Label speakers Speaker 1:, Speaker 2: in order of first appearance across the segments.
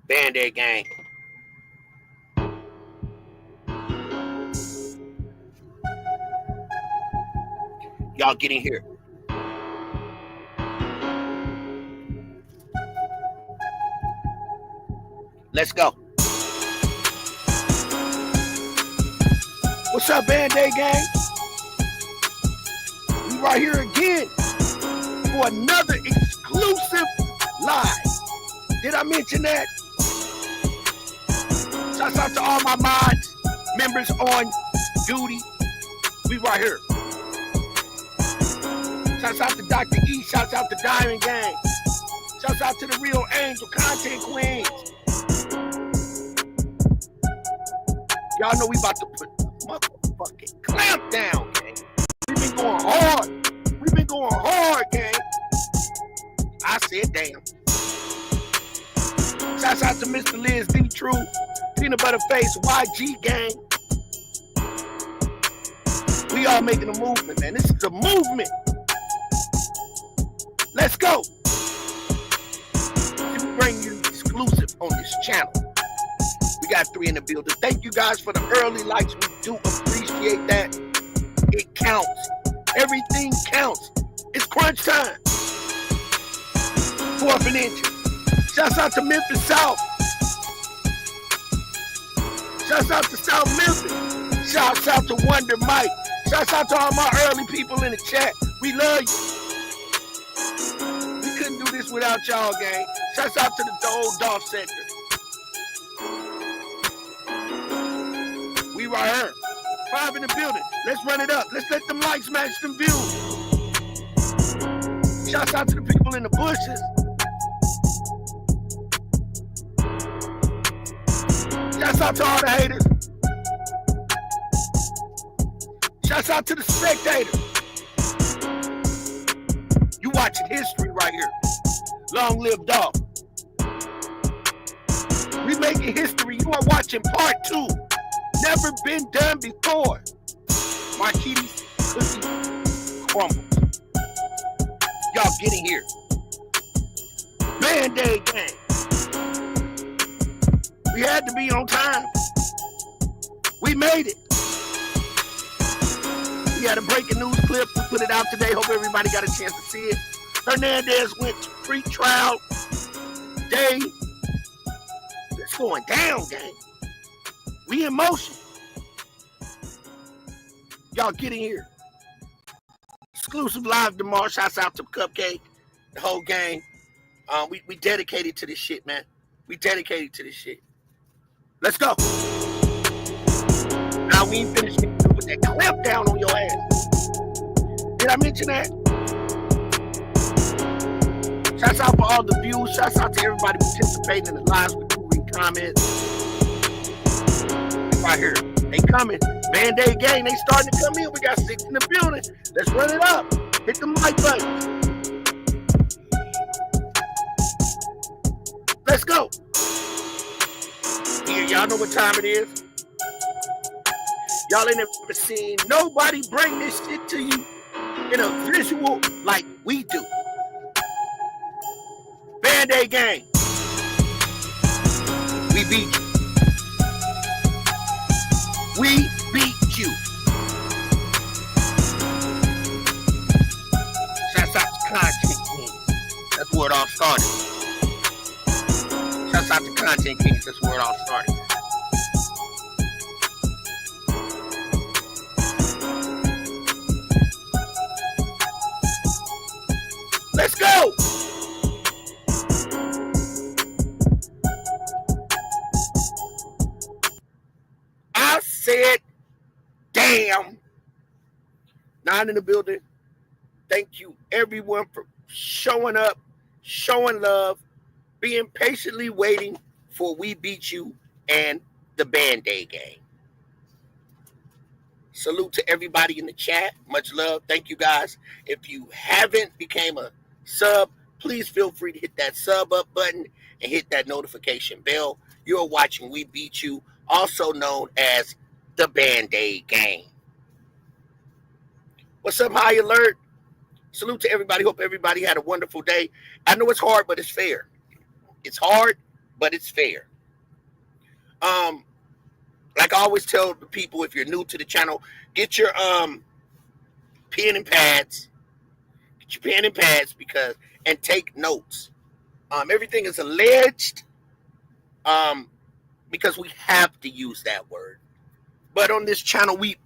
Speaker 1: Band-Aid gang. Y'all get in here. Let's go. What's up, Band-Aid gang? We right here again for another exclusive live. Did I mention that? Shouts out to all my mods, members on duty. We right here. Shouts out to Dr. E. Shouts out to Diamond Gang. Shouts out to the Real Angel Content Queens. Y'all know we about to put the motherfucking clamp down, gang. We've been going hard. We've been going hard, gang. I said, damn. Shouts out to Mr. Liz D. True, Peanut Butter Face, YG Gang. We all making a movement, man. This is a movement. Let's go. We bring you exclusive on this channel. We got 3 in the building. Thank you guys for the early likes. We do appreciate that. It counts. Everything counts. It's crunch time. 4th and inches. Shouts out to Memphis South. Shouts out to South Memphis. Shouts out to Wonder Mike. Shouts out to all my early people in the chat. We love you. We couldn't do this without y'all, gang. Shouts out to the old Dolph Center. We right here. 5 in the building. Let's run it up. Let's let them likes match them views. Shouts out to the people in the bushes. Shouts out to all the haters. Shouts out to the spectators. You watching history right here. Long live Dolph. We making history. You are watching part 2. Never been done before. Marquitas, cookies, crumbles. Y'all get in here. Band-Aid gang. We had to be on time. We made it. We had a breaking news clip. We put it out today. Hope everybody got a chance to see it. Hernandez went to pre-trial day. It's going down, gang. We in motion. Y'all get in here. Exclusive live tomorrow. Shouts out to Cupcake, the whole gang. We dedicated to this shit, man. We dedicated to this shit. Let's go. Now we ain't finished with that clamp down on your ass. Did I mention that? Shouts out for all the views. Shouts out to everybody participating in the lives with reading comments. Right here. They coming. Band-Aid gang, they starting to come in. We got 6 in the building. Let's run it up. Hit the mic button. Let's go. Here, y'all know what time it is. Y'all ain't never seen nobody bring this shit to you in a visual like we do. Band-Aid gang. We beat you. We beat you. Shouts out to Content Kings. That's where it all started. Shouts out to Content Kings. That's where it all started. Let's go. I said, damn. 9 in the building. Thank you, everyone, for showing up, showing love, being patiently waiting for We Beat You and the Band-Aid gang. Salute to everybody in the chat. Much love. Thank you, guys. If you haven't became a sub, please feel free to hit that sub up button and hit that notification bell. You're watching We Beat You, also known as the Band-Aid gang. What's up, High Alert? Salute to everybody. Hope everybody had a wonderful day. I know it's hard, but it's fair. It's hard, but it's fair. Like I always tell the people, if you're new to the channel, get your pen and pads. Get your pen and pads and take notes. Everything is alleged, because we have to use that word. But on this channel, we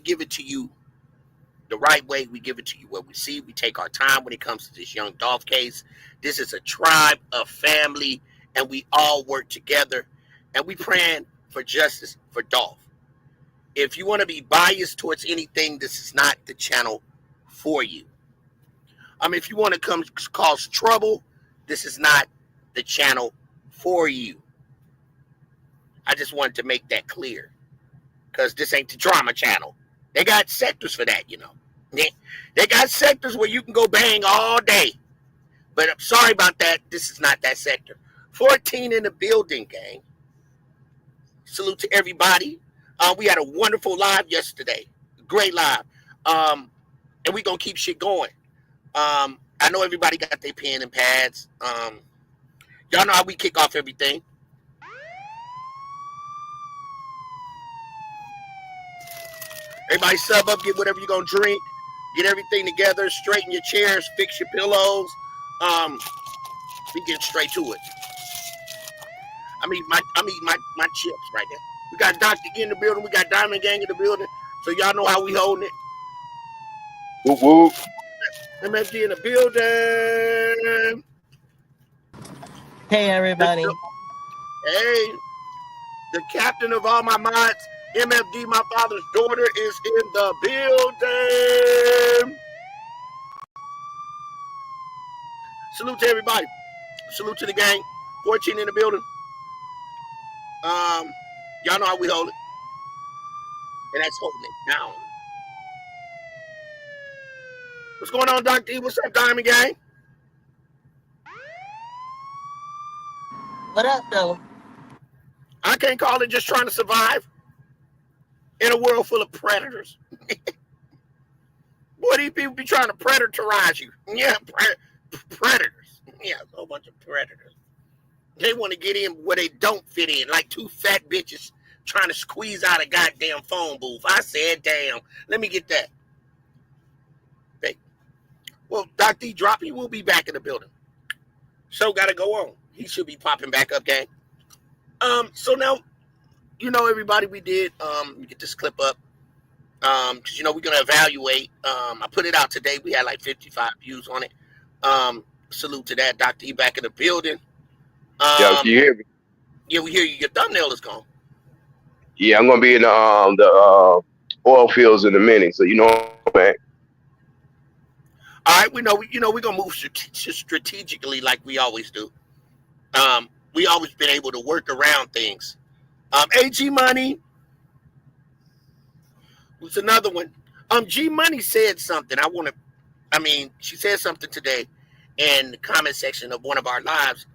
Speaker 1: give it to you the right way. We give it to you what we see. We take our time when it comes to this young Dolph case. This is a tribe, a family, and we all work together. And we praying for justice for Dolph. If you want to be biased towards anything, this is not the channel for you. If you want to come cause trouble, this is not the channel for you. I just wanted to make that clear, because this ain't the drama channel. They got sectors for that, you know. They got sectors where you can go bang all day. But I'm sorry about that. This is not that sector. 14 in the building, gang. Salute to everybody. We had a wonderful live yesterday. Great live. And we're going to keep shit going. I know everybody got their pen and pads. Y'all know how we kick off everything. Everybody sub up, get whatever you're going to drink. Get everything together. Straighten your chairs. Fix your pillows. We get straight to it. I'm eating my chips right now. We got Dr. E in the building. We got Diamond Gang in the building. So y'all know how we holding it.
Speaker 2: Whoop, whoop.
Speaker 1: MFG in the building.
Speaker 3: Hey, everybody.
Speaker 1: Hey, the captain of all my mods, MFG, my father's daughter, is in the building. Salute to everybody. Salute to the gang. 14 in the building. Y'all know how we hold it. And that's holding it down. What's going on, Dr. E? What's up, Diamond Gang?
Speaker 3: What up, though?
Speaker 1: I can't call it just trying to survive in a world full of predators. Boy, these people be trying to predatorize you. Yeah, predators. Yeah, a whole bunch of predators. They want to get in where they don't fit in, like two fat bitches trying to squeeze out a goddamn phone booth. I said, damn, let me get that. Hey. Well, Dr. E dropping will be back in the building. Show got to go on. He should be popping back up, gang. So now, you know, everybody, we did, we get this clip up. Because, you know, we're going to evaluate. I put it out today. We had like 55 views on it. Salute to that. Dr. E back in the building.
Speaker 2: Yeah, can you hear me?
Speaker 1: Yeah, we hear you. Your thumbnail is gone.
Speaker 2: Yeah, I'm gonna be in the oil fields in a minute, so you know, man.
Speaker 1: All right, we know. We're gonna move strategically like we always do. We always been able to work around things. AG Money was another one. G Money said something. She said something today in the comment section of one of our lives,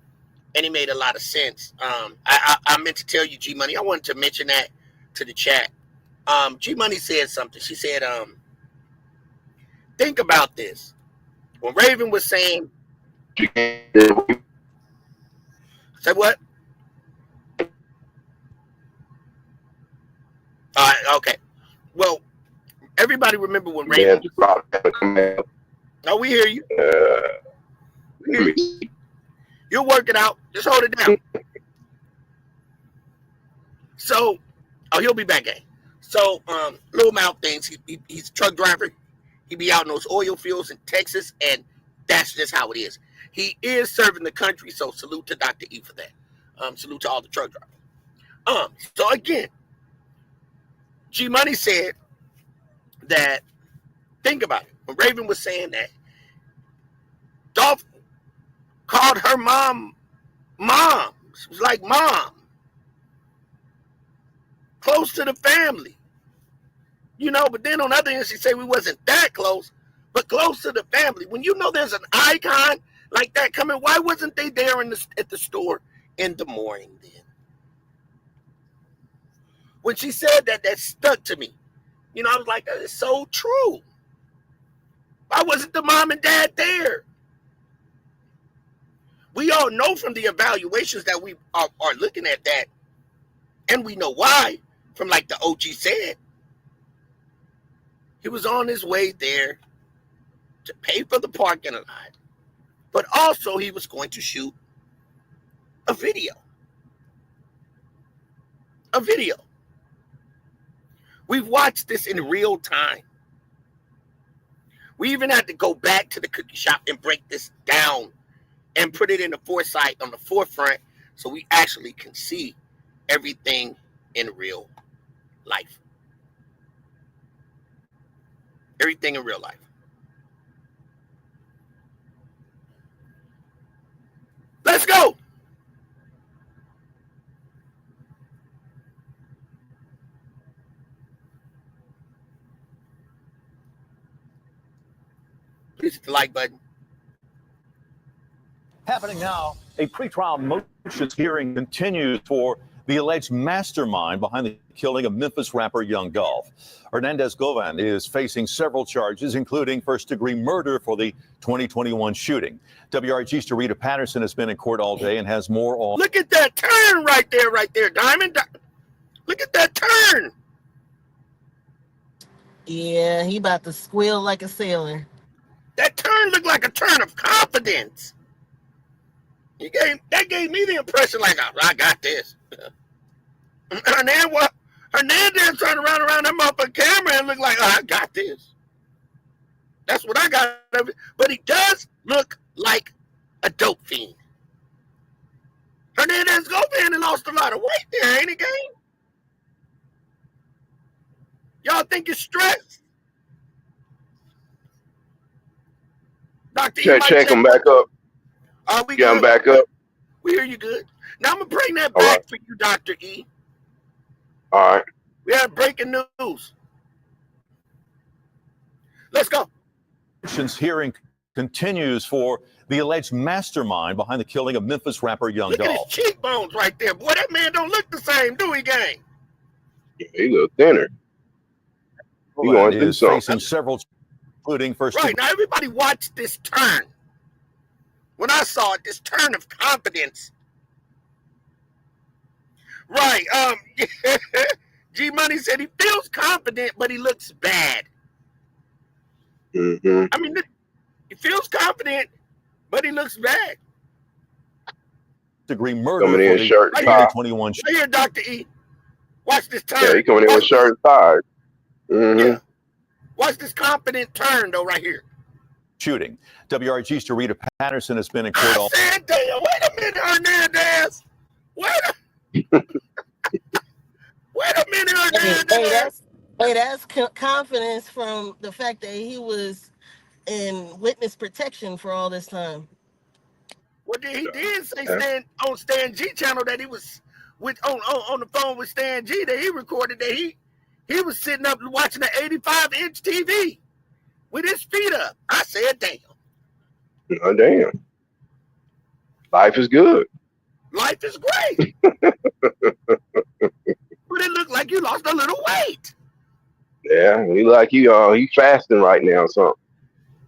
Speaker 1: and it made a lot of sense. I meant to tell you, G Money. I wanted to mention that to the chat. G Money said something. She said, think about this. When Raven was saying, say what? All right, okay. Well, everybody remember when Raven was... No, we hear you. We hear you. You'll work it out. Just hold it down. So, he'll be back, gang. So, little mouth things. He's a truck driver. He be out in those oil fields in Texas, and that's just how it is. He is serving the country, so salute to Dr. E for that. Salute to all the truck drivers. So again, G Money said that, think about it. When Raven was saying that, Dolph called her mom. She was like, Mom. Close to the family. You know, but then on the other hand, she said we wasn't that close, but close to the family. When you know there's an icon like that coming, why wasn't they there at the store in the morning then? When she said that, that stuck to me. You know, I was like, that is so true. Why wasn't the mom and dad there? We all know from the evaluations that we are looking at that, and we know why. From like the OG said, he was on his way there to pay for the parking lot, but also he was going to shoot a video. A video. We've watched this in real time. We even had to go back to the cookie shop and break this down and put it in the foresight on the forefront so we actually can see everything in real life. Everything in real life. Let's go. Please hit the like button.
Speaker 3: Happening now, a pretrial motions hearing continues for the alleged mastermind behind the killing of Memphis rapper Young Dolph. Hernandez Govan is facing several charges, including first-degree murder for the 2021 shooting. WRG's Dorita Patterson has been in court all day and has more on.
Speaker 1: Look at that turn right there, Diamond. Look at that turn.
Speaker 4: Yeah, he about to squeal like a sailor.
Speaker 1: That turn looked like a turn of confidence. That gave me the impression like, I got this. Hernandez turned around that motherfucking camera and looked like, I got this. That's what I got of it. But he does look like a dope fiend. Hernandez Govan and lost a lot of weight there, ain't he, gang? Y'all think it's stress? Dr.
Speaker 2: Check him back up.
Speaker 1: We
Speaker 2: Get him
Speaker 1: good?
Speaker 2: back up.
Speaker 1: We hear you good. Now I'm going to bring that back for you, Dr. E.
Speaker 2: All right.
Speaker 1: We have breaking news. Let's go.
Speaker 3: Hearing continues for the alleged mastermind behind the killing of Memphis rapper Young
Speaker 1: Look at
Speaker 3: Dolph.
Speaker 1: his cheekbones right there. Boy, that man don't look the same, do he, gang?
Speaker 2: Yeah, he look thinner. He going through
Speaker 3: Is
Speaker 2: something.
Speaker 3: facing several, including first.
Speaker 1: Right, now everybody watch this turn. When I saw it, this turn of confidence. Right, G Money said he feels confident, but he looks bad.
Speaker 2: Mm-hmm.
Speaker 1: I mean, he feels confident, but he looks bad.
Speaker 3: Degree murder
Speaker 2: Coming in
Speaker 3: for the
Speaker 2: shirt and tie.
Speaker 3: 2021
Speaker 1: Right here, Dr. E. Watch this turn.
Speaker 2: Yeah, he coming in with shirt and tie. Mm-hmm.
Speaker 1: Yeah. Watch this confident turn, though, right here.
Speaker 3: shooting. WRG's Dorita Patterson has been in court all.
Speaker 1: I said, damn, wait a minute, Hernandez. Wait a minute, Hernandez.
Speaker 4: That's confidence from the fact that he was in witness protection for all this time.
Speaker 1: Well, he did say on Stan G channel that he was with on the phone with Stan G that he recorded that he was sitting up watching an 85-inch TV with his feet up. I said, damn.
Speaker 2: Oh, damn. Life is good.
Speaker 1: Life is great. But it looked like you lost a little weight.
Speaker 2: Yeah, he like he fasting right now or something.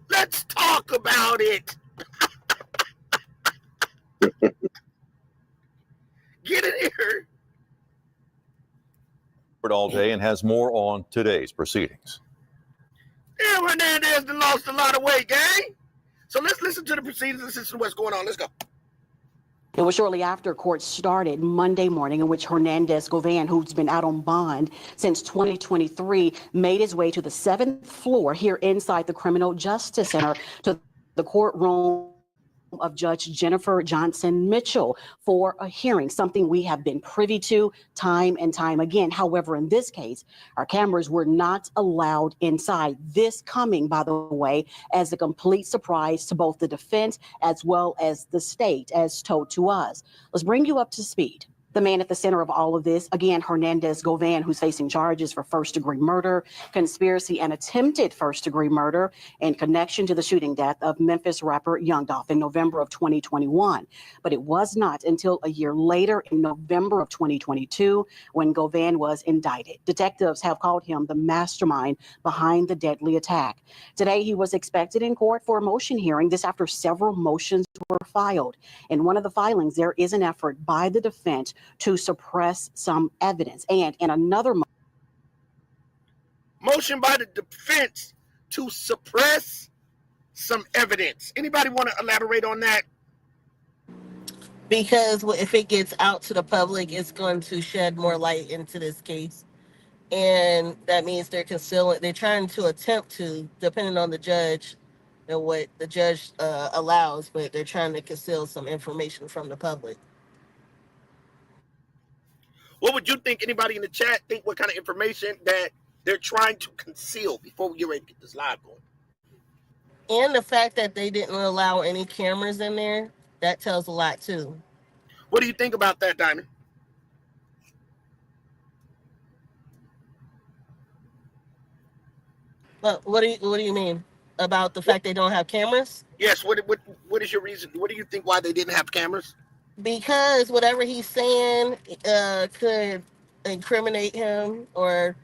Speaker 1: Let's talk about it. Get in here.
Speaker 3: All day and has more on today's proceedings.
Speaker 1: Yeah, Hernandez done lost a lot of weight, gang. So let's listen to the proceedings and listen to what's going on. Let's go.
Speaker 5: It was shortly after court started Monday morning in which Hernandez Govan, who's been out on bond since 2023, made his way to the 7th floor here inside the Criminal Justice Center to the courtroom of Judge Jennifer Johnson Mitchell for a hearing, something we have been privy to time and time again. However, in this case, our cameras were not allowed inside. This coming, by the way, as a complete surprise to both the defense as well as the state, as told to us. Let's bring you up to speed. The man at the center of all of this, again, Hernandez Govan, who's facing charges for first-degree murder, conspiracy, and attempted first-degree murder in connection to the shooting death of Memphis rapper Young Dolph in November of 2021. But it was not until a year later, in November of 2022, when Govan was indicted. Detectives have called him the mastermind behind the deadly attack. Today, he was expected in court for a motion hearing. This after several motions were filed. In one of the filings, there is an effort by the defense to suppress some evidence. And in another
Speaker 1: motion by the defense to suppress some evidence. Anybody want to elaborate on that?
Speaker 4: Because if it gets out to the public, it's going to shed more light into this case. And that means they're trying to attempt to, depending on the judge and what the judge allows, but they're trying to conceal some information from the public.
Speaker 1: What would you think? Anybody in the chat think what kind of information that they're trying to conceal before we get ready to get this live going?
Speaker 4: And the fact that they didn't allow any cameras in there, that tells a lot too.
Speaker 1: What do you think about that, Diamond?
Speaker 4: What do you mean about the fact they don't have cameras?
Speaker 1: Yes. What is your reason? What do you think why they didn't have cameras?
Speaker 4: Because whatever he's saying could incriminate him or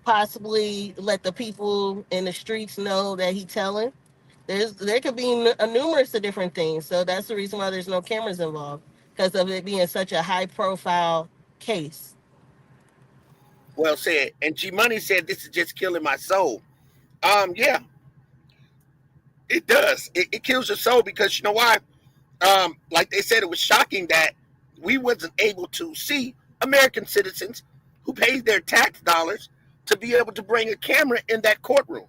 Speaker 4: possibly let the people in the streets know that he's telling. There could be numerous of different things. So that's the reason why there's no cameras involved, because of it being such a high-profile case.
Speaker 1: Well said. And G Money said this is just killing my soul. Yeah, it does. It kills your soul because you know why? Like they said, it was shocking that we wasn't able to see American citizens who paid their tax dollars to be able to bring a camera in that courtroom.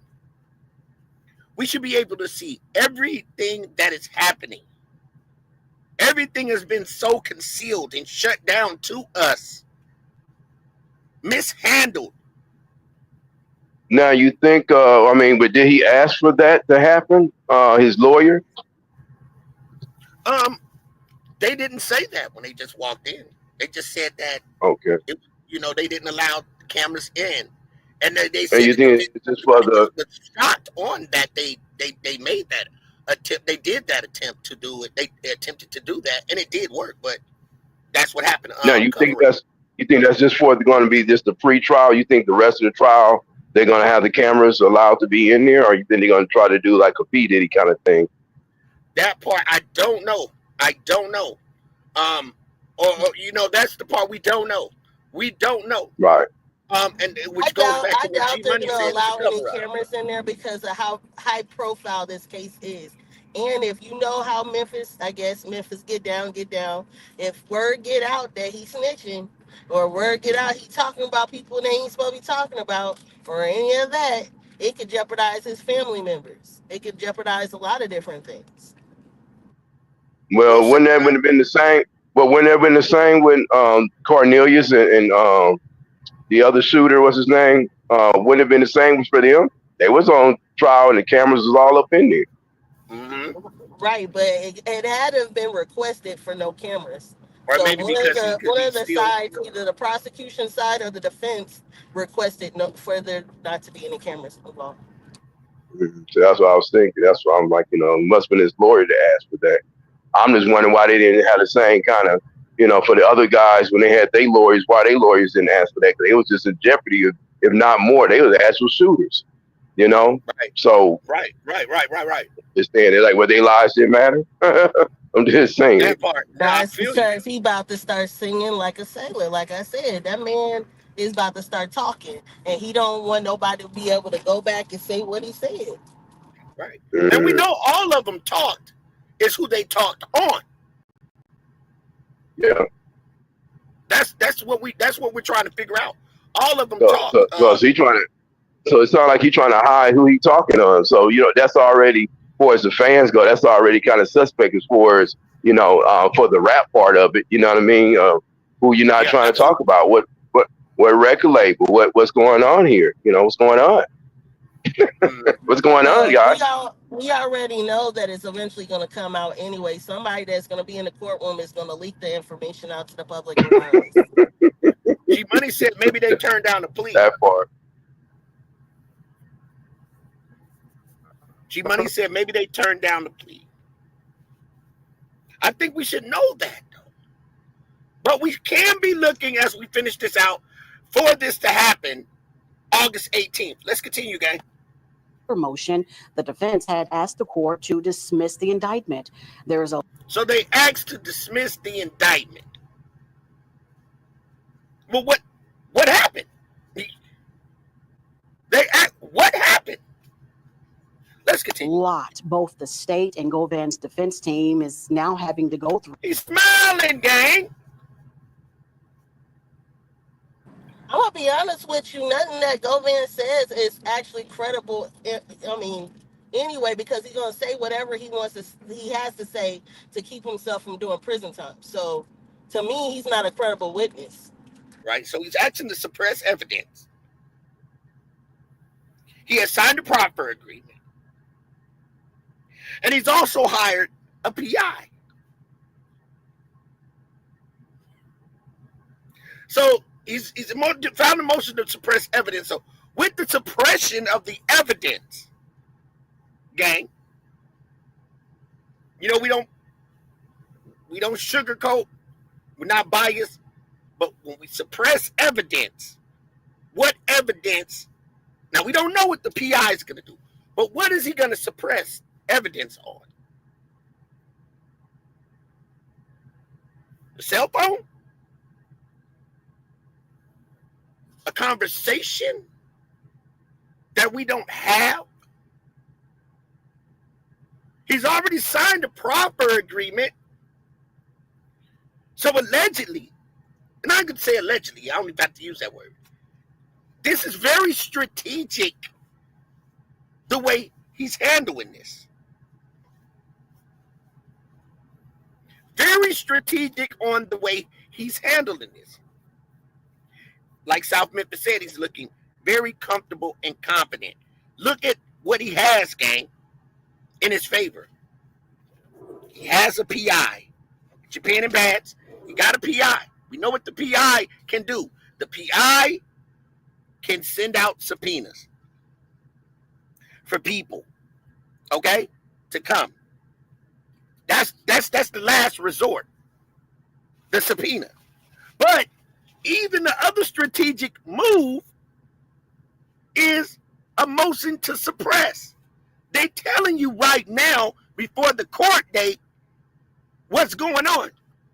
Speaker 1: We should be able to see everything that is happening. Everything has been so concealed and shut down to us, mishandled.
Speaker 2: Now you think, but did he ask for that to happen? His lawyer?
Speaker 1: They didn't say that when they just walked in. They just said that.
Speaker 2: Okay.
Speaker 1: They didn't allow the cameras in, and they said.
Speaker 2: And you think it's just for the?
Speaker 1: Was shocked on that they made that attempt. They did that attempt to do it. They attempted to do that, and it did work. But that's what happened.
Speaker 2: Now you think that's just for going to be just the pre-trial? You think the rest of the trial they're going to have the cameras allowed to be in there, or you think they're going to try to do like a P. Diddy kind of thing?
Speaker 1: That part I don't know. Or that's the part we don't know. We don't know.
Speaker 2: Right.
Speaker 1: And which goes back to what G Money said.
Speaker 4: I doubt they're going to allow any cameras in there because of how high profile this case is. And if you know how Memphis get down. If word get out that he's snitching, or word get out he talking about people they ain't supposed to be talking about, or any of that, it could jeopardize his family members. It could jeopardize a lot of different things.
Speaker 2: Well, wouldn't that have been the same? Well, wouldn't that have been the same when Cornelius and the other shooter, what's his name? Wouldn't have been the same for them? They was on trial and the cameras was all up in there.
Speaker 1: Mm-hmm.
Speaker 4: Right, but it had to have been requested for no cameras.
Speaker 1: Or
Speaker 4: so
Speaker 1: maybe
Speaker 4: one of the sides, either the prosecution side or the defense, requested for there not to be any cameras involved.
Speaker 2: So that's what I was thinking. That's why I'm like, it must have been his lawyer to ask for that. I'm just wondering why they didn't have the same kind of, for the other guys when they had their lawyers, why their lawyers didn't ask for that, because they was just in jeopardy, if not more. They were the actual shooters, Right. So
Speaker 1: right.
Speaker 2: Just saying, they're like, well, their lives didn't matter. I'm just saying.
Speaker 1: That part.
Speaker 4: That's because he about to start singing like a sailor. Like I said, that man is about to start talking, and he don't want nobody to be able to go back and say what he said.
Speaker 1: Right. And we know all of them talked. Is who they talked on.
Speaker 2: Yeah.
Speaker 1: That's what we're trying to figure out. All of them talked.
Speaker 2: So it's not like he's trying to hide who he's talking on. So that's already, as far as the fans go, that's already kind of suspect as far as for the rap part of it. You know what I mean? Who you're not trying to talk about? What record label? What's going on here? What's going on? What's going on, guys?
Speaker 4: We already know that it's eventually going to come out anyway. Somebody that's going to be in the courtroom is going to leak the information out to the public regardless.
Speaker 1: G Money said maybe they turned down the plea.
Speaker 2: That part.
Speaker 1: G Money said maybe they turned down the plea. I think we should know that, though. But we can be looking, as we finish this out, for this to happen August 18th. Let's continue, gang.
Speaker 5: Motion, the defense had asked the court to dismiss the indictment.
Speaker 1: So they asked to dismiss the indictment. Well, what happened? What happened? Let's continue.
Speaker 5: Both the state and Govan's defense team is now having to go through.
Speaker 1: He's smiling, gang.
Speaker 4: I'm gonna be honest with you. Nothing that Govan says is actually credible. I mean, anyway, because he's gonna say whatever he has to say to keep himself from doing prison time. So, to me, he's not a credible witness.
Speaker 1: Right. So he's asking to suppress evidence. He has signed a proffer agreement, and he's also hired a PI. So he's found a motion to suppress evidence. So with the suppression of the evidence, gang, we don't sugarcoat. We're not biased. But when we suppress evidence, what evidence? Now, we don't know what the PI is going to do. But what is he going to suppress evidence on? A cell phone? A conversation that we don't have? He's already signed a proffer agreement. So allegedly, and I could say allegedly, I don't even have to use that word. This is very strategic, the way he's handling this. Very strategic on the way he's handling this. Like South Memphis said, he's looking very comfortable and confident. Look at what he has, gang, in his favor. He has a PI. Japan and Bats, he got a PI. We know what the PI can do. The PI can send out subpoenas for people, okay, to come. That's the last resort, the subpoena. But even the other strategic move is a motion to suppress. They're telling you right now, before the court date, what's going on.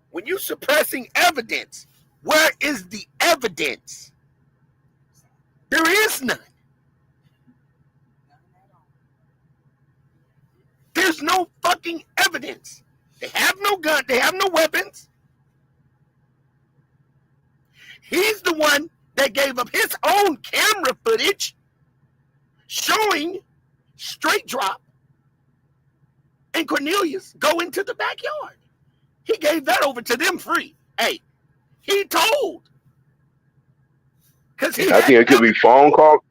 Speaker 1: When you're suppressing evidence, where is the evidence? There is none. There's no fucking evidence. They have no gun. They have no weapons. He's the one that gave up his own camera footage showing Straight Drop and Cornelius go into the backyard. He gave that over to them free. Hey, he told.
Speaker 2: I think it could be phone call.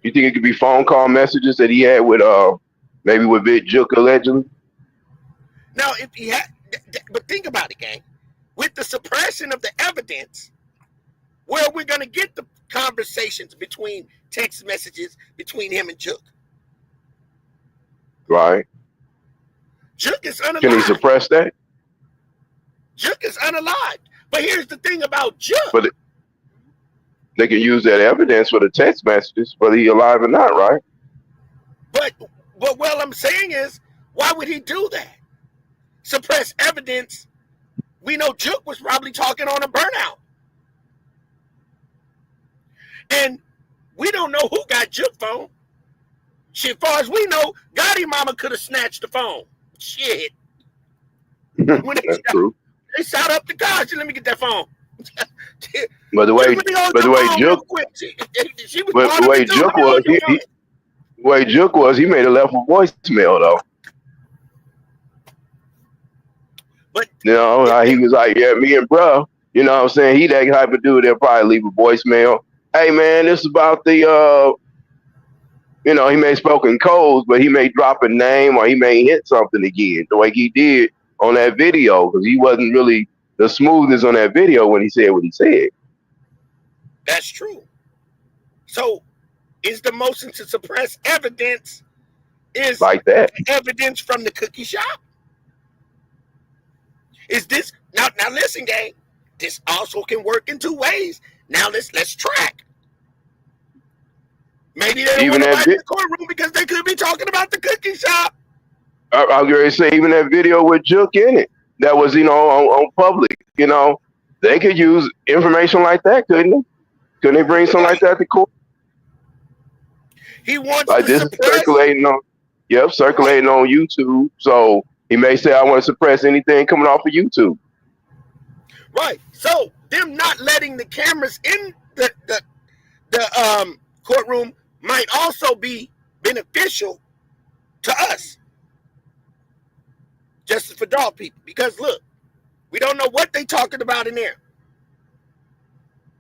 Speaker 2: You think it could be phone call messages that he had with maybe with Big Jook allegedly?
Speaker 1: Now, if he had, but think about it, gang. With the suppression of the evidence, where we're going to get the conversations between text messages between him and Jook.
Speaker 2: Right.
Speaker 1: Jook is unalive.
Speaker 2: Can he suppress that?
Speaker 1: Jook is unalive. But here's the thing about Jook.
Speaker 2: But they can use that evidence for the text messages, whether he's alive or not, right?
Speaker 1: But what I'm saying is, why would he do that? Suppress evidence. We know Jook was probably talking on a burnout. And we don't know who got Jook phone. Shit, far as we know, Gotti Mama could have snatched the phone. Shit.
Speaker 2: That's true.
Speaker 1: They shot up the car. Let me get that phone.
Speaker 2: But the way Jook was, he made a left a voicemail though.
Speaker 1: But
Speaker 2: he was like, yeah, me and bro, you know what I'm saying? He that type of dude, they'll probably leave a voicemail. Hey man, this is about the You know, he may spoken codes, but he may drop a name or he may hit something again, the way he did on that video, because he wasn't really the smoothest on that video when he said what he said.
Speaker 1: That's true. So is the motion to suppress evidence is
Speaker 2: Like that.
Speaker 1: evidence from the cookie shop? Is this now listen, gang, this also can work in two ways. Now let's track. Maybe they don't
Speaker 2: Even
Speaker 1: want to
Speaker 2: that
Speaker 1: write in the courtroom because they could be talking about the cookie shop.
Speaker 2: I was going to say, even that video with Jook in it, that was, you know, on public, you know, they could use information like that, couldn't they? Couldn't they bring something like that to court?
Speaker 1: He wants
Speaker 2: Like
Speaker 1: to
Speaker 2: this is
Speaker 1: suppress.
Speaker 2: circulating on YouTube. So he may say, I want to suppress anything coming off of YouTube.
Speaker 1: Right. So them not letting the cameras in the courtroom might also be beneficial to us, Justice for Dog people, because look, we don't know what they talking about in there.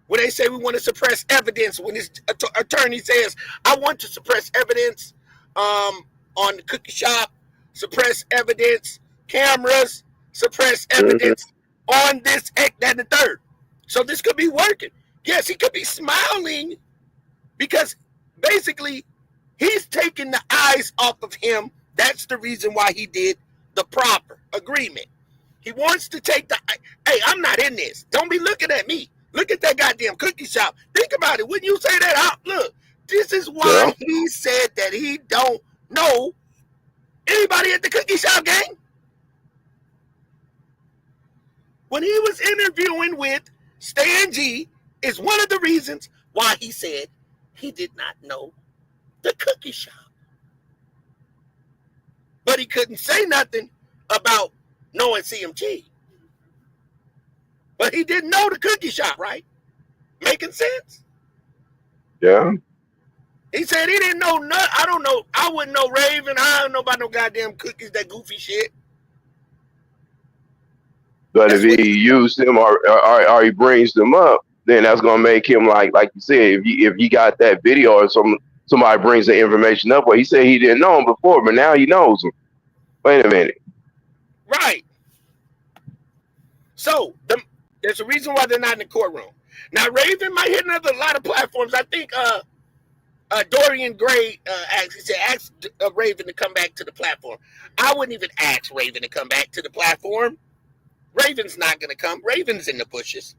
Speaker 1: When they say we want to suppress evidence, when his attorney says, I want to suppress evidence on the cookie shop, suppress evidence, cameras, suppress evidence on this, that, and the third. So this could be working. Yes, he could be smiling because basically he's taking the eyes off of him. That's the reason why he did the proper agreement. He wants to take the, hey, I'm not in this. Don't be looking at me. Look at that goddamn cookie shop. Think about it. Wouldn't you say that out? Look, this is why he said that he don't know anybody at the cookie shop, gang. When he was interviewing with Stan G is one of the reasons why he said he did not know the cookie shop. But he couldn't say nothing about knowing CMG. But he didn't know the cookie shop, right? Making sense?
Speaker 2: Yeah.
Speaker 1: He said he didn't know nothing. I don't know. I wouldn't know Raven. I don't know about no goddamn cookies, that goofy shit.
Speaker 2: But if he used them or he brings them up, then that's gonna make him like you said. If you got that video or somebody brings the information up, well, he said he didn't know him before, but now he knows him. Wait a minute.
Speaker 1: Right. So there's a reason why they're not in the courtroom. Now Raven might hit a lot of platforms. I think Dorian Gray asked Raven to come back to the platform. I wouldn't even ask Raven to come back to the platform. Raven's not going to come. Raven's in the bushes.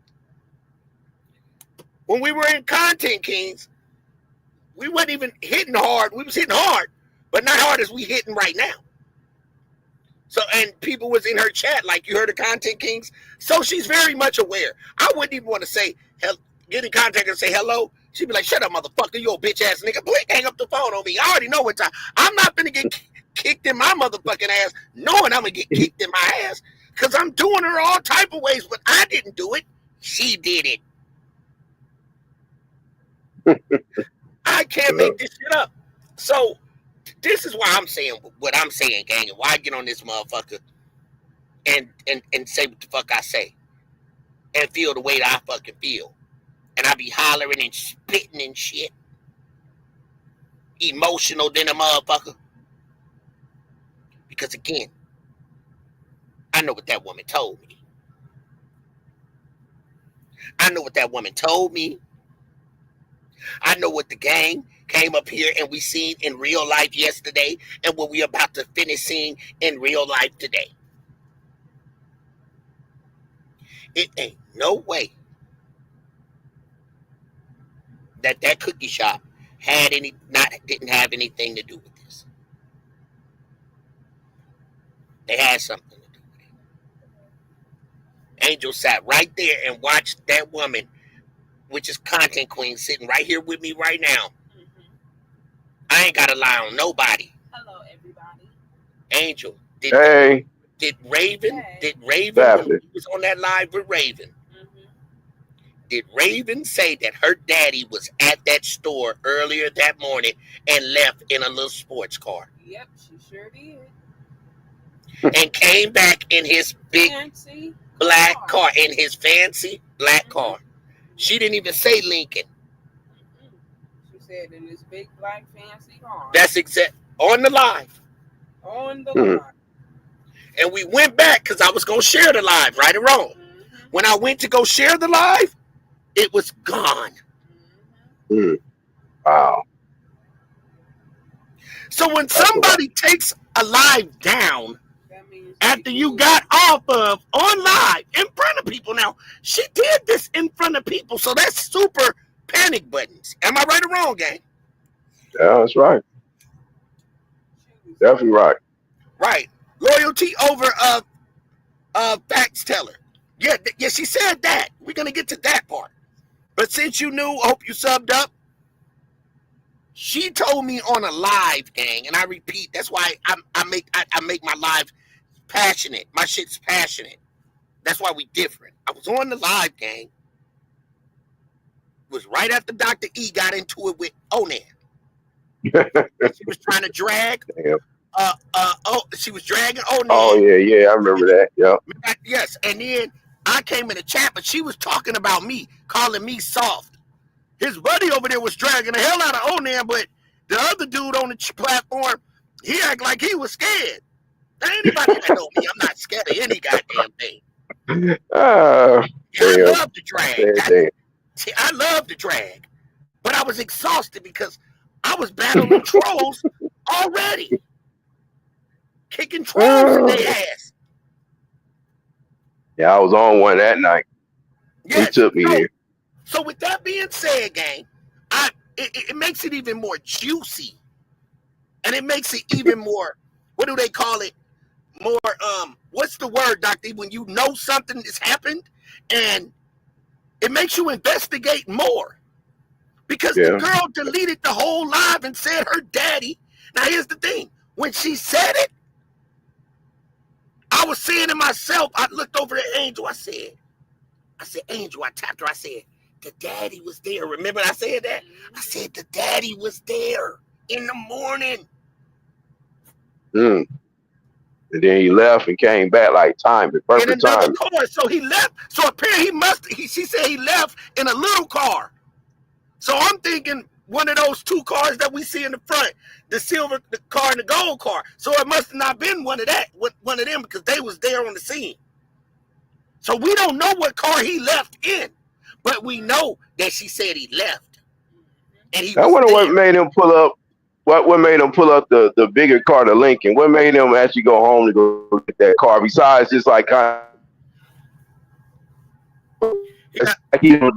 Speaker 1: When we were in Content Kings, we weren't even hitting hard. We was hitting hard, but not hard as we hitting right now. So, and people was in her chat, like you heard of Content Kings. So she's very much aware. I wouldn't even want to say, get in contact and say hello. She'd be like, shut up, motherfucker. You old bitch ass nigga. Please hang up the phone on me. I already know what time. I'm not going to get kicked in my motherfucking ass knowing I'm going to get kicked in my ass because I'm doing her all type of ways, but I didn't do it. She did it. I can't make this shit up. So this is why I'm saying what I'm saying, gang, and why I get on this motherfucker and say what the fuck I say and feel the way that I fucking feel. And I be hollering and spitting and shit. Emotional than a motherfucker. Because again, I know what that woman told me. I know what that woman told me. I know what the gang came up here and we seen in real life yesterday and what we about to finish seeing in real life today. It ain't no way that cookie shop didn't have anything to do with this. They had something to do with it. Angel sat right there and watched that woman, which is Content Queen, sitting right here with me right now. I ain't gotta lie on nobody.
Speaker 6: Hello, everybody.
Speaker 1: Angel, did Raven, when he was on that live with Raven, did Raven say that her daddy was at that store earlier that morning and left in a little sports car?
Speaker 6: Yep, she sure did.
Speaker 1: And came back in his big fancy black car, in his fancy black car. She didn't even say Lincoln.
Speaker 6: She said, in this big black fancy car.
Speaker 1: That's exact on the live.
Speaker 6: On the live.
Speaker 1: And we went back because I was going to share the live, right or wrong. When I went to go share the live, it was gone.
Speaker 2: Wow.
Speaker 1: So when somebody takes a live down after you got off of on live in front of people, now she did this in front of people, so that's super panic buttons. Am I right or wrong, gang?
Speaker 2: Yeah, that's right. Definitely right.
Speaker 1: Right. Loyalty over facts teller. Yeah, she said that. We're gonna get to that part. But since you knew, I hope you subbed up. She told me on a live, gang, and I repeat, that's why I make my live passionate. My shit's passionate. That's why we different. I was on the live, gang. It was right after Dr. E got into it with Onan. She was trying to drag.
Speaker 2: Damn.
Speaker 1: She was dragging Onan.
Speaker 2: Oh yeah, I remember that. Yeah.
Speaker 1: Yes, and then I came in the chat, but she was talking about me, calling me soft. His buddy over there was dragging the hell out of Onan, but the other dude on the platform, he acted like he was scared. Anybody that know me, I'm not scared of any goddamn thing. I love to drag. I love to drag, but I was exhausted because I was battling trolls already, kicking trolls in their ass.
Speaker 2: Yeah, I was on one that night. Yes, he took me there.
Speaker 1: So with that being said, gang, it makes it even more juicy, and it makes it even more. What do they call it? More what's the word, Doctor? When you know something has happened, and it makes you investigate more. Because the girl deleted the whole live and said her daddy. Now here's the thing: when she said it, I was saying to myself, I looked over at Angel. I said, Angel. I tapped her. I said, the daddy was there. Remember I said that? I said the daddy was there in the morning.
Speaker 2: And then he left and came back like time, the perfect time.
Speaker 1: Car. So he left. So apparently she said he left in a little car. So I'm thinking one of those two cars that we see in the front, the silver car and the gold car. So it must have not been one of them because they was there on the scene. So we don't know what car he left in, but we know that she said he left. And he. I
Speaker 2: wonder what made him pull up. What made him pull up the bigger car, the Lincoln? What made him actually go home to go get that car? Besides just like kind of.
Speaker 1: You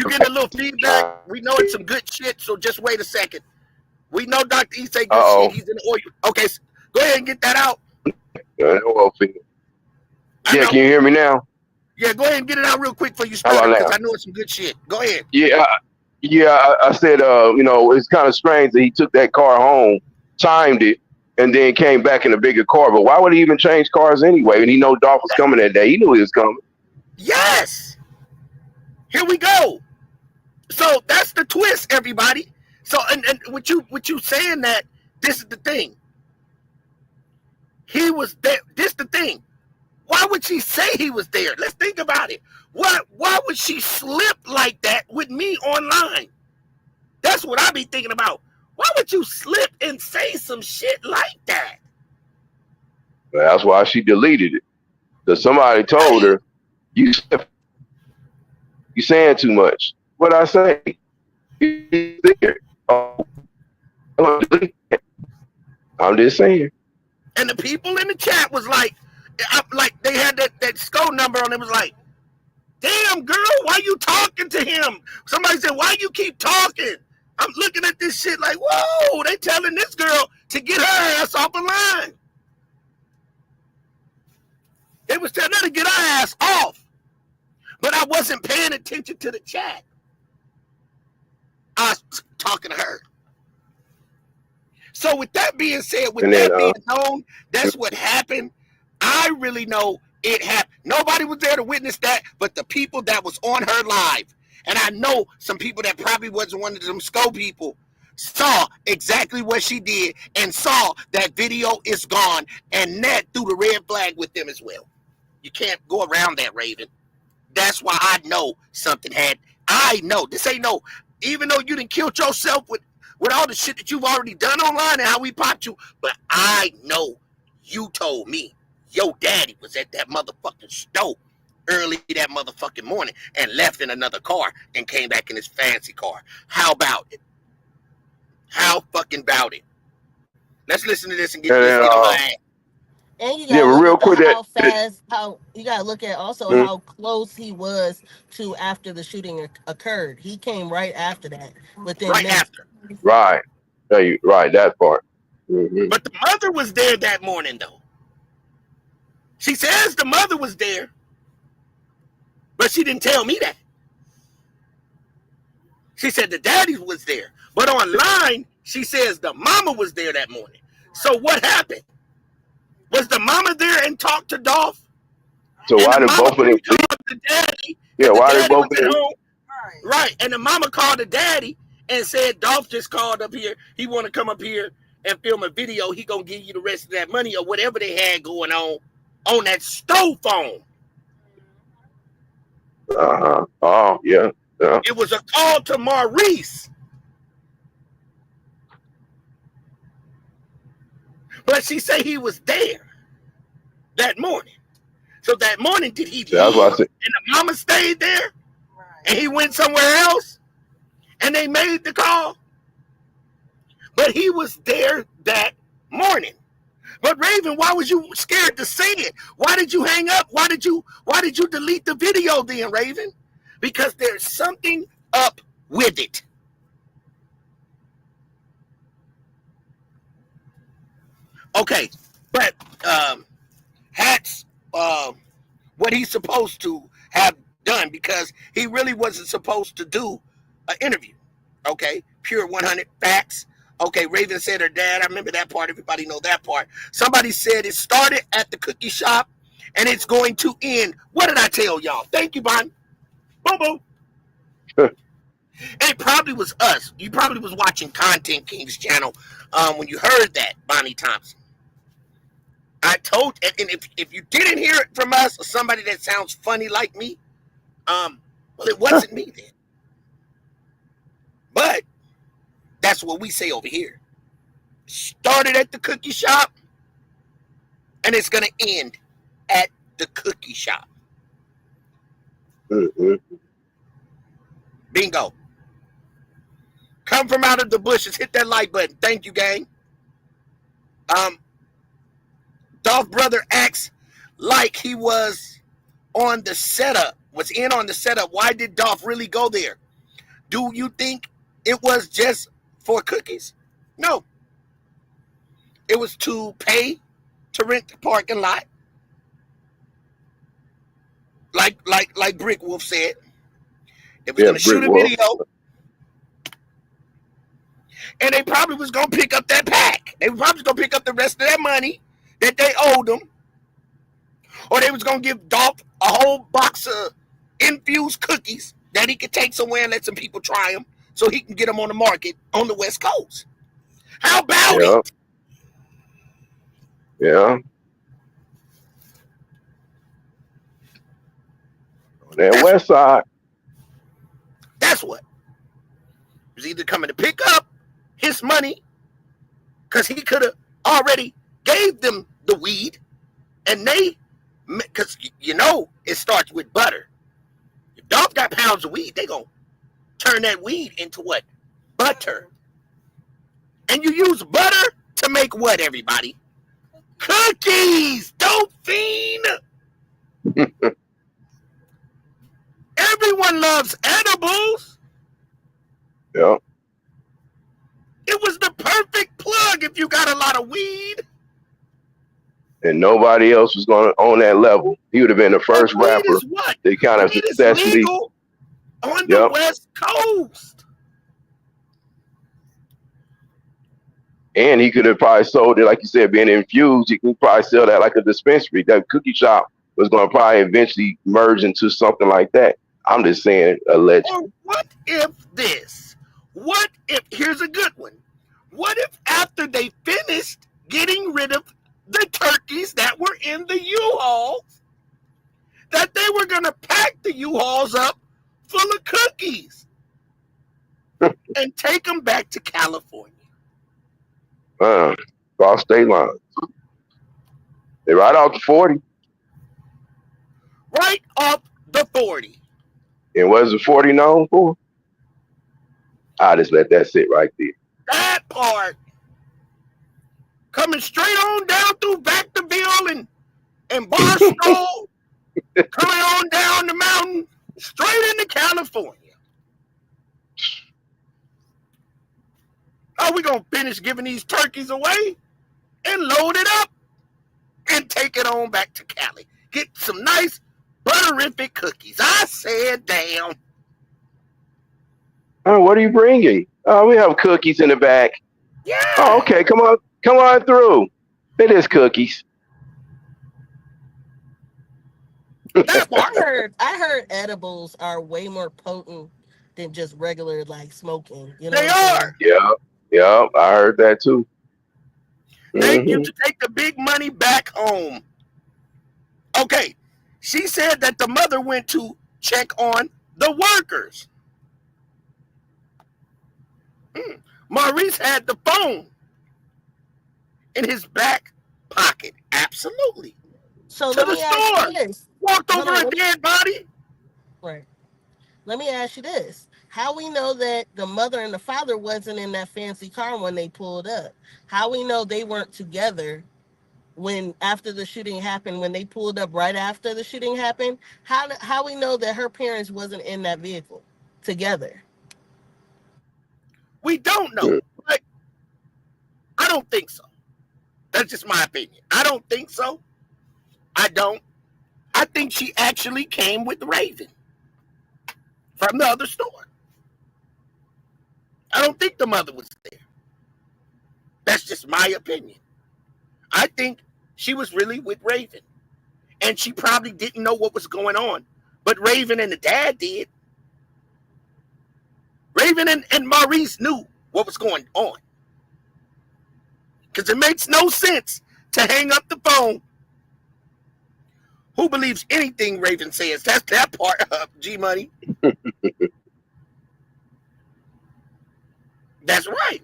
Speaker 1: get a little feedback. We know it's some good shit, so just wait a second. We know Dr. E say good shit. He's in the oil. Okay, so go ahead and get that out.
Speaker 2: Yeah, can you hear me now?
Speaker 1: Yeah, go ahead and get it out real quick for you start, because I know it's some good shit. Go ahead.
Speaker 2: Yeah, I said, it's kind of strange that he took that car home, timed it, and then came back in a bigger car. But why would he even change cars anyway? And he knew Dolph was coming that day. He knew he was coming.
Speaker 1: Yes. Here we go. So that's the twist, everybody. So and with you saying that, this is the thing. He was there. This is the thing. Why would she say he was there? Let's think about it. Why would she slip like that with me online? That's what I be thinking about. Why would you slip and say some shit like that?
Speaker 2: Well, that's why she deleted it. Because somebody told her, you saying too much. What I say? I'm just saying.
Speaker 1: And the people in the chat was like they had that SCO number on it. Was like, damn girl, why you talking to him? Somebody said, why you keep talking? I'm looking at this shit like, whoa, they telling this girl to get her ass off the line. They was telling her to get her ass off. But I wasn't paying attention to the chat. I was talking to her. So with that being said, with that being known, that's what happened. I really know it happened. Nobody was there to witness that, but the people that was on her live. And I know some people that probably wasn't one of them SCO people saw exactly what she did and saw that video is gone, and Ned threw the red flag with them as well. You can't go around that, Raven. That's why I know something had. I know this ain't no. Even though you didn't kill yourself with all the shit that you've already done online and how we popped you, but I know you told me your daddy was at that motherfucking stove early that motherfucking morning and left in another car and came back in his fancy car. How about it? How fucking about it? Let's listen to this and get
Speaker 2: And
Speaker 1: this
Speaker 2: then,
Speaker 1: on her ass.
Speaker 4: And you
Speaker 2: yeah,
Speaker 4: gotta
Speaker 2: but
Speaker 4: look
Speaker 2: real
Speaker 4: at
Speaker 2: quick,
Speaker 4: how you gotta look at also
Speaker 2: Mhm.
Speaker 4: how close he was to after the shooting occurred. He came right after that, within
Speaker 1: Right
Speaker 4: minutes.
Speaker 1: after.
Speaker 2: Right. Right, that part. Hmm.
Speaker 1: But the mother was there that morning, though. She says the mother was there, but she didn't tell me that. She said the daddy was there. But online, she says the mama was there that morning. So what happened? Was the mama there and talked to Dolph?
Speaker 2: So
Speaker 1: And
Speaker 2: why
Speaker 1: the
Speaker 2: did
Speaker 1: mama
Speaker 2: both of them?
Speaker 1: called the daddy
Speaker 2: Yeah,
Speaker 1: because the
Speaker 2: why did
Speaker 1: daddy was
Speaker 2: both of
Speaker 1: at
Speaker 2: them?
Speaker 1: home.
Speaker 6: Right.
Speaker 1: Right. And the mama called the daddy and said, Dolph just called up here. He want to come up here and film a video. He going to give you the rest of that money or whatever they had going on that stove phone.
Speaker 2: Oh, yeah. Yeah.
Speaker 1: It was a call to Maurice. But she said he was there that morning. So that morning, did he
Speaker 2: So that's why I
Speaker 1: leave
Speaker 2: said,
Speaker 1: and the mama stayed there
Speaker 6: Right.
Speaker 1: and he went somewhere else and they made the call? But he was there that morning. But Raven, why was you scared to say it? Why did you hang up? Why did you delete the video then, Raven? Because there's something up with it. Okay, but Hats what he's supposed to have done, because he really wasn't supposed to do an interview. Okay, pure 100 facts. Okay, Raven said her dad. I remember that part. Everybody know that part. Somebody said it started at the cookie shop and it's going to end. What did I tell y'all? Thank you, Bonnie. Boom, boom. It probably was us. You probably was watching Content King's channel when you heard that, Bonnie Thompson. I told, and if you didn't hear it from us or somebody that sounds funny like me, well, it wasn't me then. But that's what we say over here. Started at the cookie shop, and it's gonna end at the cookie shop.
Speaker 2: mm-hmm.
Speaker 1: Bingo. Come from out of the bushes. Hit that like button. Thank you, gang. Dolph brother acts like he was on the setup. Was in on the setup. Why did Dolph really go there? Do you think it was just for cookies? No. It was to pay to rent the parking lot. Like Brick Wolf said. They was gonna shoot a video. And they probably was gonna pick up that pack. They were probably gonna pick up the rest of that money that they owed them. Or they was gonna give Dolph a whole box of infused cookies that he could take somewhere and let some people try them so he can get them on the market on the West Coast. How about it?
Speaker 2: Yeah. On that west side.
Speaker 1: That's what. He was either coming to pick up his money because he could have already gave them the weed, and they, because you know it starts with butter. If Dolph got pounds of weed, they gonna turn that weed into what? Butter. And you use butter to make what, everybody? Cookies! Dope fiend! Everyone loves edibles.
Speaker 2: Yeah.
Speaker 1: It was the perfect plug if you got a lot of weed.
Speaker 2: And nobody else was going to own that level. He would have been the first rapper. They kind of successfully
Speaker 1: legal on the West Coast.
Speaker 2: And he could have probably sold it, like you said, being infused. He could probably sell that like a dispensary. That cookie shop was going to probably eventually merge into something like that. I'm just saying, alleged.
Speaker 1: Or what if this? What if, here's a good one. What if after they finished getting rid of the turkeys that were in the U-Haul, that they were going to pack the U-Hauls up full of cookies and take them back to California.
Speaker 2: Cross state lines. They right off the 40.
Speaker 1: Right off the 40.
Speaker 2: And what is the 40 known for? I just let that sit right there.
Speaker 1: That part. Coming straight on down through Vacaville and Barstow. Coming on down the mountain, straight into California. Are we going to finish giving these turkeys away and load it up and take it on back to Cali? Get some nice butterific cookies. I said, damn.
Speaker 2: Oh, what are you bringing? Oh, we have cookies in the back.
Speaker 1: Yeah.
Speaker 2: Oh, okay. Come on through. It is cookies.
Speaker 4: I heard edibles are way more potent than just regular like smoking. You know
Speaker 1: They
Speaker 4: what I'm
Speaker 1: are.
Speaker 4: saying?
Speaker 2: Yeah, I heard that too.
Speaker 1: Thank you to take the big money back home. Okay. She said that the mother went to check on the workers. Maurice had the phone in his back pocket. Absolutely.
Speaker 4: So
Speaker 1: To
Speaker 4: let
Speaker 1: the
Speaker 4: me ask
Speaker 1: store.
Speaker 4: you this.
Speaker 1: Walked
Speaker 4: Hold
Speaker 1: over
Speaker 4: on,
Speaker 1: a dead body.
Speaker 4: Right. Let me ask you this. How we know that the mother and the father wasn't in that fancy car when they pulled up? How we know they weren't together when after the shooting happened, when they pulled up right after the shooting happened? How we know that her parents wasn't in that vehicle together?
Speaker 1: We don't know. But I don't think so. That's just my opinion. I don't think so. I don't. I think she actually came with Raven from the other store. I don't think the mother was there. That's just my opinion. I think she was really with Raven. And she probably didn't know what was going on. But Raven and the dad did. Raven and Maurice knew what was going on. Because it makes no sense to hang up the phone. Who believes anything Raven says? That's that part of G-Money. That's right.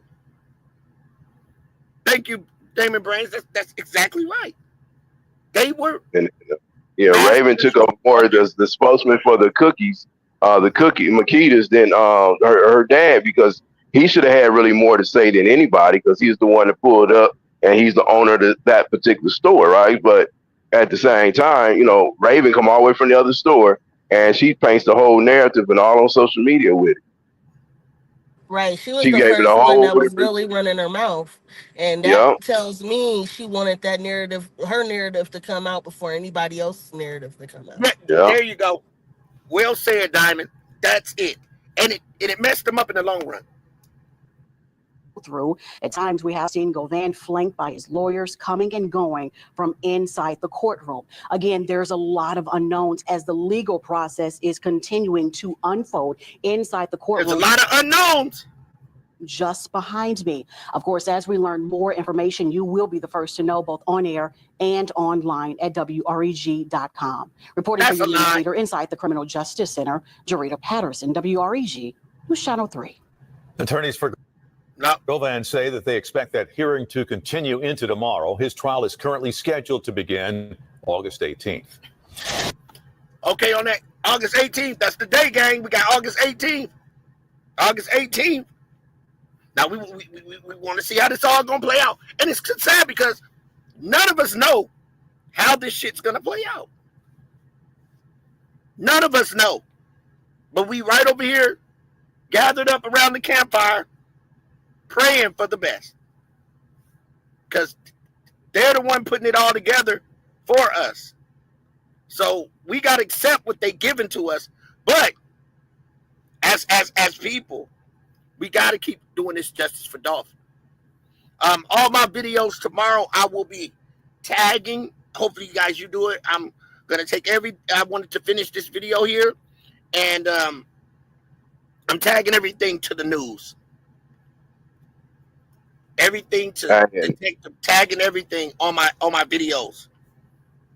Speaker 1: Thank you, Damon Brains. That's exactly right. They were.
Speaker 2: And Raven took over more as the spokesman for the cookies, Makitas, than her dad, because he should have had really more to say than anybody, because he's the one that pulled up and he's the owner of that particular store, right? But at the same time, Raven come all the way from the other store, and she paints the whole narrative and all on social media with it.
Speaker 4: Right. She was
Speaker 2: She
Speaker 4: the
Speaker 2: gave it a
Speaker 4: first one
Speaker 2: whole
Speaker 4: that was
Speaker 2: different.
Speaker 4: really running her mouth. And that
Speaker 2: Yeah,
Speaker 4: tells me she wanted that narrative, her narrative, to come out before anybody else's narrative to come out.
Speaker 2: yeah.
Speaker 1: There you go. Well said, Diamond. That's it. And it messed them up in the long run.
Speaker 5: Through. At times, we have seen Govan flanked by his lawyers coming and going from inside the courtroom. Again, there's a lot of unknowns as the legal process is continuing to unfold inside the courtroom.
Speaker 1: There's a lot of unknowns.
Speaker 5: Just behind me. Of course, as we learn more information, you will be the first to know, both on air and online at WREG.com. Reporting
Speaker 1: That's
Speaker 5: for
Speaker 1: a
Speaker 5: you, News
Speaker 1: lie.
Speaker 5: Leader inside the Criminal Justice Center, Jarita Patterson, WREG, News Channel 3.
Speaker 3: Attorneys for Govan say that they expect that hearing to continue into tomorrow. His trial is currently scheduled to begin August 18th.
Speaker 1: Okay, on that August 18th, that's the day, gang. We got August 18th. August 18th. Now, we want to see how this all going to play out. And it's sad because none of us know how this shit's going to play out. None of us know. But we right over here, gathered up around the campfire, praying for the best. Because they're the one putting it all together for us. So we got to accept what they given to us. But as people, we got to keep doing this justice for Dolph. All my videos tomorrow, I will be tagging. Hopefully, you guys, you do it. I'm going to take I wanted to finish this video here. And I'm tagging everything to the news. Everything to tagging everything on my videos.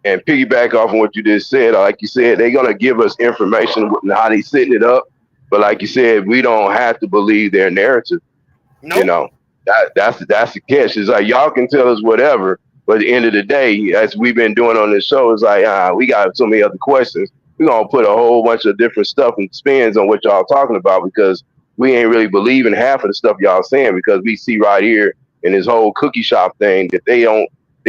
Speaker 2: And piggyback off of what you just said, like you said, they're gonna give us information on how they setting it up. But like you said, we don't have to believe their narrative. You
Speaker 1: Nope.
Speaker 2: know, that's the catch. It's like y'all can tell us whatever, but at the end of the day, as we've been doing on this show, it's like we got so many other questions. We're gonna put a whole bunch of different stuff and spins on what y'all talking about because we ain't really believing half of the stuff y'all saying because we see right here in this whole cookie shop thing that they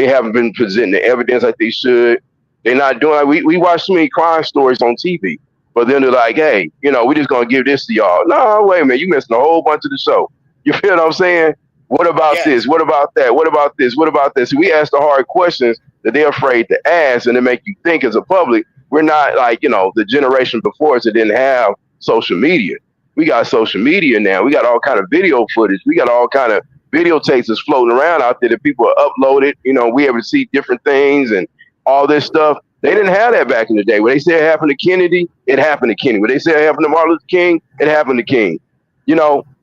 Speaker 2: haven't been presenting the evidence like they should. They're not doing. Like, we watch so many crime stories on TV, but then they're like, hey, we just gonna give this to y'all. No, wait a minute, you missing a whole bunch of the show. You feel what I'm saying? What about
Speaker 1: Yes.
Speaker 2: this? What about that? What about this? What about this? We ask the hard questions that they're afraid to ask, and they make you think as a public. We're not like the generation before us that didn't have social media. We got social media now. We got all kind of video footage. We got all kind of videotapes that's floating around out there that people are uploaded. We ever see different things and all this stuff. They didn't have that back in the day. When they say it happened to Kennedy, it happened to Kennedy. When they say it happened to Martin Luther King, it happened to King.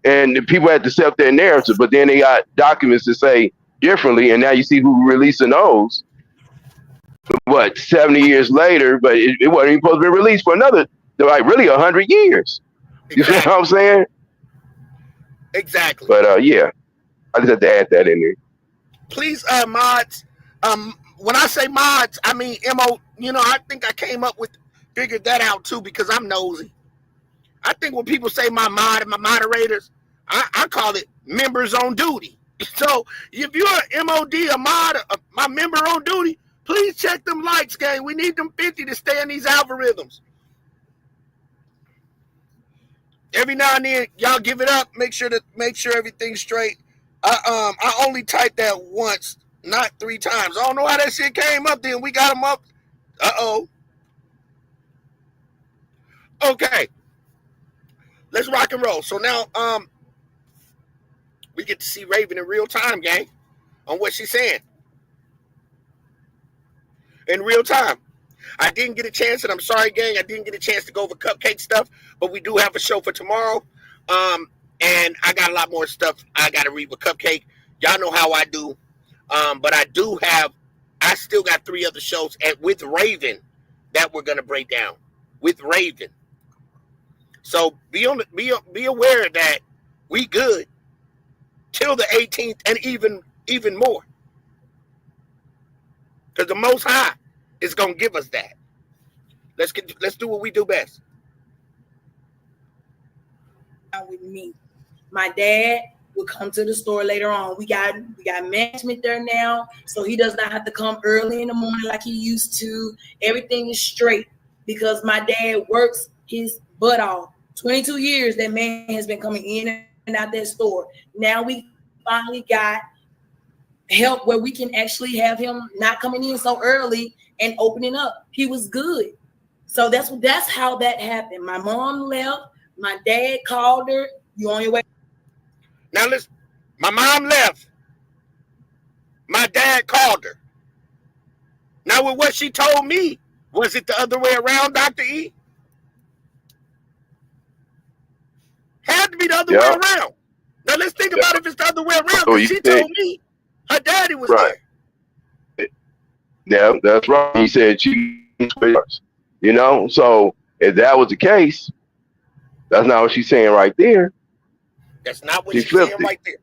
Speaker 2: And the people had to accept their narrative, but then they got documents to say differently, and now you see who releasing those. 70 years later, but it wasn't even supposed to be released for another, like really 100 years. You
Speaker 1: Exactly.
Speaker 2: feel what I'm saying?
Speaker 1: Exactly.
Speaker 2: But yeah, I just had to add that in there.
Speaker 1: Please, mods. When I say mods, I mean MO. I think I figured that out too because I'm nosy. I think when people say my mod and my moderators, I call it members on duty. So if you're an MOD, a mod, my member on duty, please check them likes, gang. We need them 50 to stay in these algorithms. Every now and then, y'all give it up. Make sure everything's straight. I only typed that once, not 3 times. I don't know how that shit came up. Then we got them up. Okay. Let's rock and roll. So now, we get to see Raven in real time, gang, on what she's saying. In real time. I didn't get a chance, and I'm sorry, gang, I didn't get a chance to go over cupcake stuff, but we do have a show for tomorrow. And I got a lot more stuff I got to read with Cupcake. Y'all know how I do. But I still got 3 other shows with Raven that we're going to break down. With Raven. So be aware that we good till the 18th and even more. Because the Most High is going to give us that. Let's do what we do best.
Speaker 7: With me, my dad will come to the store later on. We got management there now, so he does not have to come early in the morning like he used to. Everything is straight because my dad works his butt off. 22 years that man has been coming in and out that store. Now we finally got help where we can actually have him not coming in so early and opening up. He was good. So that's how that happened. My mom left. My dad called her. You on your way?
Speaker 1: Now listen, my mom left. My dad called her. Now with what she told me, was it the other way around, Dr. E? Had to be the other way around. Now let's think about if it's the other way around.
Speaker 2: So
Speaker 1: she told me her daddy was there.
Speaker 2: Yeah, that's right. He said she was, so if that was the case, that's not what she's saying right there.
Speaker 1: That's not what she's saying right there.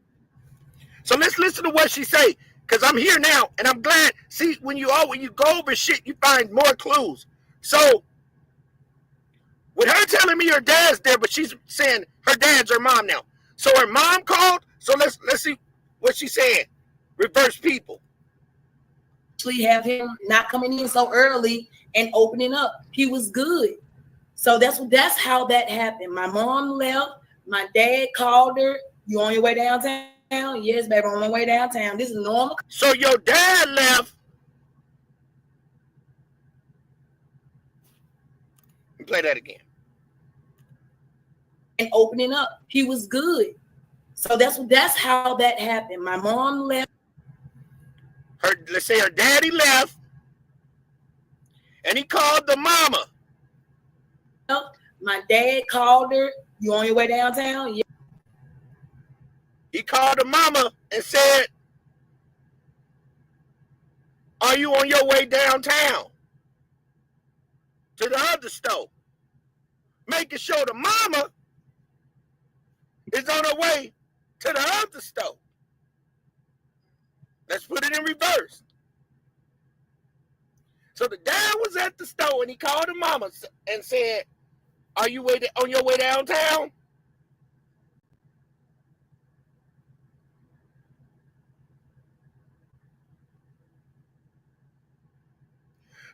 Speaker 1: So let's listen to what she say, because I'm here now, and I'm glad. See, when you go over shit, you find more clues. So with her telling me her dad's there, but she's saying her dad's her mom now. So her mom called. So let's see what she's saying. Reverse people.
Speaker 7: Actually have him not coming in so early and opening up. He was good. So that's how that happened. My mom left. My dad called her. You on your way downtown? Yes, baby, on my way downtown. This is normal.
Speaker 1: So your dad left. Play that again.
Speaker 7: And opening up. He was good. So that's how that happened. My mom left.
Speaker 1: Let's say her daddy left. And he called the mama.
Speaker 7: My dad called her. You on your way downtown? Yeah.
Speaker 1: He called the mama and said, Are you on your way downtown to the other store? Making sure the mama is on her way to the other store. Let's put it in reverse. So the dad was at the store and he called the mama and said, are you on your way downtown?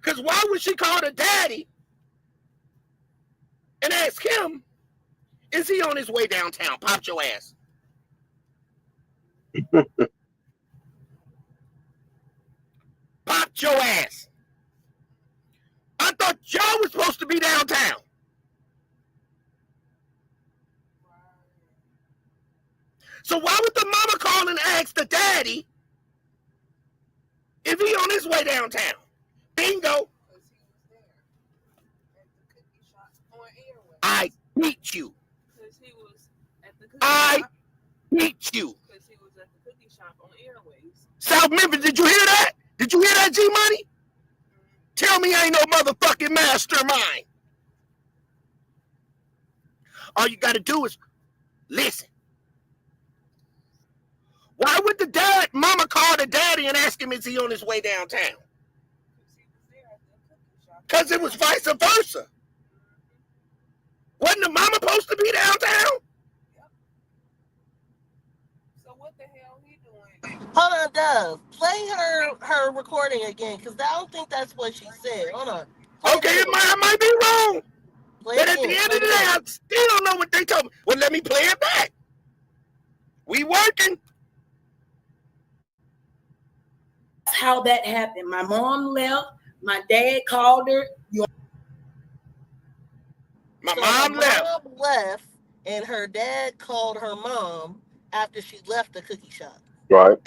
Speaker 1: Because why would she call the daddy and ask him, is he on his way downtown? Pop your ass. Pop your ass. I thought y'all was supposed to be downtown. So why would the mama call and ask the daddy if he on his way downtown? Bingo. I beat you. I beat you. South Memphis, did you hear that? Did you hear that, G Money? Tell me I ain't no motherfucking mastermind. All you gotta do is listen. Why would the mama call the daddy and ask him is he on his way downtown? Because it was vice versa. Wasn't the mama supposed to be downtown?
Speaker 6: So what the hell he doing?
Speaker 4: Hold on, Dove. Play her recording again, because I don't think that's what she said. Hold on.
Speaker 1: Okay, I might be wrong.
Speaker 4: Play
Speaker 1: But
Speaker 4: it
Speaker 1: at the
Speaker 4: again.
Speaker 1: end of the day, I still don't know what they told me. Well, let me play it back. We working.
Speaker 7: That's how that happened. My mom left. My dad called her.
Speaker 1: My mom left.
Speaker 4: Mom left, and her dad called her mom after she left the cookie shop.
Speaker 2: Right.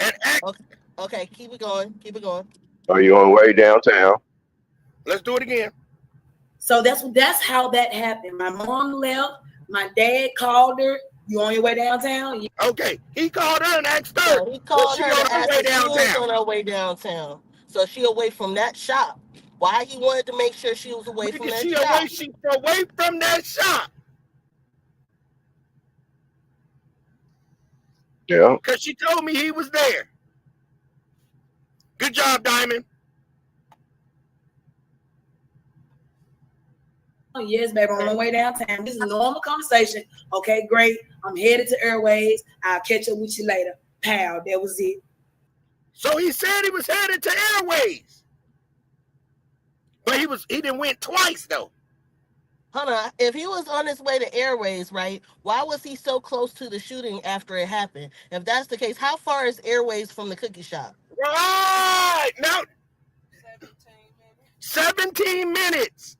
Speaker 4: Okay, keep it going. Keep it going.
Speaker 2: Are you on the way downtown?
Speaker 1: Let's do it again.
Speaker 7: So that's how that happened. My mom left. My dad called her. You on your way downtown?
Speaker 1: Okay, he called her and asked her.
Speaker 4: So he called her
Speaker 1: on her way
Speaker 4: if she was
Speaker 1: downtown.
Speaker 4: on her way downtown. So she away from that shop. Why he wanted to make sure she was away from that shop?
Speaker 1: She's away from that shop.
Speaker 2: Yeah.
Speaker 1: Because she told me he was there. Good job, Diamond.
Speaker 7: Oh, yes, baby, I'm on my way downtown. This is a normal conversation. Okay, great. I'm headed to Airways. I'll catch up with you later. Pow, that was it.
Speaker 1: So he said he was headed to Airways. But he didn't went twice though.
Speaker 4: Hold on. If he was on his way to Airways, right, why was he so close to the shooting after it happened? If that's the case, how far is Airways from the cookie shop?
Speaker 1: Right. Now 17 minutes.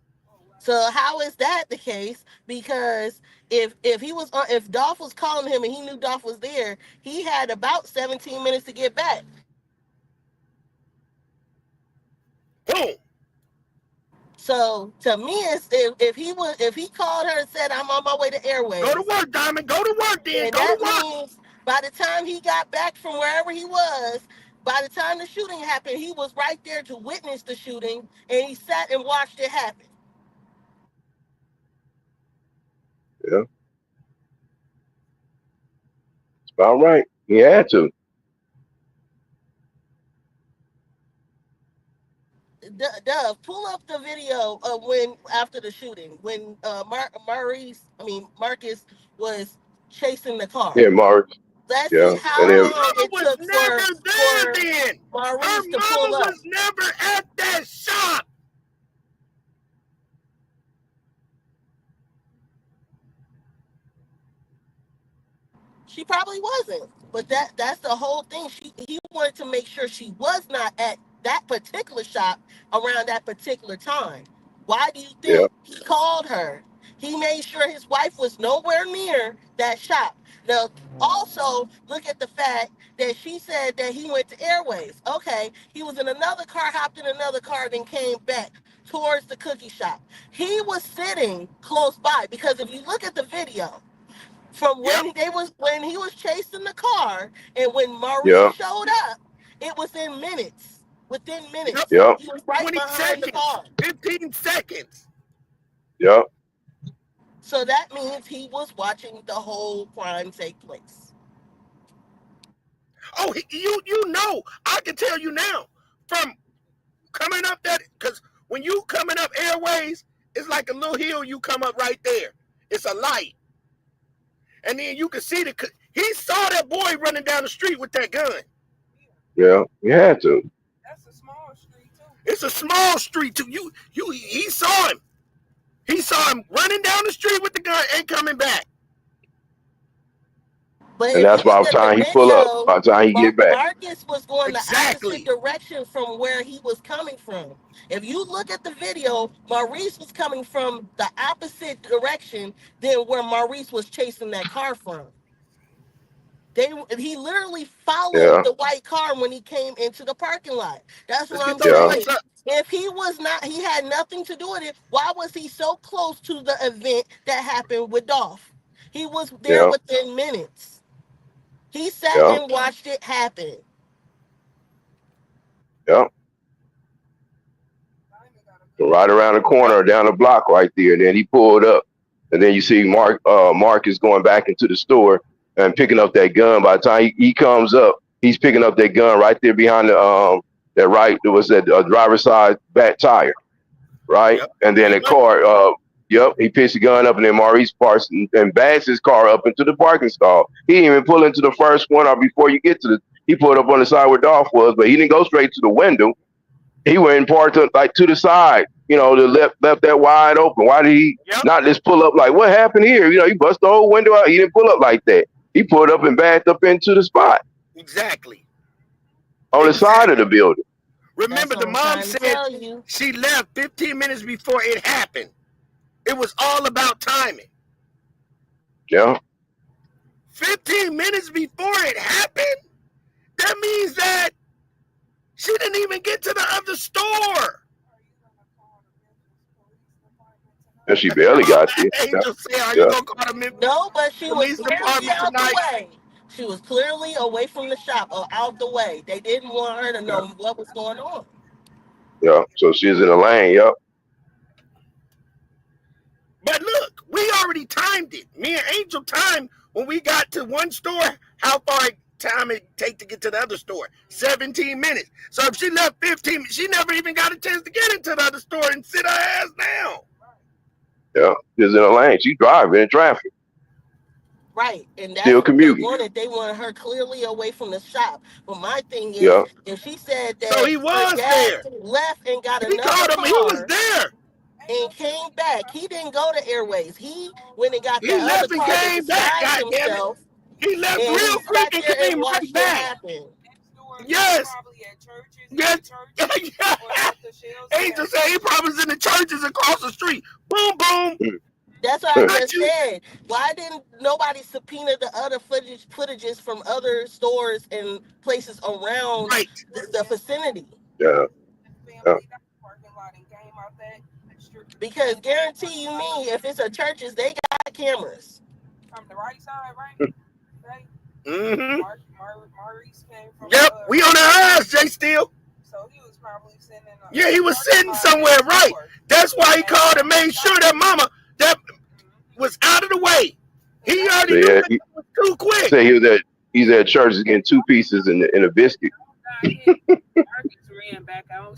Speaker 4: So how is that the case? Because if Dolph was calling him and he knew Dolph was there, he had about 17 minutes to get back.
Speaker 1: Boom.
Speaker 4: So to me, it's if he called her and said, I'm on my way to Airways.
Speaker 1: Go to work, Diamond. Go to work then.
Speaker 4: And
Speaker 1: Go
Speaker 4: that
Speaker 1: to work.
Speaker 4: means by the time he got back from wherever he was, by the time the shooting happened, he was right there to witness the shooting, and he sat and watched it happen.
Speaker 2: Yeah. It's about right. He had to.
Speaker 4: Dove, pull up the video of when after the shooting, when Marcus was chasing the car.
Speaker 2: Yeah, Mark.
Speaker 4: Let's
Speaker 2: Yeah.
Speaker 4: see how
Speaker 2: And then,
Speaker 4: long it
Speaker 1: was
Speaker 4: took
Speaker 1: never there then.
Speaker 4: Maurice
Speaker 1: Her
Speaker 4: to pull
Speaker 1: mama
Speaker 4: up.
Speaker 1: was never at that shop.
Speaker 4: She probably wasn't, but that's the whole thing. He wanted to make sure she was not at that particular shop around that particular time. Why do you think he called her? He made sure his wife was nowhere near that shop. Now, also look at the fact that she said that he went to Airways. Okay, he was in another car, hopped in another car, then came back towards the cookie shop. He was sitting close by, because if you look at the video, from when when he was chasing the car and when Maurice showed up, it was in minutes. Within minutes.
Speaker 2: Yep.
Speaker 4: He was right
Speaker 1: 20
Speaker 4: behind the
Speaker 1: seconds,
Speaker 4: car.
Speaker 1: 15 seconds.
Speaker 2: Yep.
Speaker 4: So that means he was watching the whole crime take place.
Speaker 1: Oh, you know, I can tell you now from coming up that, because when you coming up Airways, it's like a little hill you come up right there. It's a light. And then you can see he saw that boy running down the street with that gun.
Speaker 2: Yeah, you had to.
Speaker 6: That's a small street too.
Speaker 1: It's a small street too. He saw him. He saw him running down the street with the gun and coming back.
Speaker 4: But
Speaker 2: And
Speaker 4: if
Speaker 2: that's
Speaker 4: you
Speaker 2: by
Speaker 4: look
Speaker 2: the
Speaker 4: at
Speaker 2: time
Speaker 4: the
Speaker 2: he pull up,
Speaker 4: video,
Speaker 2: by the time he get back.
Speaker 4: Marcus was going
Speaker 1: Exactly.
Speaker 4: the opposite direction from where he was coming from. If you look at the video, Maurice was coming from the opposite direction than where Maurice was chasing that car from. He literally followed the white car when he came into the parking lot. That's
Speaker 1: Let's
Speaker 4: what I'm
Speaker 1: get those
Speaker 4: saying.
Speaker 1: lights up.
Speaker 4: If he had nothing to do with it, why was he so close to the event that happened with Dolph? He was there within minutes. He sat and watched it happen.
Speaker 2: Yep. Right around the corner, down the block right there. And then he pulled up. And then you see Marcus going back into the store and picking up that gun. By the time he comes up, he's picking up that gun right there behind the there was that driver's side back tire. Right? Yep. And then the car, he picks the gun up, and then Maurice parks and backs his car up into the parking stall. He didn't even pull into the first one, or before you get to he pulled up on the side where Dolph was, but he didn't go straight to the window. He went and parked to the side, the left that wide open. Why did he not just pull up like, what happened here? He bust the whole window out. He didn't pull up like that. He pulled up and backed up into the spot.
Speaker 1: Exactly.
Speaker 2: On the side of the building.
Speaker 1: Remember, the mom said she left 15 minutes before it happened. It was all about timing.
Speaker 2: Yeah.
Speaker 1: 15 minutes before it happened? That means that she didn't even get to the other store.
Speaker 2: And she barely got there.
Speaker 1: Angel said, are you going to call the Memphis?
Speaker 4: No, but she was clearly out the way. She was clearly away from the shop or out the way. They didn't want her to know what was going on.
Speaker 2: Yeah, so she's in the lane, yep.
Speaker 1: But look, we already timed it. Me and Angel timed when we got to one store, how far time it take to get to the other store. 17 minutes. So if she left 15, she never even got a chance to get into the other store and sit her ass down.
Speaker 2: Yeah, she's in a lane. She's driving in traffic.
Speaker 4: Right, and that's
Speaker 2: still commuting.
Speaker 4: They wanted her clearly away from the shop. But my thing is, if she said that,
Speaker 1: so he was there,
Speaker 4: left and got another car,
Speaker 1: he was there,
Speaker 4: and came back. He didn't go to Airways. He went and got
Speaker 1: he left and came back.
Speaker 4: Himself,
Speaker 1: he left real quick and came right back. Yes. Yes. Angel said he probably was in the churches across the street. Boom, boom.
Speaker 4: That's what I just said. Why didn't nobody subpoena the other footages from other stores and places around the vicinity?
Speaker 2: Yeah.
Speaker 4: Because guarantee you me, if it's a churches, they got cameras.
Speaker 6: From the right side, right?
Speaker 1: Mm-hmm.
Speaker 6: Maurice came from
Speaker 1: we on the eyes, Jay Steele.
Speaker 6: So he was probably sitting in
Speaker 1: he was sitting somewhere, right? That's why he called and made sure that mama that was out of the way. He already knew it was too quick.
Speaker 2: Say he's at church getting 2 pieces and a biscuit. and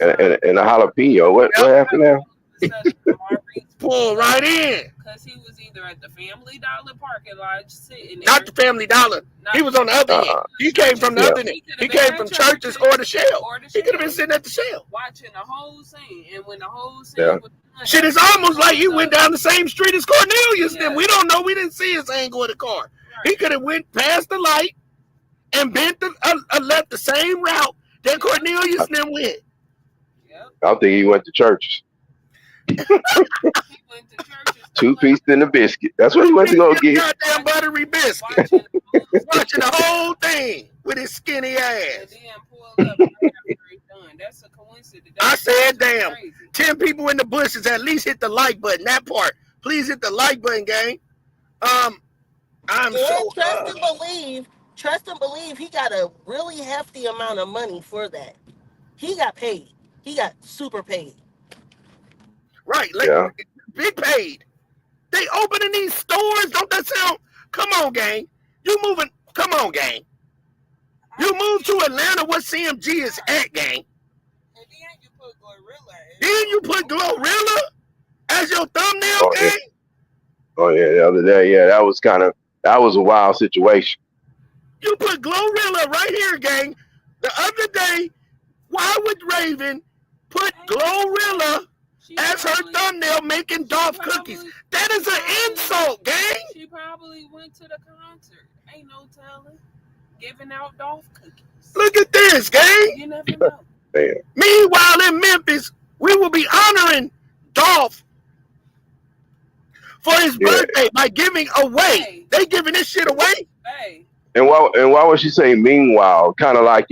Speaker 2: a jalapeno. What happened now?
Speaker 1: Pull right in.
Speaker 6: Because he was either at the Family Dollar parking lot sitting.
Speaker 1: Not the Family Dollar. He was on the other end. He came from the other end. He came from churches or the shell. He could have been sitting at the shell.
Speaker 6: Watching the whole scene. And when the whole scene was done,
Speaker 1: shit is almost like he went down the same street as Cornelius. Then we don't know. We didn't see his angle of the car. Right. He could have went past the light and bent left the same route that Cornelius then went.
Speaker 2: I think he went to churches. 2 pieces and a biscuit. That's what he went to go get.
Speaker 1: Goddamn buttery biscuit. Watching the whole thing with his skinny ass.
Speaker 6: That's a coincidence.
Speaker 1: I said, damn. 10 people in the bushes. At least hit the like button. That part. Please hit the like button, gang.
Speaker 4: Trust and believe he got a really hefty amount of money for that. He got paid. He got super paid.
Speaker 1: Right, like
Speaker 2: Yeah.
Speaker 1: big paid. They opening these stores. Don't that sound? Come on, gang. You moving? Come on, gang. You moved to Atlanta. What CMG is at, gang?
Speaker 6: And then you put Gorilla.
Speaker 1: Then you put Glorilla as your thumbnail,
Speaker 2: Oh yeah.
Speaker 1: gang.
Speaker 2: Oh yeah. The other day, yeah, that was a wild situation.
Speaker 1: You put Glorilla right here, gang. The other day, why would Raven put Glorilla as her thumbnail making Dolph cookies? That is an insult, gang.
Speaker 6: She probably went to the concert. Ain't no telling. Giving out Dolph cookies.
Speaker 1: Look at this, gang.
Speaker 6: You never know.
Speaker 2: Man.
Speaker 1: Meanwhile, in Memphis, we will be honoring Dolph for his birthday by giving away.
Speaker 6: Hey.
Speaker 1: They giving this shit away.
Speaker 6: Hey.
Speaker 2: And why would she say meanwhile? Kind of like,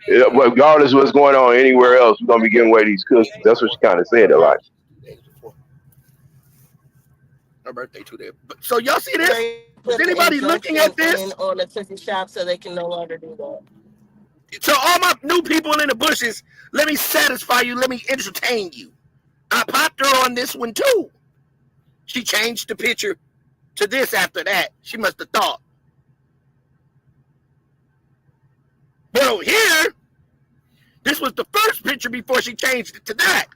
Speaker 2: regardless of what's going on anywhere else, we're gonna be giving away these cookies. That's what she kind of said. Like,
Speaker 1: her birthday today. So y'all see this? Is anybody looking at this?
Speaker 4: On the cookie shop, so they can no longer do that.
Speaker 1: So all my new people in the bushes, let me satisfy you. Let me entertain you. I popped her on this one too. She changed the picture to this after that. She must have thought. But over here, this was the first picture before she changed it to that.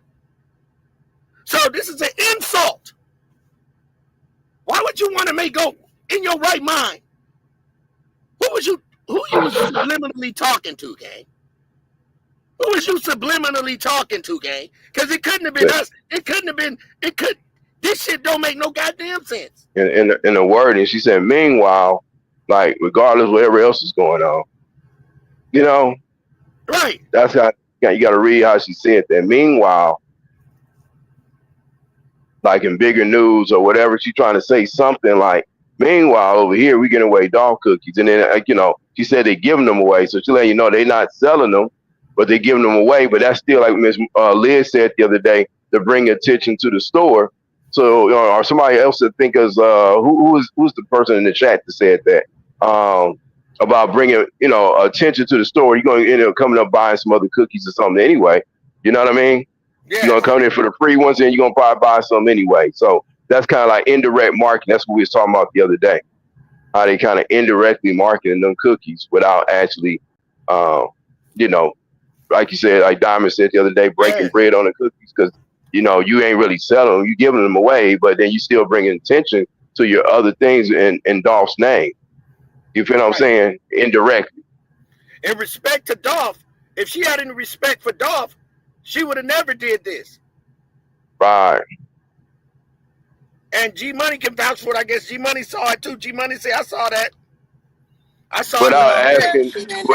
Speaker 1: So this is an insult. Why would you want to make go in your right mind? Who you was subliminally talking to, gang? Who was you subliminally talking to, gang? Because it couldn't have been us. It couldn't have been. This shit don't make no goddamn sense.
Speaker 2: in the wording, she said, meanwhile, like regardless of whatever else is going on,
Speaker 1: Right.
Speaker 2: That's how you got to read how she said that. Meanwhile, like in bigger news or whatever, she's trying to say something like, meanwhile, over here, we getting away dog cookies. And then, she said they're giving them away. So she let you know they're not selling them, but they're giving them away. But that's still, like Ms. Liz said the other day, to bring attention to the store. So, or somebody else that think is, who's the person in the chat that said that? About bringing, attention to the store. You're going to end up coming up buying some other cookies or something anyway. You know what I mean? Yeah. You're going to come in for the free ones and you're going to probably buy some anyway. So that's kind of like indirect marketing. That's what we was talking about the other day. How they kind of indirectly marketing them cookies without actually, like you said, like Diamond said the other day, breaking bread on the cookies because, you ain't really selling them. You're giving them away, but then you still bringing attention to your other things in Dolph's name. You feel what I'm saying? Indirectly.
Speaker 1: In respect to Dolph, if she had any respect for Dolph, she would have never did this.
Speaker 2: Right.
Speaker 1: And G Money can vouch for it. I guess G Money saw it too. G Money say, I saw that. I saw
Speaker 2: without
Speaker 1: it.
Speaker 2: Asking,
Speaker 4: She never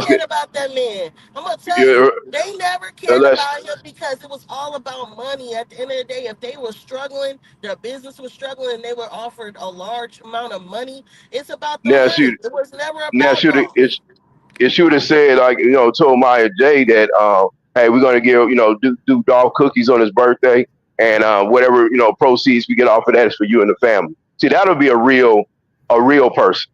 Speaker 4: cared about that man. I'm gonna tell you, they never cared about him because it was all about money. At the end of the day, if they were struggling, their business was struggling, and they were offered a large amount of money, it's about the money. It was never about
Speaker 2: if she would have said, like, told Maya J that, hey, we're gonna give, do dog cookies on his birthday, and whatever proceeds we get off of that is for you and the family. See, that'll be a real person.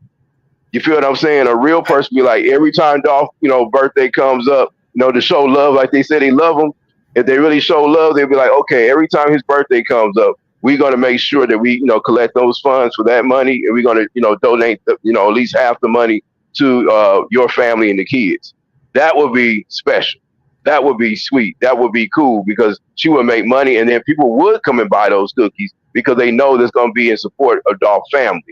Speaker 2: You feel what I'm saying? A real person be like, every time Dolph, birthday comes up, to show love, like they said they love him. If they really show love, they'll be like, okay, every time his birthday comes up, we're going to make sure that we, collect those funds for that money. And we're going to, donate, at least half the money to your family and the kids. That would be special. That would be sweet. That would be cool because she would make money. And then people would come and buy those cookies because they know there's going to be in support of Dolph's family.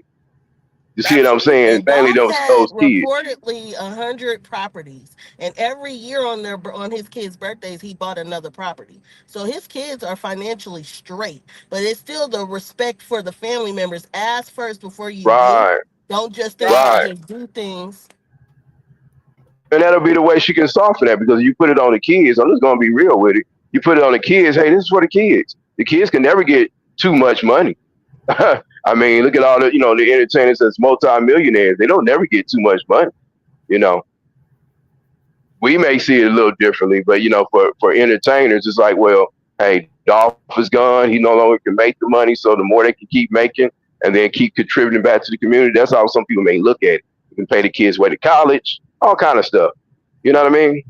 Speaker 2: You see what I'm saying? Mainly those kids.
Speaker 4: Reportedly 100 properties, and every year on his kids' birthdays, he bought another property. So his kids are financially straight, but it's still the respect for the family members. Ask first before you do. Don't just just do things.
Speaker 2: And that'll be the way she can soften that because you put it on the kids. I'm just gonna be real with it. You put it on the kids. Hey, this is for the kids. The kids can never get too much money. I mean, look at all the, the entertainers that's multi-millionaires. They don't never get too much money, We may see it a little differently, but, for entertainers, it's like, well, hey, Dolph is gone. He no longer can make the money. So the more they can keep making and then keep contributing back to the community, that's how some people may look at it. You can pay the kids way to college, all kind of stuff. You know what I mean?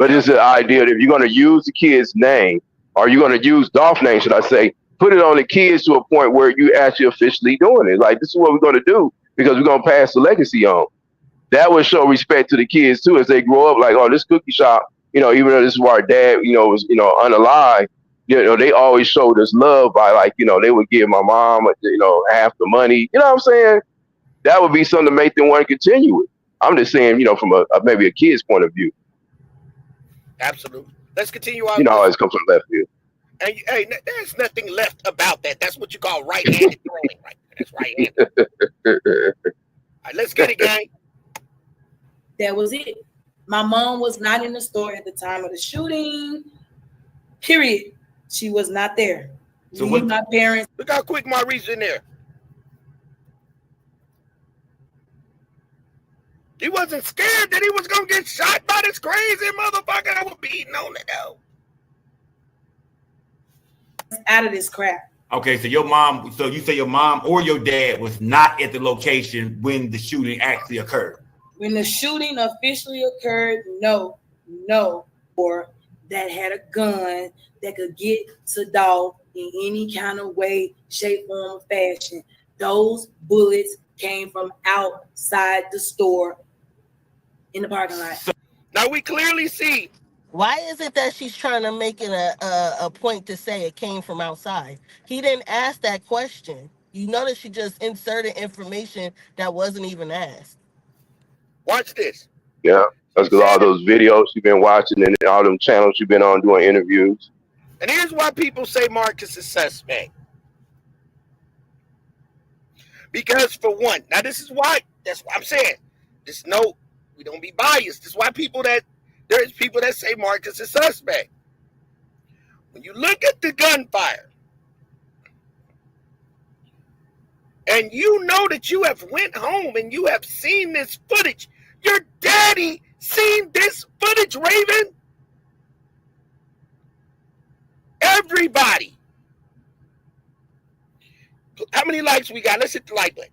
Speaker 2: But it's the idea that if you're going to use the kid's name, or you're going to use Dolph's name, should I say, put it on the kids to a point where you actually officially doing it. Like, this is what we're going to do because we're going to pass the legacy on. That would show respect to the kids too as they grow up. Like, oh, this cookie shop, even though this is where our dad, was, unalive. They always showed us love by, like, they would give my mom, half the money. You know what I'm saying? That would be something to make them want to continue it. I'm just saying, from maybe a kid's point of view.
Speaker 1: Absolutely. Let's continue on.
Speaker 2: You know how it comes from left field.
Speaker 1: And hey, there's nothing left about that. That's what you call right-handed throwing, right? That's right-handed. All right, let's get it, gang.
Speaker 7: That was it. My mom was not in the store at the time of the shooting. Period. She was not there.
Speaker 8: So
Speaker 7: Me and my parents.
Speaker 1: Look how quick Maurice in there. He wasn't scared that he was gonna get shot by this crazy motherfucker that was beating on the door.
Speaker 7: Out of this crap.
Speaker 8: Okay, so you say your mom or your dad was not at the location when the shooting actually occurred.
Speaker 7: When the shooting officially occurred, no, or that had a gun that could get to Dolph in any kind of way, shape, form, or fashion. Those bullets came from outside the store in the parking lot.
Speaker 1: Now we clearly see.
Speaker 4: Why is it that she's trying to make it a point to say it came from outside? He didn't ask that question. You notice she just inserted information that wasn't even asked.
Speaker 1: Watch this.
Speaker 2: Yeah, that's because all those videos you've been watching and all them channels you've been on doing interviews.
Speaker 1: And here's why people say Marcus is suspect. Because for one, now that's why I'm saying, we don't be biased. This is why there's people that say Marcus is suspect. When you look at the gunfire, and you know that you have went home and you have seen this footage, your daddy seen this footage, Raven? Everybody. How many likes we got? Let's hit the like button.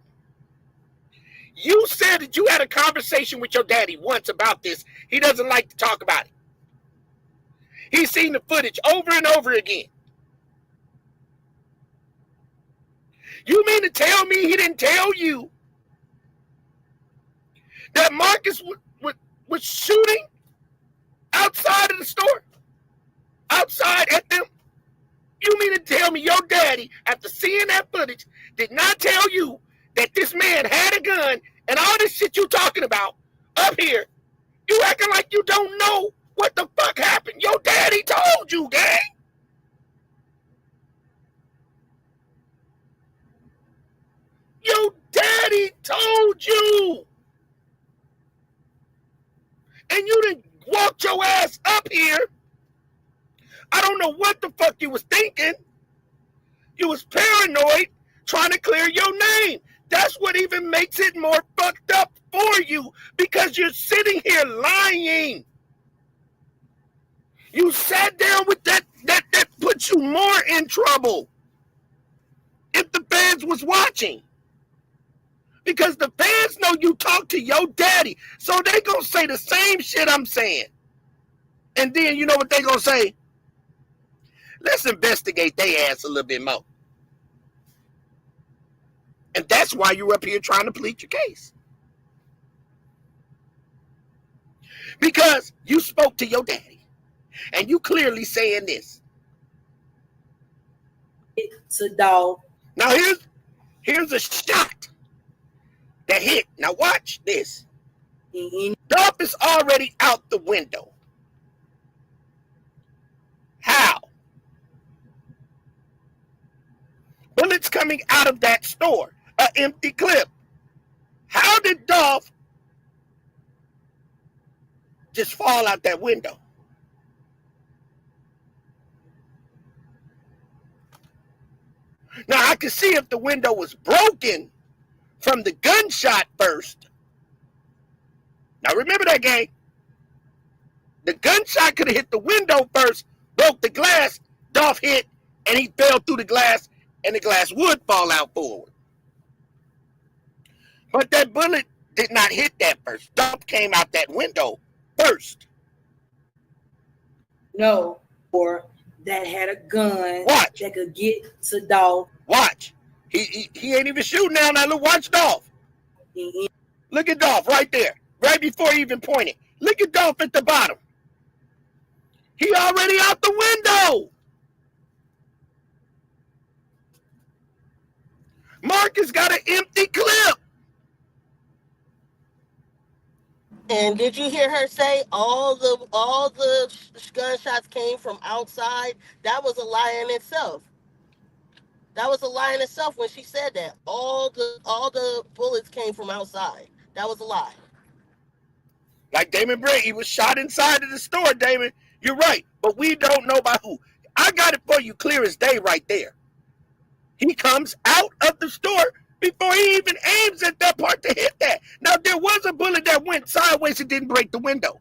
Speaker 1: You said that you had a conversation with your daddy once about this. He doesn't like to talk about it. He's seen the footage over and over again. You mean to tell me he didn't tell you that Marcus was shooting outside of the store? Outside at them? You mean to tell me your daddy, after seeing that footage, did not tell you that this man had a gun and all this shit you talking about up here? You acting like you don't know what the fuck happened. Your daddy told you, gang. Your daddy told you. And you done walked your ass up here. I don't know what the fuck you was thinking. You was paranoid, trying to clear your name. That's what even makes it more fucked up for you, because you're sitting here lying. You sat down with that puts you more in trouble if the fans was watching. Because the fans know you talk to your daddy, so they gonna say the same shit I'm saying. And then you know what they gonna say? Let's investigate their ass a little bit more. And that's why you're up here trying to plead your case. Because you spoke to your daddy, and you clearly saying this.
Speaker 7: It's a dog.
Speaker 1: Now here's a shot that hit. Now watch this. Dolph is already out the window. How? Bullets coming out of that store, an empty clip. How did Dolph just fall out that window? Now I can see if the window was broken from the gunshot first. Now remember that, gang. The gunshot could have hit the window first, broke the glass, Dolph hit, and he fell through the glass, and the glass would fall out forward. But that bullet did not hit that first. Dolph came out that window first.
Speaker 7: No, or that had a gun.
Speaker 1: Watch.
Speaker 7: That could get to Dolph.
Speaker 1: Watch. He ain't even shooting now. Now look, watch Dolph. Look at Dolph right there. Right before he even pointed. Look at Dolph at the bottom. He already out the window. Marcus got an empty clip.
Speaker 4: And did you hear her say all the gunshots came from outside? That was a lie in itself. That was a lie in itself when she said that. All the bullets came from outside. That was a lie.
Speaker 1: Like Damon Bray, he was shot inside of the store, Damon. You're right, but we don't know by who. I got it for you clear as day right there. He comes out of the store before he even aims at that part to hit that. Now, there was a bullet that went sideways and didn't break the window.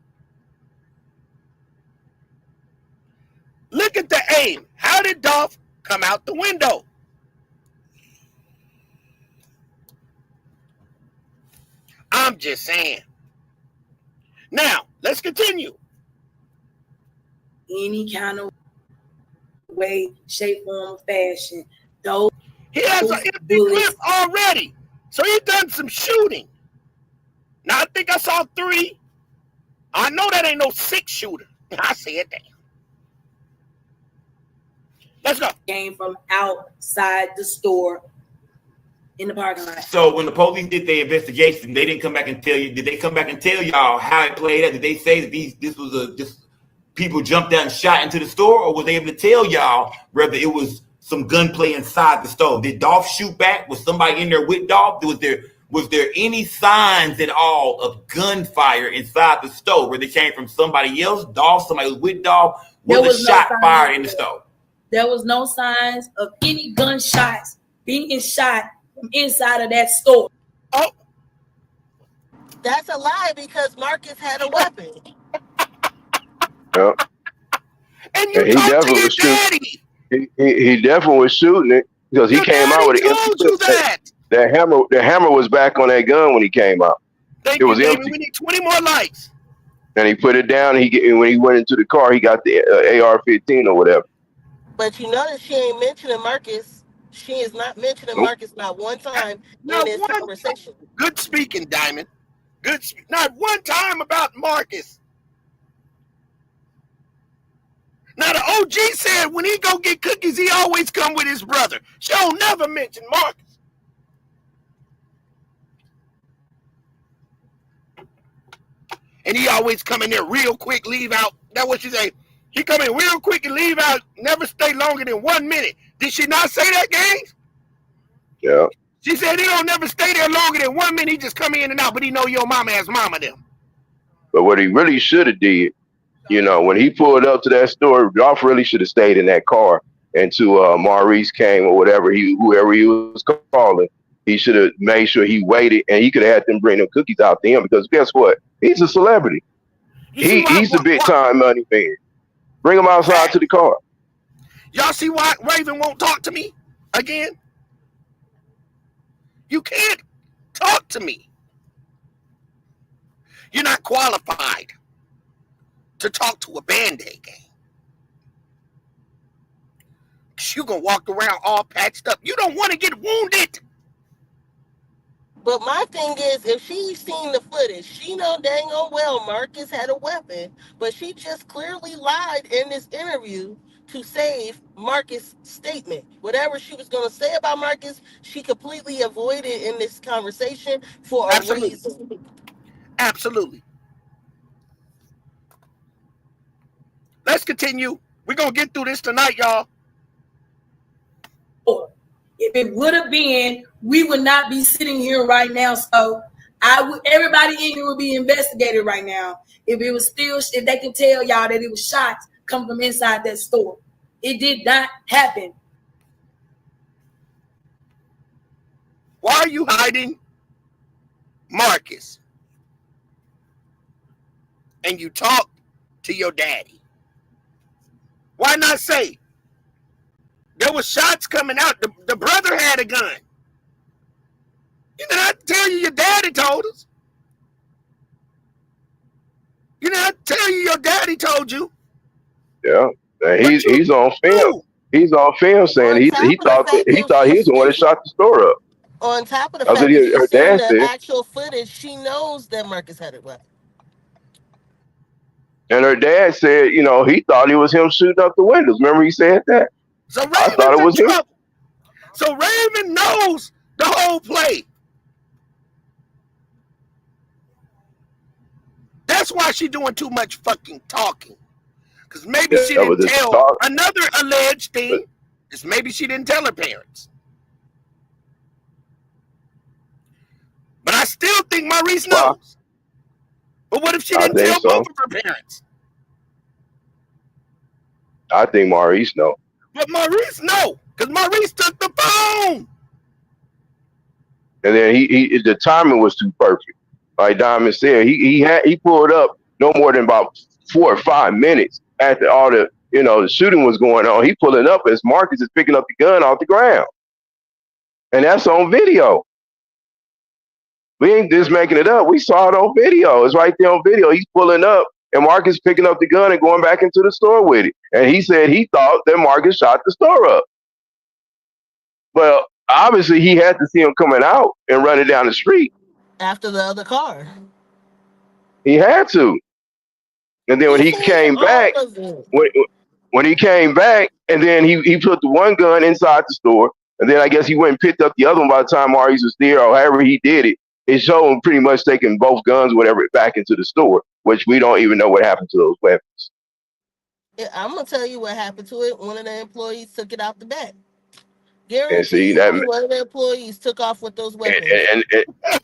Speaker 1: Look at the aim. How did Dolph come out the window? I'm just saying. Now, let's continue.
Speaker 7: Any kind of way, shape, form, or fashion. Those
Speaker 1: He has an empty clip already. So he done some shooting. Now, I think I saw 3. I know that ain't no 6 shooter. I said that. Let's go.
Speaker 7: Came from outside the store in the parking lot.
Speaker 8: So when the police did their investigation, they didn't come back and tell you. Did they come back and tell y'all how it played out? Did they say that this was people jumped out and shot into the store, or was they able to tell y'all whether it was some gunplay inside the store? Did Dolph shoot back? Was somebody in there with Dolph? Was there any signs at all of gunfire inside the store where they came from somebody else? Dolph, somebody was with Dolph? Was a shot fired in the store?
Speaker 7: There was no signs of any gunshots being shot from inside of that store.
Speaker 1: Oh,
Speaker 4: that's a lie because Marcus had a weapon.
Speaker 2: Yep.
Speaker 1: And you talked to your daddy.
Speaker 2: He definitely was shooting it because he came out with an empty clip. The hammer was back on that gun when he came out.
Speaker 1: Thank you, David. We need 20 more likes.
Speaker 2: And he put it down. And when he went into the car, he got the AR-15 or whatever.
Speaker 4: But you notice she ain't mentioning Marcus. She is not mentioning Marcus not one time in this conversation.
Speaker 1: Good speaking, Diamond. Not one time about Marcus. Now the OG said when he go get cookies, he always come with his brother. She'll never mention Marcus. And he always come in there real quick, leave out. That's what she say. He come in real quick and leave out, never stay longer than 1 minute. Did she not say that, Gaines?
Speaker 2: Yeah.
Speaker 1: She said he don't never stay there longer than 1 minute. He just come in and out, but he know your mama has mama them.
Speaker 2: But what he really should have did, when he pulled up to that store, Dolph really should have stayed in that car until Maurice came or whoever he was calling. He should have made sure he waited, and he could have had them bring them cookies out to him because guess what? He's a celebrity. He's a big time money man. Bring him outside to the car.
Speaker 1: Y'all see why Raven won't talk to me again? You can't talk to me. You're not qualified to talk to a Band-Aid gang. You're going to walk around all patched up. You don't want to get wounded.
Speaker 4: But my thing is, if she's seen the footage, she know dang old well Marcus had a weapon, but she just clearly lied in this interview to save Marcus' statement. Whatever she was going to say about Marcus, she completely avoided in this conversation for a reason.
Speaker 1: Absolutely. Let's continue. We're going to get through this tonight, y'all.
Speaker 7: If it would have been, we would not be sitting here right now. So everybody in here would be investigated right now. If it was still, if they can tell y'all that it was shots come from inside that store. It did not happen.
Speaker 1: Why are you hiding Marcus? And you talk to your daddy. Why not say there was shots coming out? The brother had a gun. You didn't have to tell you your daddy told us. You didn't have to tell you your daddy told you.
Speaker 2: Yeah. And
Speaker 1: What you
Speaker 2: he's on film.
Speaker 1: do?
Speaker 2: He's on film saying
Speaker 4: On
Speaker 2: he
Speaker 4: top of the
Speaker 2: thought
Speaker 4: fact,
Speaker 2: he thought he was the one that shot the store up.
Speaker 4: on top of the
Speaker 2: That's what
Speaker 4: fact, if you
Speaker 2: her
Speaker 4: seen
Speaker 2: dad
Speaker 4: the
Speaker 2: said.
Speaker 4: actual footage, she knows that Marcus had a weapon.
Speaker 2: And her dad said, he thought it was him shooting up the windows. Remember he said that?
Speaker 1: So
Speaker 2: I thought
Speaker 1: Raven's
Speaker 2: it
Speaker 1: in
Speaker 2: was him.
Speaker 1: trouble. So Raven knows the whole play. That's why she's doing too much fucking talking. Because maybe she
Speaker 2: That was
Speaker 1: didn't
Speaker 2: just
Speaker 1: tell
Speaker 2: talk.
Speaker 1: another alleged thing. Is maybe she didn't tell her parents. But I still think Maurice knows. But what if she
Speaker 2: I
Speaker 1: didn't
Speaker 2: think
Speaker 1: tell
Speaker 2: so.
Speaker 1: both of her parents?
Speaker 2: I think Maurice knows.
Speaker 1: But Maurice know. Because Maurice took the phone.
Speaker 2: And then the timing was too perfect. Like Diamond said, he pulled up no more than about 4 or 5 minutes after all the shooting was going on. He pulling up as Marcus is picking up the gun off the ground, and that's on video. We ain't just making it up. We saw it on video. It's right there on video. He's pulling up, and Marcus picking up the gun and going back into the store with it. And he said he thought that Marcus shot the store up. Well, obviously he had to see him coming out and running down the street.
Speaker 4: After the other car.
Speaker 2: He had to. And then when he came back, when he came back, and then he put the one gun inside the store, and then I guess he went and picked up the other one by the time Maurice was there, or however he did it. It showed him pretty much taking both guns, whatever, back into the store, which we don't even know what happened to those weapons.
Speaker 4: I'm gonna tell you what happened to it. One of the employees took it out the back.
Speaker 2: And see
Speaker 4: Guarantee
Speaker 2: that,
Speaker 4: you, one of the employees took off with those weapons.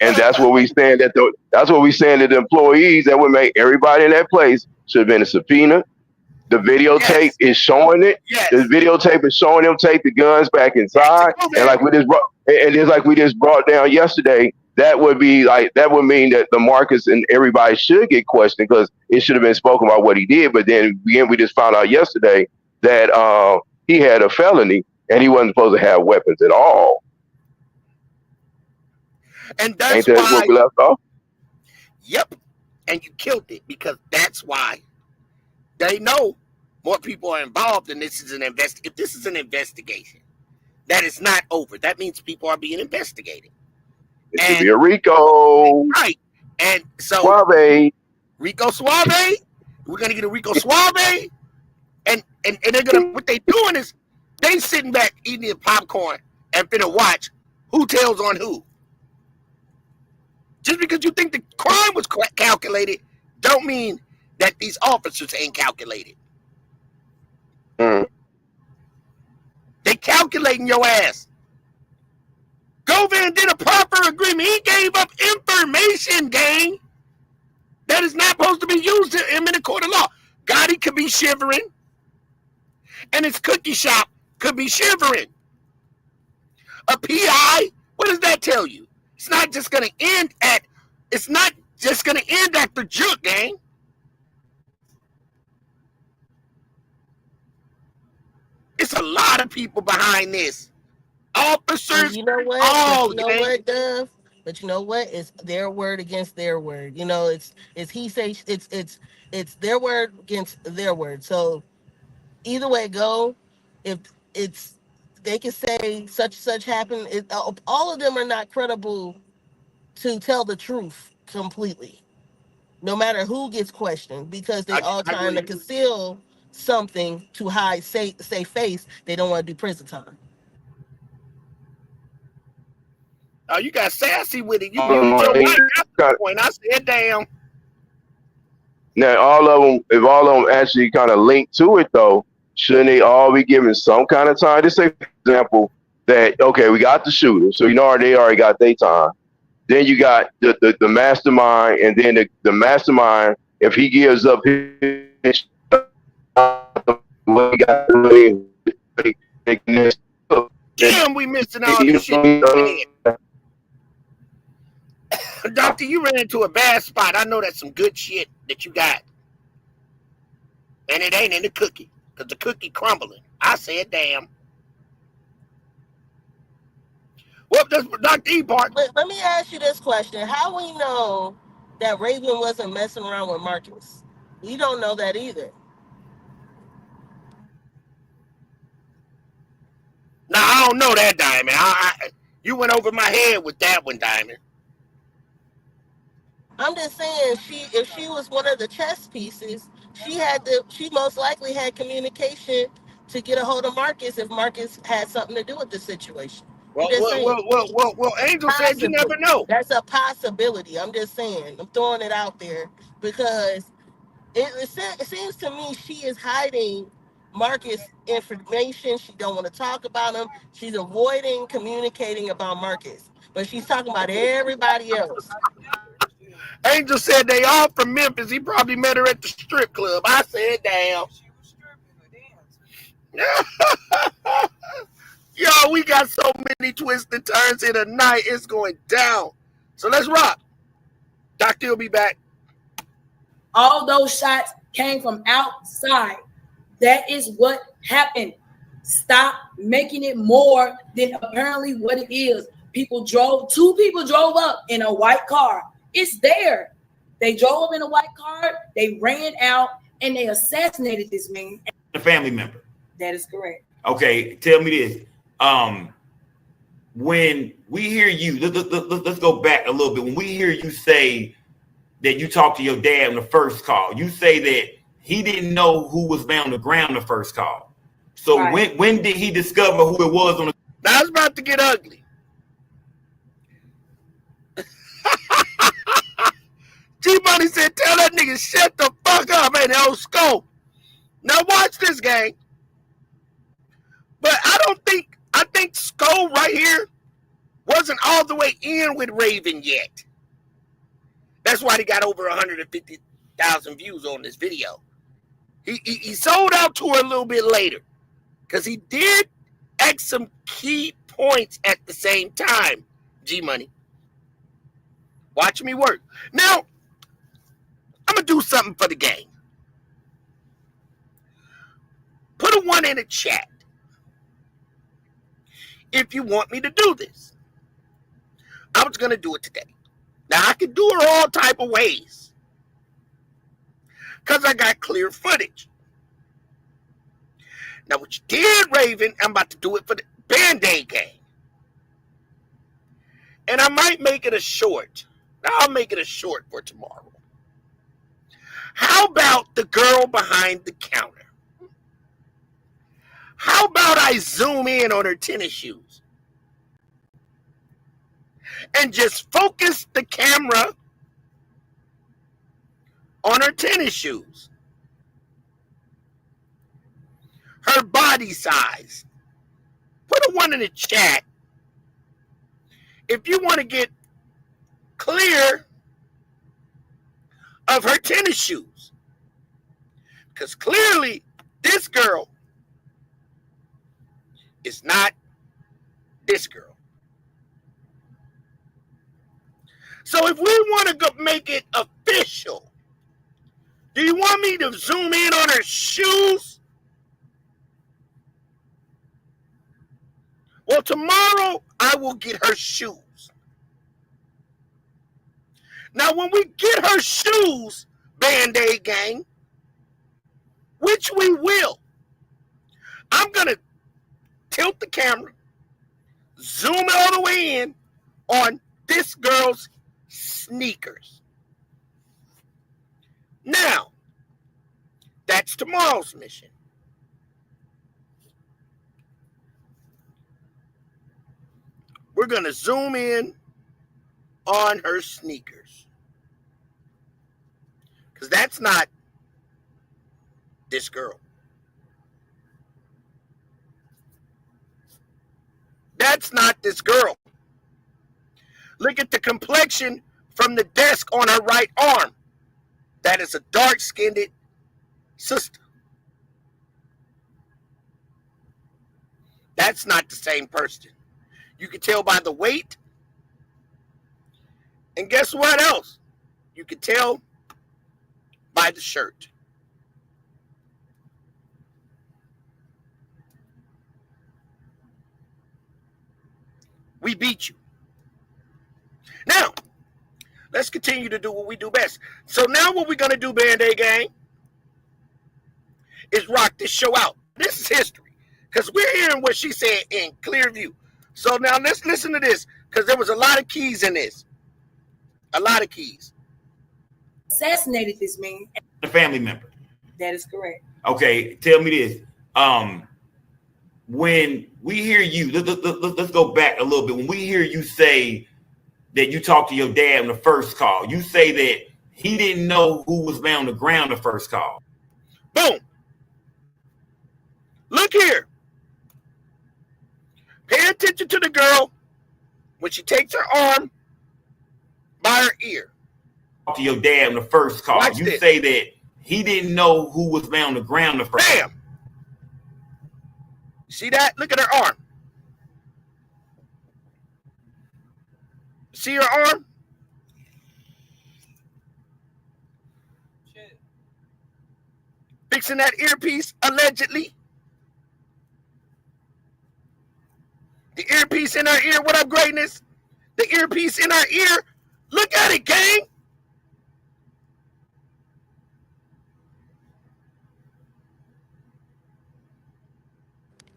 Speaker 2: and that's what we saying that's what we saying that the employees that would make everybody in that place should have been a subpoena. The videotape is showing it.
Speaker 1: Yes.
Speaker 2: The videotape is showing them take the guns back inside, and like we just brought down yesterday, that would mean that the Marcus and everybody should get questioned because it should have been spoken about what he did. But then again, we just found out yesterday that he had a felony and he wasn't supposed to have weapons at all.
Speaker 1: And that's
Speaker 2: Ain't that
Speaker 1: why.
Speaker 2: what we left off?
Speaker 1: Yep. And you killed it because that's why they know more people are involved and this is if this is an investigation, that is not over. That means people are being investigated.
Speaker 2: It should be a RICO.
Speaker 1: Right. And so
Speaker 2: Suave.
Speaker 1: RICO Suave. We're gonna get a RICO Suave. And they're gonna what they doing is they sitting back eating their popcorn and finna watch who tells on who. Just because you think the crime was calculated, don't mean that these officers ain't calculated.
Speaker 2: Mm.
Speaker 1: They calculating your ass. Govan did a proper agreement. He gave up information, gang, that is not supposed to be used in a court of law. Gotti could be shivering, and his cookie shop could be shivering. A PI, what does that tell you? It's not just going to end at the juke, gang. It's a lot of people behind this. Officers,
Speaker 4: you know what?
Speaker 1: all,
Speaker 4: you know what, Dove? But you know what? It's their word against their word. You know, it's he say it's their word against their word. So either way go, if it's they can say such happened. All of them are not credible to tell the truth completely. No matter who gets questioned, because they all trying to conceal something to hide, say face. They don't want to do prison time.
Speaker 1: Oh, you got sassy with it. You used your mic at that point. I said, damn.
Speaker 2: Now, all of them, if all of them actually kind of link to it, though, shouldn't they all be given some kind of time? Just say, for example, that, okay, we got the shooter, so they already got their time. Then you got the mastermind, and then the mastermind, if he gives up his
Speaker 1: damn, we missing all this shit. Doctor, you ran into a bad spot. I know that's some good shit that you got. And it ain't in the cookie. Because the cookie crumbling. I said, damn. What does Dr. E part?
Speaker 4: Let me ask you this question. How we know that Raven wasn't messing around with Marcus? We don't know that either.
Speaker 1: don't know that, Diamond. You went over my head with that one, Diamond.
Speaker 4: I'm just saying, if she was one of the chess pieces, she most likely had communication to get a hold of Marcus if Marcus had something to do with the situation. I'm just saying.
Speaker 1: Well, Angel said you never know.
Speaker 4: That's a possibility. I'm just saying. I'm throwing it out there because it seems to me she is hiding Marcus information. She don't want to talk about him. She's avoiding communicating about Marcus, but she's talking about everybody else.
Speaker 1: Angel said they all from Memphis. He probably met her at the strip club. I said, damn. Yo, we got so many twists and turns here tonight. It's going down. So let's rock. Doctor will be back.
Speaker 7: All those shots came from outside. That is what happened. Stop making it more than apparently what it is. Two people drove up in a white car. It's there. They drove up in a white car, they ran out, and they assassinated this man.
Speaker 8: A family member.
Speaker 7: That is correct.
Speaker 8: Okay, tell me this. When we hear you, let's go back a little bit. When we hear you say that you talked to your dad on the first call, you say that he didn't know who was on the ground the first call. So right. when did he discover who it was on the?
Speaker 1: Now it's about to get ugly. G-Money said, tell that nigga shut the fuck up, man. Old Skull. Now watch this, gang. But I think Skull right here wasn't all the way in with Raven yet. That's why he got over 150,000 views on this video. He sold out to her a little bit later because he did X some key points at the same time, G-Money. Watch me work. Now, I'm going to do something for the gang. Put a 1 in the chat if you want me to do this. I was going to do it today. Now, I can do it all type of ways because I got clear footage. Now, what you did, Raven, I'm about to do it for the Band-Aid gang. And I might make it a short. I'll make it a short for tomorrow. How about the girl behind the counter? How about I zoom in on her tennis shoes and just focus the camera on her tennis shoes, her body size. Put a 1 in the chat if you want to get clear of her tennis shoes, because clearly this girl is not this girl. So if we want to go make it official, do you want me to zoom in on her shoes? Well, tomorrow I will get her shoes. Now, when we get her shoes, Band-Aid gang, which we will, I'm going to tilt the camera, zoom all the way in on this girl's sneakers. Now, that's tomorrow's mission. We're going to zoom in on her sneakers. Because that's not this girl. That's not this girl. Look at the complexion from the desk on her right arm. That is a dark-skinned sister. That's not the same person. You can tell by the weight. And guess what else? You can tell by the shirt. We beat you. Now, let's continue to do what we do best. So now what we're going to do, Band-Aid gang, is rock this show out. This is history. Because we're hearing what she said in clear view. So now let's listen to this, because there was a lot of keys in this. A lot of keys.
Speaker 7: Assassinated this man.
Speaker 8: A family member.
Speaker 7: That is correct.
Speaker 8: Okay, tell me this. When we hear you, let's go back a little bit. When we hear you say that you talked to your dad on the first call, you say that he didn't know who was laying on the ground the first call.
Speaker 1: Boom. Look here. Pay attention to the girl when she takes her arm by her ear.
Speaker 8: To your dad on the first call.
Speaker 1: Watch
Speaker 8: you
Speaker 1: this.
Speaker 8: say that he didn't know who was laying on the ground the first.
Speaker 1: Bam. See that? Look at her arm. See her arm? Fixing that earpiece, allegedly. The earpiece in her ear. What up, greatness? The earpiece in her ear. Look at it, gang.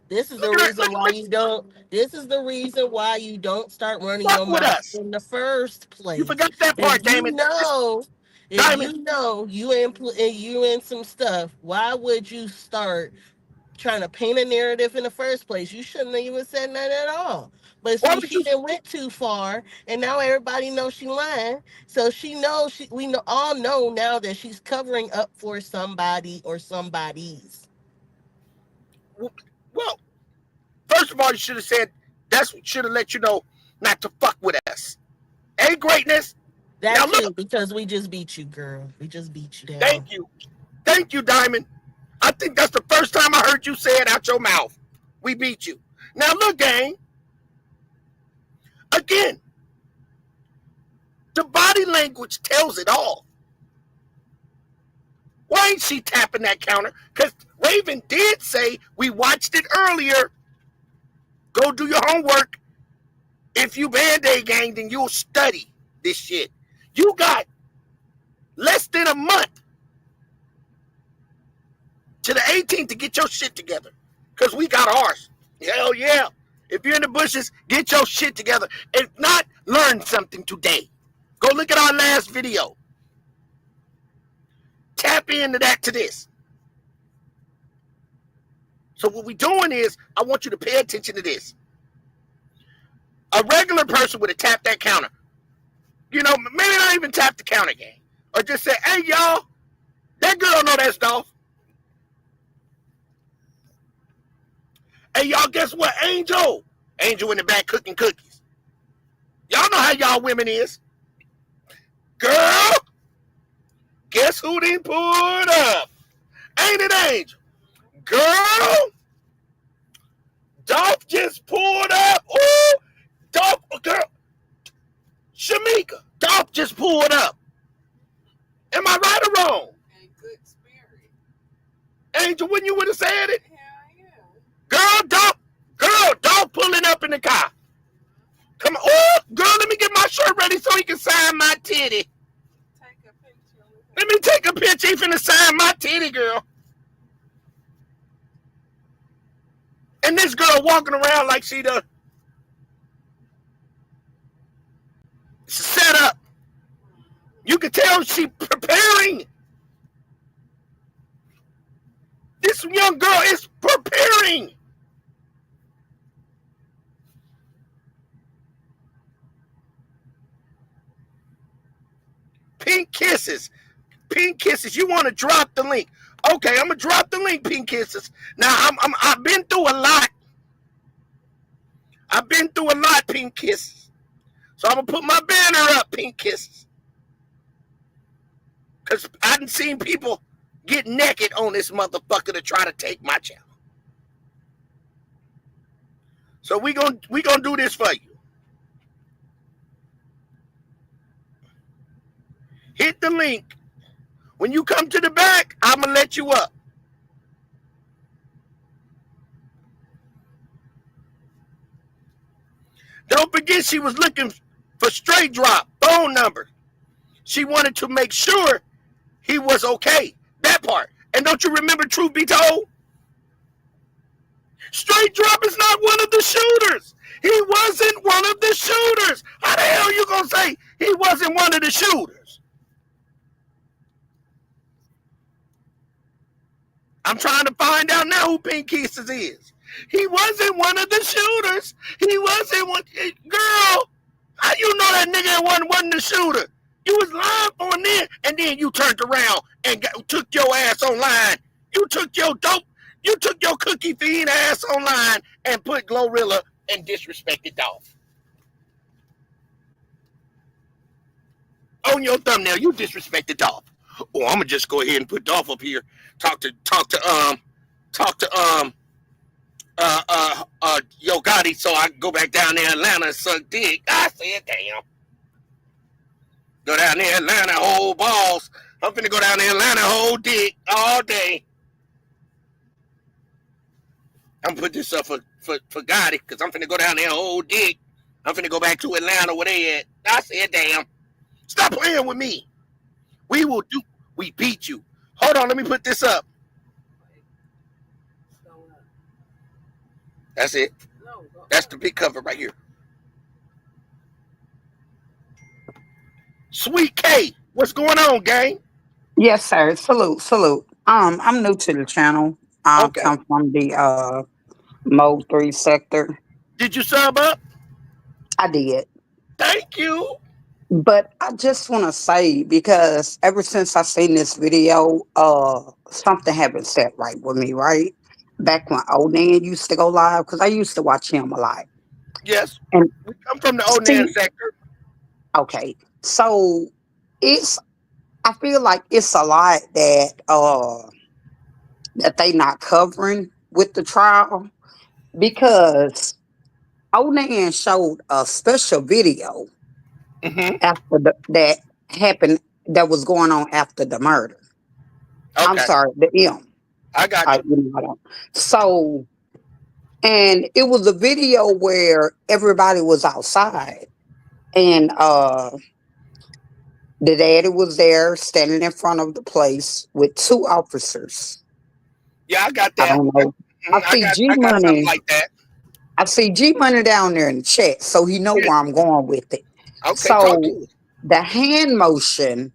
Speaker 4: This is the reason why you don't. This is the reason why you don't start running
Speaker 1: Fuck
Speaker 4: your
Speaker 1: with
Speaker 4: mouth
Speaker 1: us.
Speaker 4: in the first place.
Speaker 1: You forgot that part,
Speaker 4: If you
Speaker 1: Damon.
Speaker 4: know, if
Speaker 1: Diamond.
Speaker 4: you know you in some stuff, why would you start trying to paint a narrative in the first place? You shouldn't have even said that at all. But
Speaker 1: Why
Speaker 4: see,
Speaker 1: would
Speaker 4: she
Speaker 1: you?
Speaker 4: done went too far, and now everybody knows she lying. So she knows we all know now that she's covering up for somebody or somebody's.
Speaker 1: Well, first of all, you should have said that should have let you know not to fuck with us. Hey, greatness.
Speaker 4: That
Speaker 1: Now
Speaker 4: too,
Speaker 1: look.
Speaker 4: because we just beat you, girl. We just beat you down.
Speaker 1: Thank you. Thank you, Diamond. I think that's the first time I heard you say it out your mouth. We beat you. Now look, gang. Again, the body language tells it all. Why ain't she tapping that counter? Because Raven did say, we watched it earlier. Go do your homework. If you Band-Aid gang, then you'll study this shit. You got less than a month to the 18th to get your shit together. Because we got ours. Hell yeah. If you're in the bushes, get your shit together. If not, learn something today. Go look at our last video. Tap into that to this. So what we're doing is, I want you to pay attention to this. A regular person would have tapped that counter. You know, maybe not even tap the counter game. Or just say, hey, y'all, that girl know that's Dolph. Hey, y'all, guess what? Angel in the back cooking cookies. Y'all know how y'all women is. Girl, guess who done pulled up? Ain't it Angel? Girl, Dolph just pulled up. Ooh, Dolph, girl. Shamika, Dolph just pulled up. Am I right or wrong?
Speaker 6: And good spirit.
Speaker 1: Angel, when you would have said it?
Speaker 6: Hell yeah.
Speaker 1: Girl, Dolph pulling up in the car. Come on. Oh, girl, let me get my shirt ready so he can sign my titty.
Speaker 6: Take a picture with him.
Speaker 1: Let me take a picture. He finna sign my titty, girl. And this girl walking around like she the set up. You can tell she preparing. This young girl is preparing. Pink Kisses. Pink Kisses. You want to drop the link. Okay, I'm going to drop the link, Pink Kisses. Now, I've been through a lot. Pink Kisses. So I'm going to put my banner up, Pink Kisses. Because I done seen people get naked on this motherfucker to try to take my channel. So we gonna do this for you. Hit the link. When you come to the back, I'm going to let you up. Don't forget she was looking for straight drop, phone number. She wanted to make sure he was okay. That part. And don't you remember, truth be told? Straight Drop is not one of the shooters. He wasn't one of the shooters. How the hell you gonna say he wasn't one of the shooters? I'm trying to find out now who Pink Kisses is. He wasn't one of the shooters. He wasn't one. Girl, how you know that nigga wasn't the shooter? You was lying for a minute, and then you turned around and took your ass online. You took your cookie feed ass online and put Glorilla and disrespected Dolph. On your thumbnail, you disrespected Dolph. Oh, I'm gonna just go ahead and put Dolph up here. Talk to Yo Gotti, so I can go back down there in Atlanta and suck dick. I said, damn. Go down there in Atlanta, hold balls. I'm finna go down there in Atlanta, hold dick all day. I'm gonna put this up for Gotti, because I'm finna go down there and hold dick. I'm finna go back to Atlanta where they at. I said, damn. Stop playing with me. We beat you. Hold on, let me put this up. That's it. That's the big cover right here. Sweet K, what's going on, gang?
Speaker 9: Yes, sir. Salute. I'm new to the channel. I come from the Mode 3 sector.
Speaker 1: Did you sub up?
Speaker 9: I did.
Speaker 1: Thank you.
Speaker 9: But I just want to say, because ever since I seen this video, something haven't set right with me, right? Back when Onan used to go live, because I used to watch him a lot.
Speaker 1: Yes.
Speaker 9: And
Speaker 1: we come from the Onan sector.
Speaker 9: Okay. So I feel like it's a lot that they not covering with the trial, because Onan showed a special video after that happened, that was going on after the murder. Okay. I'm sorry, the M.
Speaker 1: I got you.
Speaker 9: So, and it was a video where everybody was outside, and the daddy was there standing in front of the place with two officers.
Speaker 1: Yeah, I got that.
Speaker 9: I don't know. I see G Money like that. I see G Money down there in the chat, so he know where I'm going with it. Okay, so the hand motion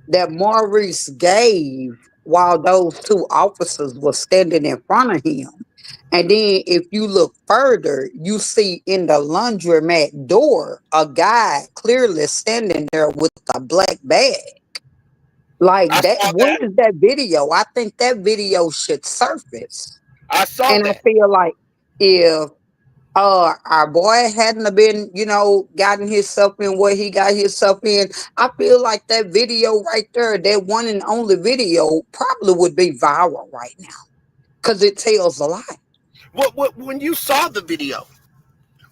Speaker 9: that Maurice gave while those two officers were standing in front of him, and then if you look further, you see in the laundromat door a guy clearly standing there with a black bag. Like that. What is that video? I think that video should surface.
Speaker 1: I saw
Speaker 9: and
Speaker 1: that.
Speaker 9: I feel like if our boy hadn't have been, gotten himself in what he got himself in, I feel like that video right there, that one and only video, probably would be viral right now, because it tells a lot.
Speaker 1: What when you saw the video,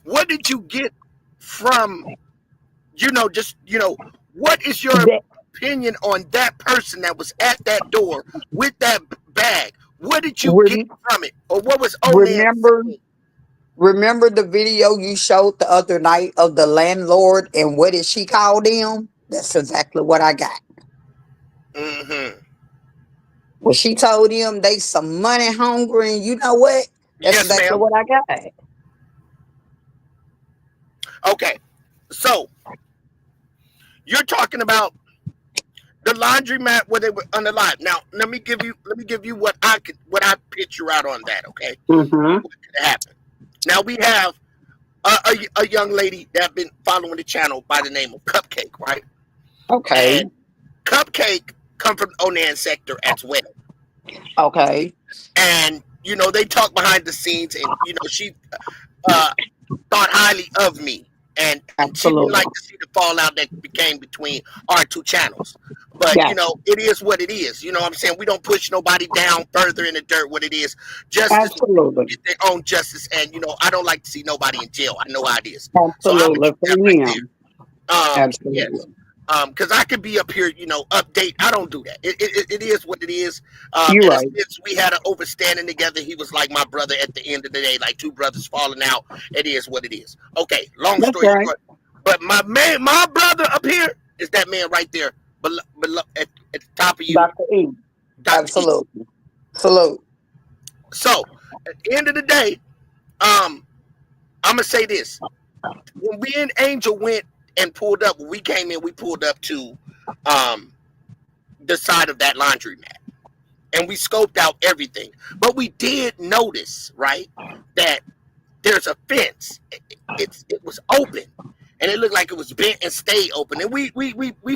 Speaker 1: what did you get from, what is your opinion on that person that was at that door with that bag? What did you get from it? Or what was Onan?
Speaker 9: Remember the video you showed the other night of the landlord, and what did she call them? That's exactly what I got. Well, she told them they some money hungry, and you know what? That's exactly what I got.
Speaker 1: Okay, so you're talking about the laundromat where they were unalive. Now, let me give you what I picture out on that. Okay, what could happen? Now we have a young lady that been following the channel by the name of Cupcake, right?
Speaker 9: Okay.
Speaker 1: And Cupcake come from the Onan sector as well.
Speaker 9: Okay.
Speaker 1: And they talk behind the scenes, and she thought highly of me, and she would like to see the fallout that became between our two channels. But it is what it is. You know what I'm saying? We don't push nobody down further in the dirt. What it is, justice, get their own justice, and I don't like to see nobody in jail. I know how it is.
Speaker 9: Absolutely.
Speaker 1: Absolutely. Yes. Because I could be up here, update. I don't do that. It is what it is.
Speaker 9: You're right.
Speaker 1: Since we had an overstanding together, he was like my brother at the end of the day, like two brothers falling out. It is what it is. Okay, long story short. But my brother up here is that man right there, below, at the top of you.
Speaker 9: Dr. E. Absolutely. Salute.
Speaker 1: So at the end of the day, I'm gonna say this: when we and Angel went and pulled up, when we came in, we pulled up to the side of that laundromat, and we scoped out everything. But we did notice, right, that there's a fence. It was open, and it looked like it was bent and stayed open. And we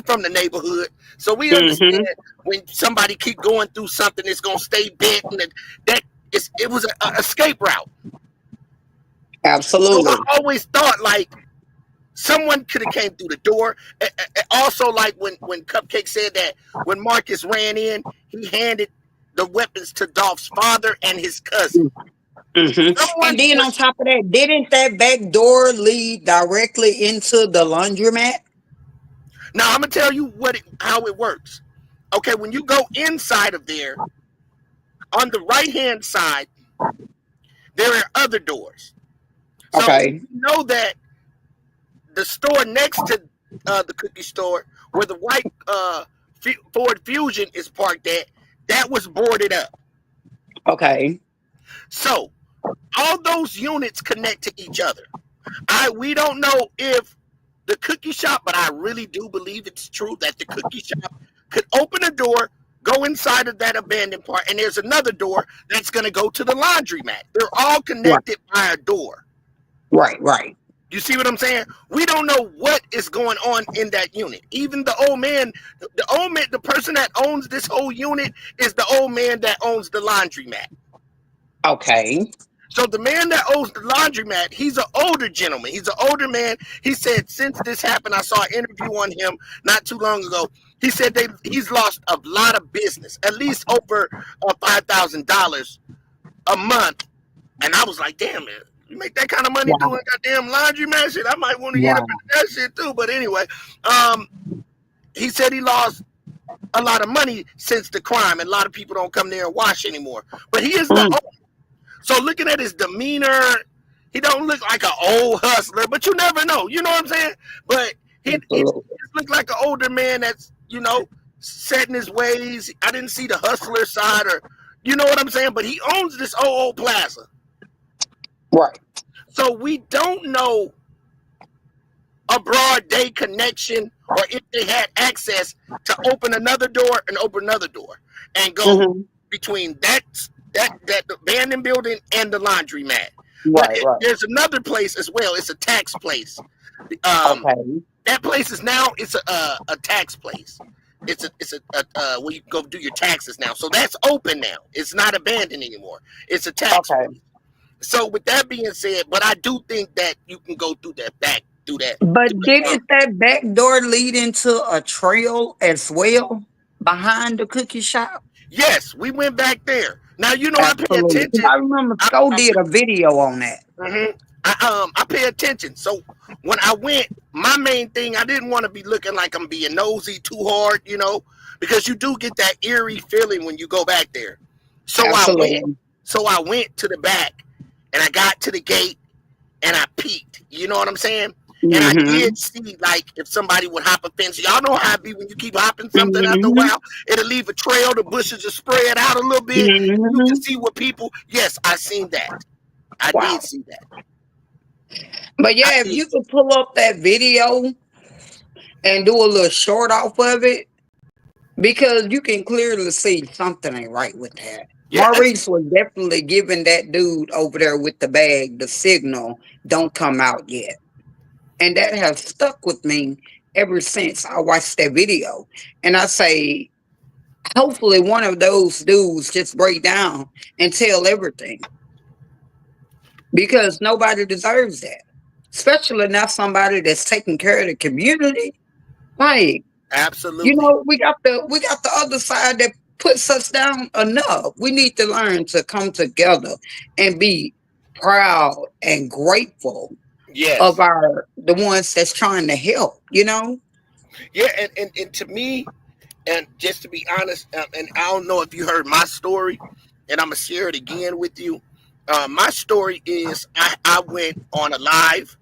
Speaker 1: from the neighborhood, so we understand when somebody keep going through something, it's gonna stay bent, and it was an escape route.
Speaker 9: Absolutely.
Speaker 1: So I always thought like someone could have came through the door. Also, like when Cupcake said that when Marcus ran in, he handed the weapons to Dolph's father and his cousin.
Speaker 9: And then on top of that, didn't that back door lead directly into the laundromat?
Speaker 1: Now I'm gonna tell you how it works. Okay, when you go inside of there, on the right hand side, there are other doors. So you know that the store next to the cookie store, where the white Ford Fusion is parked at, that was boarded up.
Speaker 9: Okay.
Speaker 1: So all those units connect to each other. We don't know if the cookie shop, but I really do believe it's true that the cookie shop could open a door, go inside of that abandoned part, and there's another door that's going to go to the laundromat. They're all connected by a door.
Speaker 9: Right.
Speaker 1: You see what I'm saying? We don't know what is going on in that unit. Even the old man, the person that owns this whole unit is the old man that owns the laundromat.
Speaker 9: Okay.
Speaker 1: So the man that owns the laundromat, he's an older gentleman. He's an older man. He said since this happened, I saw an interview on him not too long ago. He said he's lost a lot of business, at least over $5,000 a month. And I was like, damn, man, you make that kind of money doing goddamn laundromat shit? I might want to get up into that shit too. But anyway, he said he lost a lot of money since the crime, and a lot of people don't come there and wash anymore. But he is the owner. So looking at his demeanor, he don't look like an old hustler, but you never know. You know what I'm saying? But he just looked like an older man that's, set in his ways. I didn't see the hustler side, or you know what I'm saying? But he owns this old plaza.
Speaker 9: Right.
Speaker 1: So we don't know a broad day connection, or if they had access to open another door and go between that abandoned building and the laundromat. Right. There's another place as well. It's a tax place. That place is now a tax place. It's a where you go do your taxes now. So that's open now. It's not abandoned anymore. It's a tax place. So with that being said, but I do think that you can go through that back. But
Speaker 9: didn't that back door lead into a trail as well behind the cookie shop?
Speaker 1: Yes, we went back there. Now I pay attention.
Speaker 9: I remember Sco did a video on that.
Speaker 1: I pay attention. So when I went, my main thing, I didn't want to be looking like I'm being nosy too hard, because you do get that eerie feeling when you go back there. So I went to the back, and I got to the gate, and I peeked. You know what I'm saying? And I did see, like, if somebody would hop a fence. Y'all know how it be when you keep hopping something after a while. It'll leave a trail. The bushes will spread out a little bit. You can see what people... Yes, I seen that. I did see that.
Speaker 9: But yeah, if you could pull up that video and do a little short off of it, because you can clearly see something ain't right with that. Yeah, Maurice was definitely giving that dude over there with the bag the signal, don't come out yet. And that has stuck with me ever since I watched that video. And I say, hopefully one of those dudes just break down and tell everything. Because nobody deserves that. Especially not somebody that's taking care of the community. Like,
Speaker 1: absolutely.
Speaker 9: We got the other side that puts us down enough. We need to learn to come together and be proud and grateful of the ones that's trying to help,
Speaker 1: Yeah, and to me, and just to be honest, and I don't know if you heard my story, and I'm gonna share it again with you. My story is I went on a live,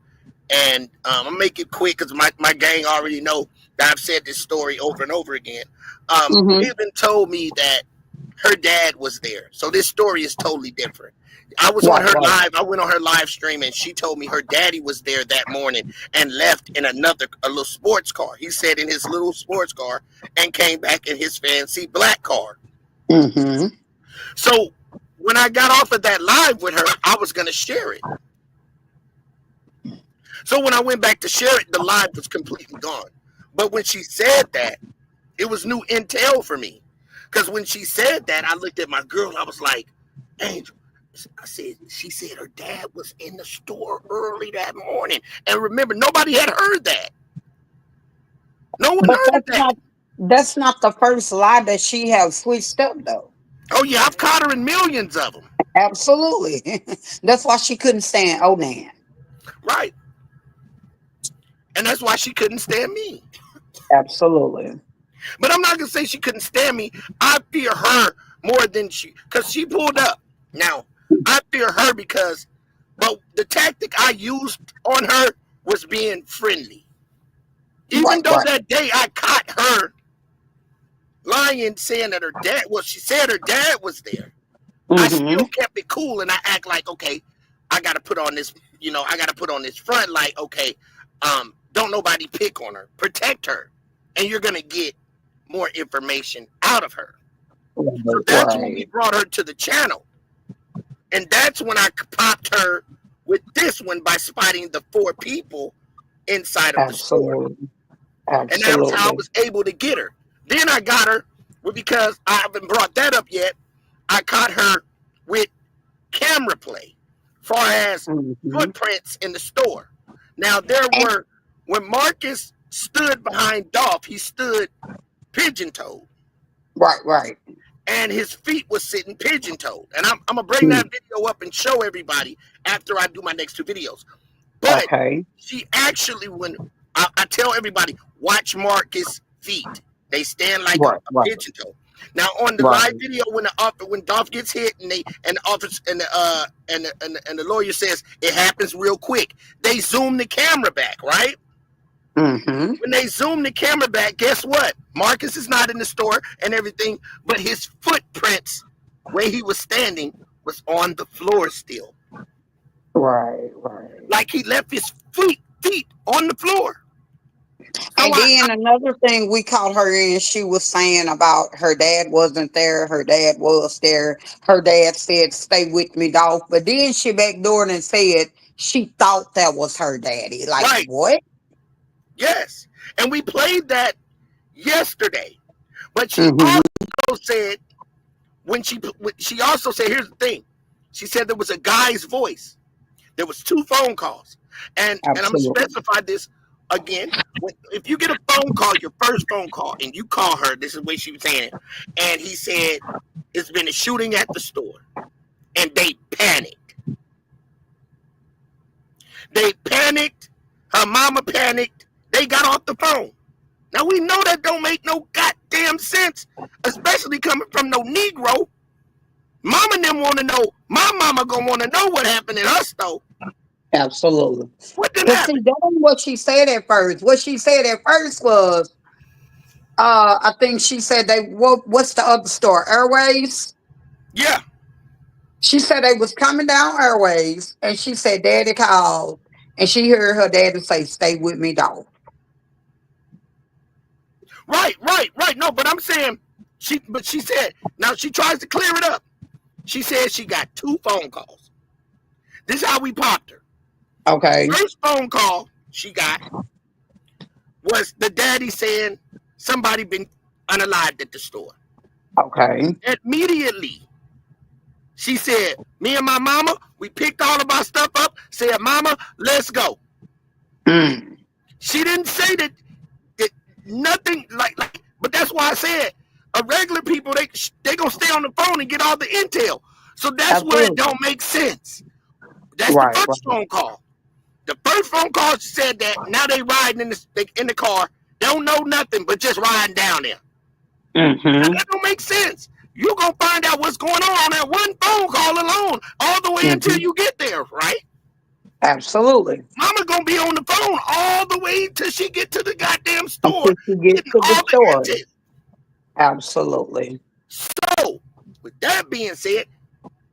Speaker 1: and I'll make it quick because my gang already know that I've said this story over and over again. Even told me that her dad was there. So this story is totally different. I was on her live. I went on her live stream, and she told me her daddy was there that morning and left in a little sports car. He said in his little sports car and came back in his fancy black car.
Speaker 9: Mm-hmm.
Speaker 1: So when I got off of that live with her, I was going to share it. So when I went back to share it, the live was completely gone. But when she said that, it was new intel for me. Because when she said that, I looked at my girl. I was like, Angel, she said her dad was in the store early that morning. And remember, nobody had heard that. No one heard that.
Speaker 9: That's not the first lie that she has switched up, though.
Speaker 1: Oh, yeah, I've caught her in millions of them.
Speaker 9: Absolutely. That's why she couldn't stand Onan.
Speaker 1: Right. And that's why she couldn't stand me.
Speaker 9: Absolutely.
Speaker 1: But I'm not going to say she couldn't stand me. I fear her more than because she pulled up. Now, I fear her but the tactic I used on her was being friendly. Even though that day I caught her lying, saying that her dad, she said her dad was there. Mm-hmm. I still kept it cool, and I act like, okay, I got to put on this, I got to put on this front, like, okay, don't nobody pick on her, protect her, and you're going to get more information out of her. So that's when we brought her to the channel. And that's when I popped her with this one by spotting the 4 people inside of the store. And that's how I was able to get her. Then I got her because I haven't brought that up yet. I caught her with camera play, far as footprints in the store. Now when Marcus stood behind Dolph, he stood pigeon-toed.
Speaker 9: Right.
Speaker 1: And his feet was sitting pigeon-toed. And I'm going to bring that video up and show everybody after I do my next 2 videos. But she actually, when I tell everybody, watch Marcus' feet. They stand like a pigeon-toe. Now on the live video, when Dolph gets hit and the officer and the lawyer says it happens real quick, they zoom the camera back, right? Mm-hmm. When they zoom the camera back, guess what? Marcus is not in the store and everything, but his footprints, where he was standing, was on the floor still.
Speaker 9: Right.
Speaker 1: Like he left his feet on the floor.
Speaker 9: And then another thing we caught her in, she was saying about her dad wasn't there. Her dad was there. Her dad said, "Stay with me, Dolph." But then she backdoored and said she thought that was her daddy. Like, what?
Speaker 1: Yes. And we played that yesterday. But she also said, she also said, here's the thing. She said there was a guy's voice. There was 2 phone calls. And I'm going to specify this again. If you get a phone call, your first phone call, and you call her, this is what she was saying, and he said, it's been a shooting at the store. And they panicked. Her mama panicked. They got off the phone. Now we know that don't make no goddamn sense, especially coming from no Negro. Mama and them want to know. My mama gonna want to know what happened in her store.
Speaker 9: Absolutely.
Speaker 1: What did happen?
Speaker 9: See, that ain't what she said at first. What she said at first was, I think she said what's the other store? Airways?
Speaker 1: Yeah.
Speaker 9: She said they was coming down Airways, and she said Daddy called, and she heard her daddy say, "Stay with me, Dolph."
Speaker 1: Right. No, but I'm saying she said, now she tries to clear it up. She said she got 2 phone calls. This is how we popped her.
Speaker 9: Okay.
Speaker 1: First phone call she got was the daddy saying somebody been unalived at the store.
Speaker 9: Okay.
Speaker 1: Immediately, she said, me and my mama, we picked all of our stuff up, said, "Mama, let's go." She didn't say that nothing like, but that's why I said a regular people, they gonna stay on the phone and get all the intel. So that's where it don't make sense. That's the first phone call. The first phone call, she said that now they riding in the car, don't know nothing but just riding down there. That don't make sense. You're gonna find out what's going on that one phone call alone, all the way until you get there, right?
Speaker 9: Absolutely.
Speaker 1: Mama gonna be on the phone all the way till she get to the goddamn store.
Speaker 9: Until she get to the store. Absolutely.
Speaker 1: So With that being said,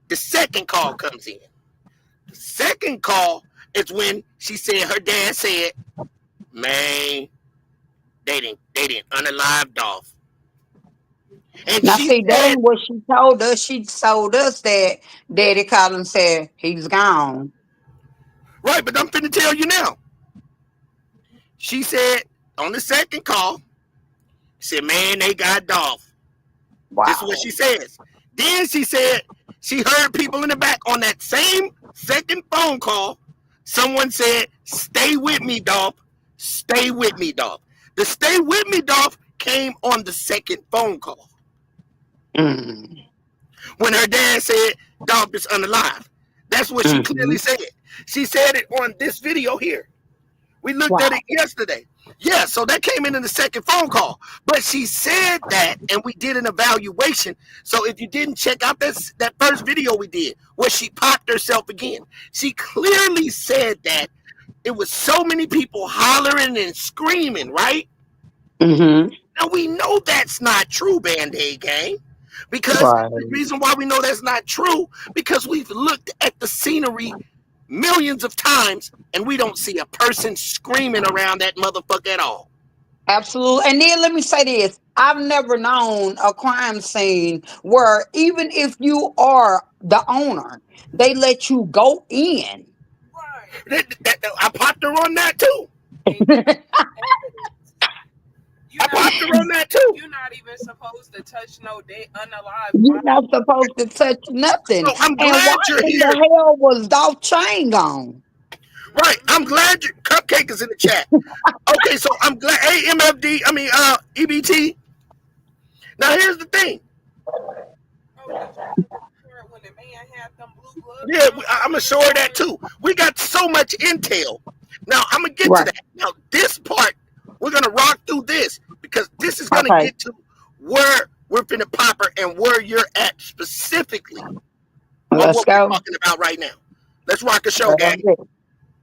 Speaker 1: the second call comes in. The second call is when she said her dad said, man, they didn't unalive Dolph. And
Speaker 9: now,
Speaker 1: she
Speaker 9: see, that
Speaker 1: said,
Speaker 9: ain't what she told us. She told us that Daddy called and said he's gone.
Speaker 1: right, but I'm finna tell you now. She said on the second call, she said, man, they got Dolph.
Speaker 9: Wow.
Speaker 1: This is what she says. Then she said she heard people in the back on that same second phone call. Someone said, stay with me, Dolph. Stay with me, Dolph. The stay with me, Dolph came on the second phone call.
Speaker 9: Mm.
Speaker 1: When her dad said Dolph is unalive. That's what she clearly said. She said it on this video here. We looked at it yesterday. Yeah, so that came in the second phone call. But she said that, and we did an evaluation. So if you didn't check out that first video we did, where she popped herself again, she clearly said that it was so many people hollering and screaming, right?
Speaker 9: Mm-hmm.
Speaker 1: Now, we know that's not true, Band-Aid Gang. Because the reason why we know that's not true, because we've looked at the scenery millions of times, and we don't see a person screaming around that motherfucker at all.
Speaker 9: Absolutely. And then let me say this. I've never known a crime scene where even if you are the owner, they let you go in.
Speaker 1: I popped her on that too. I popped her on that too.
Speaker 6: You're not even supposed to touch no unalive.
Speaker 9: You're not supposed to touch nothing.
Speaker 1: So I'm glad
Speaker 9: and why
Speaker 1: you're
Speaker 9: in
Speaker 1: here.
Speaker 9: the hell was Dolph Chain gone?
Speaker 1: Right. I'm glad your Cupcake is in the chat. Okay, so I'm glad. Hey, MFD, EBT. Now here's the thing. Yeah, I'm gonna show her that too. We got so much intel. Now I'm gonna get to that. Now this part, we're gonna rock through this because this is gonna get to where we're finna pop her and where you're at specifically on what we're talking about right now. Let's rock a show, gang.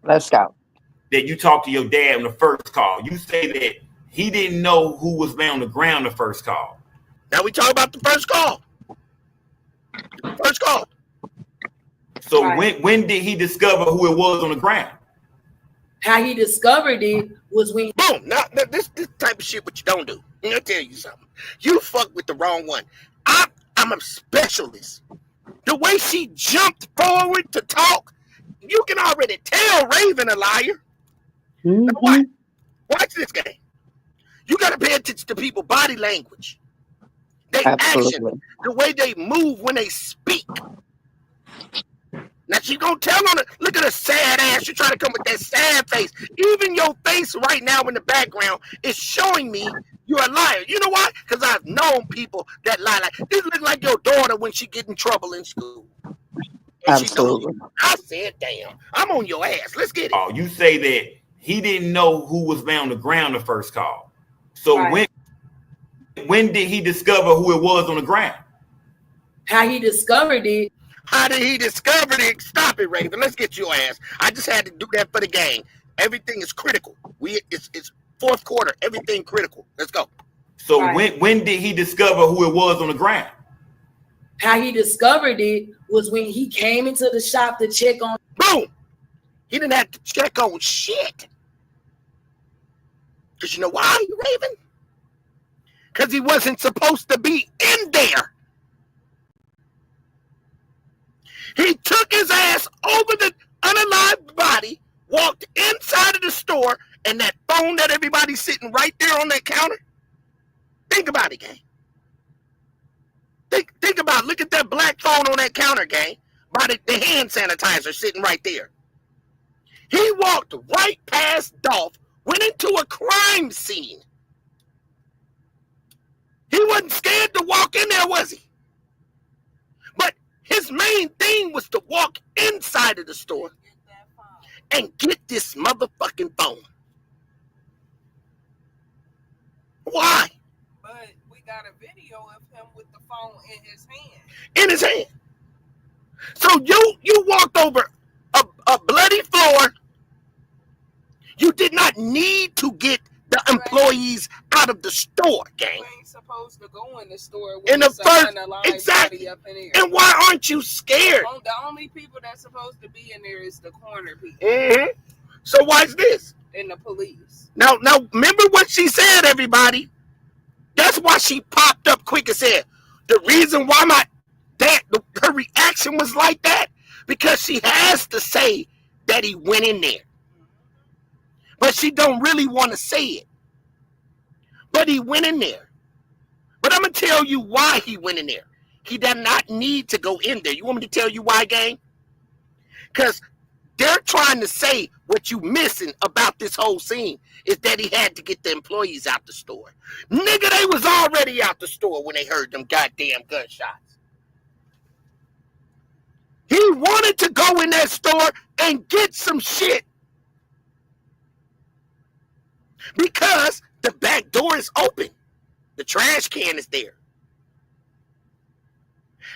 Speaker 9: Let's go.
Speaker 8: That you talked to your dad on the first call. You say that he didn't know who was laying on the ground the first call.
Speaker 1: Now we talk about the first call. First call.
Speaker 8: So when did he discover who it was on the ground?
Speaker 7: How he discovered it was when
Speaker 1: boom. Now this type of shit what you don't do. I'm gonna tell you something. You fuck with the wrong one. I'm a specialist. The way she jumped forward to talk, you can already tell Raven a liar. Now watch this game. You gotta pay attention to people's body language. They action, the way they move when they speak. Now she gonna tell on it. Look at her sad ass. You trying to come with that sad face. Even your face right now in the background is showing me you're a liar. You know why? Because I've known people that lie. Like this look like your daughter when she get in trouble in school.
Speaker 9: Absolutely.
Speaker 1: I said, damn, I'm on your ass. Let's get it.
Speaker 8: Oh, you say that he didn't know who was laying on the ground the first call. So when did he discover who it was on the ground?
Speaker 7: How he discovered it.
Speaker 1: How did he discover it? Stop it, Raven. Let's get your ass. I just had to do that for the game. Everything is critical. It's fourth quarter. Everything critical. Let's go.
Speaker 8: So when did he discover who it was on the ground?
Speaker 7: How he discovered it was when he came into the shop to check on.
Speaker 1: Boom. He didn't have to check on shit. Because you know why, Raven? Because he wasn't supposed to be in there. He took his ass over the unalived body, walked inside of the store, and that phone that everybody's sitting right there on that counter. Think about it, gang. Think about it. Look at that black phone on that counter, gang. By the hand sanitizer sitting right there. He walked right past Dolph, went into a crime scene. He wasn't scared to walk in there, was he? But his main thing was to walk inside of the store and get this motherfucking phone. Why?
Speaker 6: But we got a video of him with the phone in his hand.
Speaker 1: In his hand. So you walked over a bloody floor. You did not need to get the employees out of the store, gang.
Speaker 6: You ain't supposed to go in the store
Speaker 1: In
Speaker 6: when
Speaker 1: the
Speaker 6: it's
Speaker 1: first,
Speaker 6: unalive
Speaker 1: exactly.
Speaker 6: body up in there.
Speaker 1: And why aren't you scared?
Speaker 6: The only people that's supposed to be in there is the corner people.
Speaker 1: Mm-hmm. So watch this.
Speaker 6: And the police.
Speaker 1: Now, remember what she said, everybody. That's why she popped up quick and said, the reason why her reaction was like that, because she has to say that he went in there. But she don't really want to say it. But he went in there. But I'm going to tell you why he went in there. He did not need to go in there. You want me to tell you why, gang? Because they're trying to say what you missing about this whole scene is that he had to get the employees out the store. Nigga, they was already out the store when they heard them goddamn gunshots. He wanted to go in that store and get some shit because the back door is open. The trash can is there.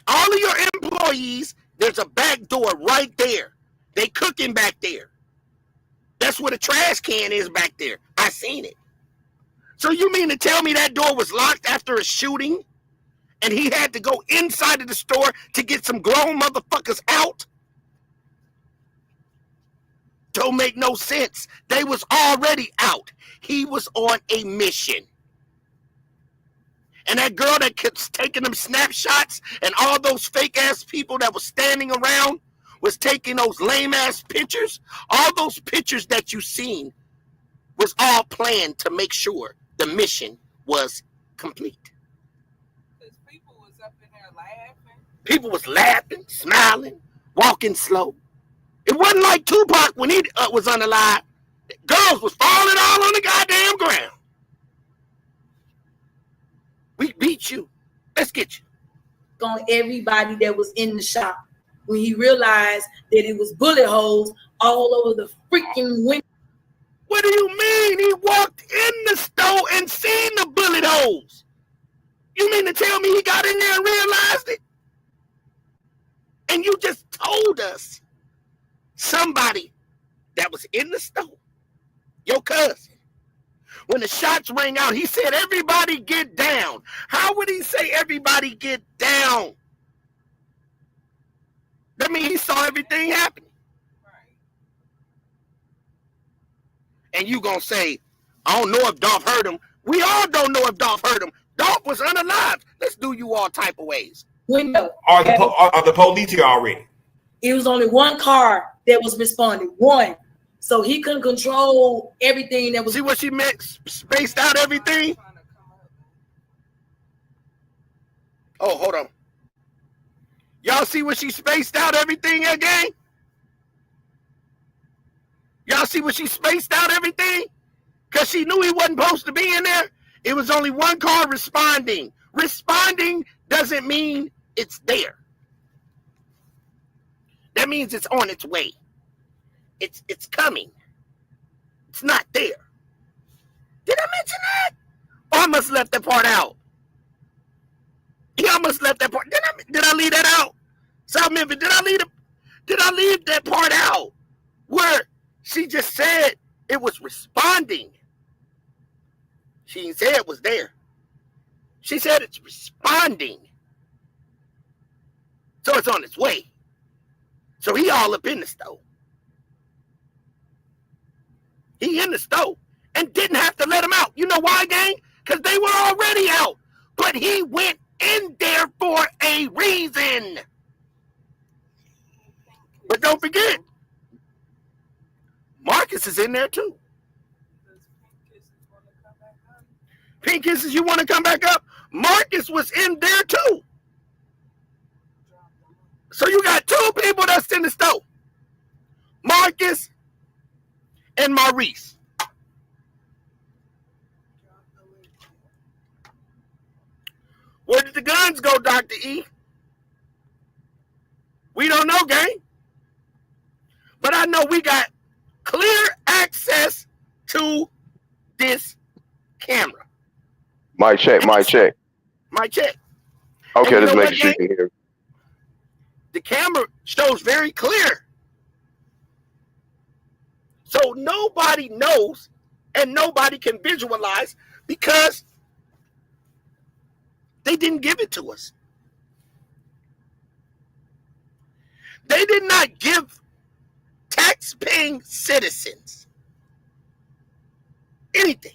Speaker 1: All of your employees, there's a back door right there. They cooking back there. That's where the trash can is back there. I seen it. So you mean to tell me that door was locked after a shooting and he had to go inside of the store to get some grown motherfuckers out? Don't make no sense. They was already out. He was on a mission. And that girl that kept taking them snapshots and all those fake ass people that was standing around was taking those lame ass pictures. All those pictures that you seen was all planned to make sure the mission was complete.
Speaker 6: Because people was up in there laughing.
Speaker 1: People was laughing, smiling, walking slow. It wasn't like Tupac when he was unalive. Girls was falling all on the goddamn ground. We beat you. Let's get you.
Speaker 7: On everybody that was in the shop when he realized that it was bullet holes all over the freaking window.
Speaker 1: What do you mean? He walked in the store and seen the bullet holes. You mean to tell me he got in there and realized it? And you just told us somebody that was in the store, your cousin, when the shots rang out, he said, everybody get down. How would he say everybody get down? That means he saw everything happening.
Speaker 6: Right.
Speaker 1: And you gonna say, I don't know if Dolph heard him. We all don't know if Dolph heard him. Dolph was unalive. Let's do you all type of ways.
Speaker 7: Window.
Speaker 8: Are the police here already?
Speaker 7: It was only one car that was responding. One. So he couldn't control everything that was.
Speaker 1: See what she meant? Spaced out everything? Oh, hold on. Y'all see what she spaced out everything again? Y'all see what she spaced out everything? Because she knew he wasn't supposed to be in there. It was only one car responding. Responding doesn't mean it's there. That means it's on its way. It's coming. It's not there. Did I mention that? Oh, I must have left that part out. Yeah, I must have left that part. Did I leave that out? South Memphis, did I leave that part out? Where she just said it was responding. She didn't say it was there. She said it's responding. So it's on its way. So he all up in the stove. He in the stove and didn't have to let him out. You know why, gang? Because they were already out. But he went in there for a reason. But don't forget, Marcus is in there too. Pink Kisses, you want to come back up? Marcus was in there too. So you got two people that's in the stove. Marcus and Maurice. Where did the guns go, Dr. E? We don't know, gang. But I know we got clear access to this camera.
Speaker 2: Mic check.
Speaker 1: Mic check.
Speaker 2: Okay, let's make sure you can hear.
Speaker 1: The camera shows very clear. So nobody knows and nobody can visualize Because they didn't give it to us. They did not give tax-paying citizens anything.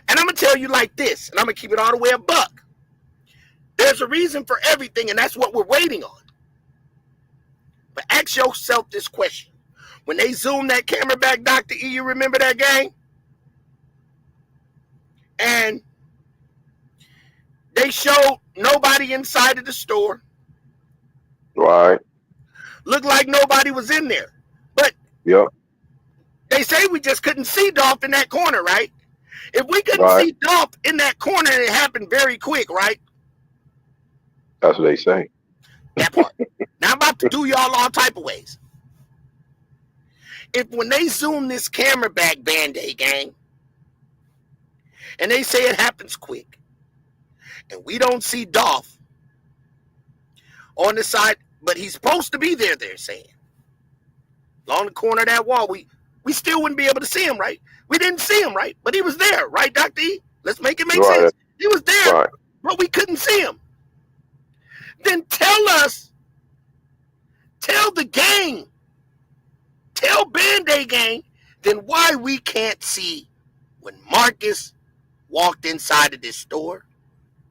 Speaker 1: And I'm going to tell you like this, and I'm going to keep it all the way a buck. There's a reason for everything, and that's what we're waiting on. But ask yourself this question. When they zoomed that camera back, Dr. E, you remember that, gang? And they showed nobody inside of the store.
Speaker 2: Right.
Speaker 1: Looked like nobody was in there. But
Speaker 2: yep.
Speaker 1: They say we just couldn't see Dolph in that corner, right? If we couldn't see Dolph in that corner, it happened very quick, right?
Speaker 2: That's what they say.
Speaker 1: That part. Now I'm about to do y'all all type of ways. If when they zoom this camera back, Band-Aid gang, and they say it happens quick, and we don't see Dolph on the side, but he's supposed to be there, they're saying. Along the corner of that wall, we still wouldn't be able to see him, right? We didn't see him, right? But he was there, right, Dr. E? Let's make it make sense. He was there, but we couldn't see him. Then tell us, tell the gang, tell Band-Aid gang, then why we can't see when Marcus walked inside of this store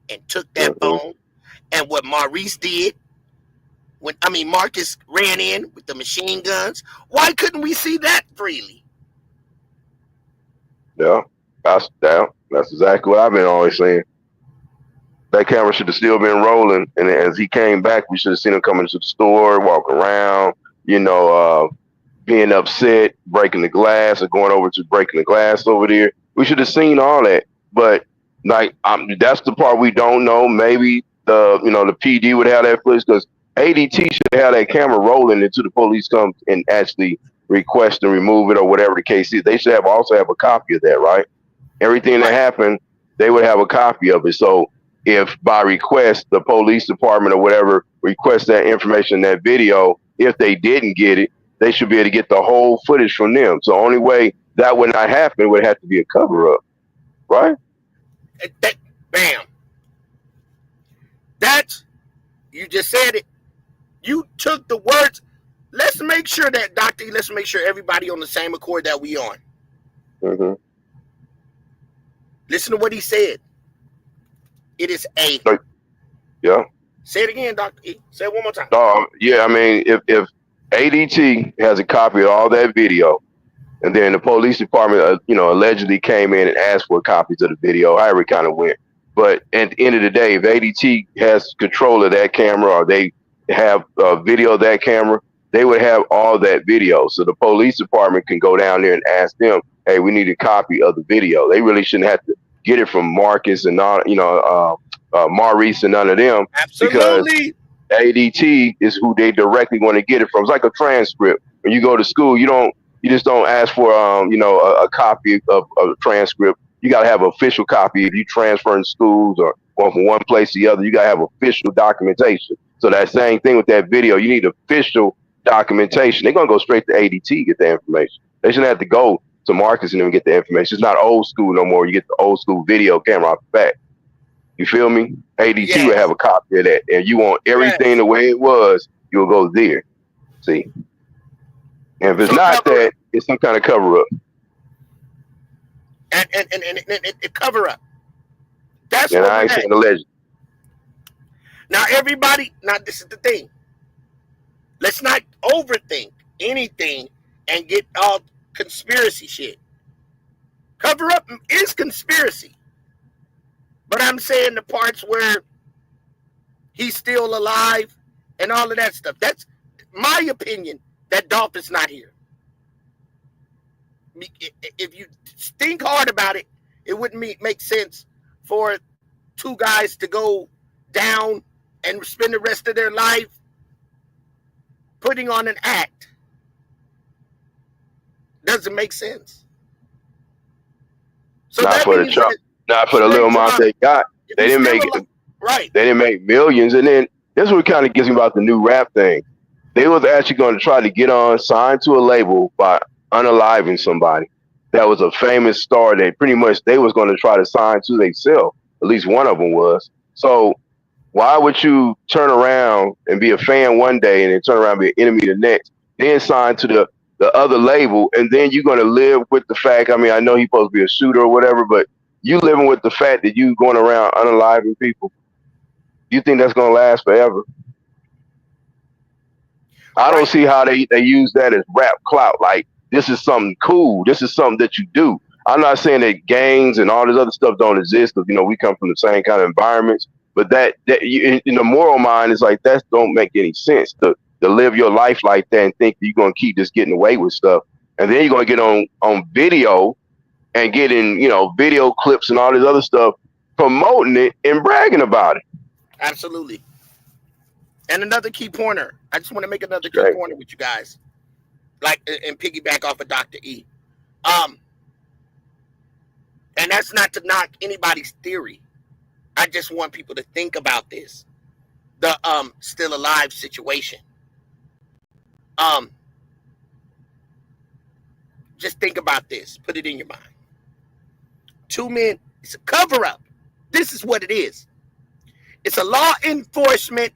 Speaker 1: and took that phone, and what Maurice did when Marcus ran in with the machine guns. Why couldn't we see that freely?
Speaker 2: Yeah, that's exactly what I've been always saying. That camera should have still been rolling, and as he came back, we should have seen him coming to the store, walking around, being upset, breaking the glass, or going over to breaking the glass over there. We should have seen all that, but that's the part we don't know. Maybe the PD would have that footage, because ADT should have that camera rolling until the police come and actually request and remove it, or whatever the case is. They should also have a copy of that, right? Everything that happened, they would have a copy of it. So if by request the police department or whatever requests that information, that video, if they didn't get it, they should be able to get the whole footage from them. So the only way that would not happen would have to be a cover-up, right?
Speaker 1: Bam. That's, you just said it. You took the words. Let's make sure that, Dr. E, let's make sure everybody on the same accord that we on.
Speaker 2: Mm-hmm.
Speaker 1: Listen to what he said. It is a.
Speaker 2: Yeah.
Speaker 1: Say it again, Dr. E. Say it one more time.
Speaker 2: Yeah, if ADT has a copy of all that video, and then the police department, allegedly came in and asked for copies of the video, however it kind of went. But at the end of the day, if ADT has control of that camera, or they have video of that camera, they would have all that video. So the police department can go down there and ask them, hey, we need a copy of the video. They really shouldn't have to get it from Marcus and Maurice and none of them.
Speaker 1: Absolutely.
Speaker 2: Because ADT is who they directly want to get it from. It's like a transcript. When you go to school, you just don't ask for a copy of a transcript. You got to have an official copy. If you transfer in schools or going from one place to the other, you got to have official documentation. So that same thing with that video, you need official documentation. They're going to go straight to ADT to get the information. They shouldn't have to go to Marcus and then get the information. It's not old school no more. You get the old school video camera off the back. You feel me? ADT would have a copy of that. And you want everything the way it was, you'll go there. See? And if it's not that, it's some kind of cover-up.
Speaker 1: And cover up. That's
Speaker 2: and
Speaker 1: what
Speaker 2: I ain't saying the legend.
Speaker 1: Now everybody, this is the thing. Let's not overthink anything and get all conspiracy shit. Cover up is conspiracy. But I'm saying the parts where he's still alive and all of that stuff. That's my opinion, that Dolph is not here. If you think hard about it, it wouldn't make sense for two guys to go down and spend the rest of their life putting on an act. Doesn't make sense. So
Speaker 2: not for the chump, not for the little amount they got. They didn't make it.
Speaker 1: Right.
Speaker 2: They didn't make millions. And then this is what kind of gets me about the new rap thing. They was actually going to try to get on, signed to a label by unaliving somebody. that was a famous star that pretty much they was going to try to sign to themselves. At least one of them was. So why would you turn around and be a fan one day and then turn around and be an enemy the next, then sign to the other label, and then you're going to live with the fact, I mean, I know he's supposed to be a shooter or whatever, but you living with the fact that you going around unaliving people? You think that's going to last forever? I don't see how they use that as rap clout. Like, this is something cool. This is something that you do. I'm not saying that gangs and all this other stuff don't exist, because, you know, we come from the same kind of environments. But that you, in the moral mind, is like, that don't make any sense to live your life like that and think you're going to keep just getting away with stuff. And then you're going to get on video and getting, you know, video clips and all this other stuff, promoting it and bragging about it.
Speaker 1: Absolutely. And another key pointer. I just want to make another key pointer with you guys, like, and piggyback off of Dr. E. And that's not to knock anybody's theory. I just want people to think about this. The still alive situation. Just think about this. Put it in your mind. 2 men, it's a cover-up. This is what it is. It's a law enforcement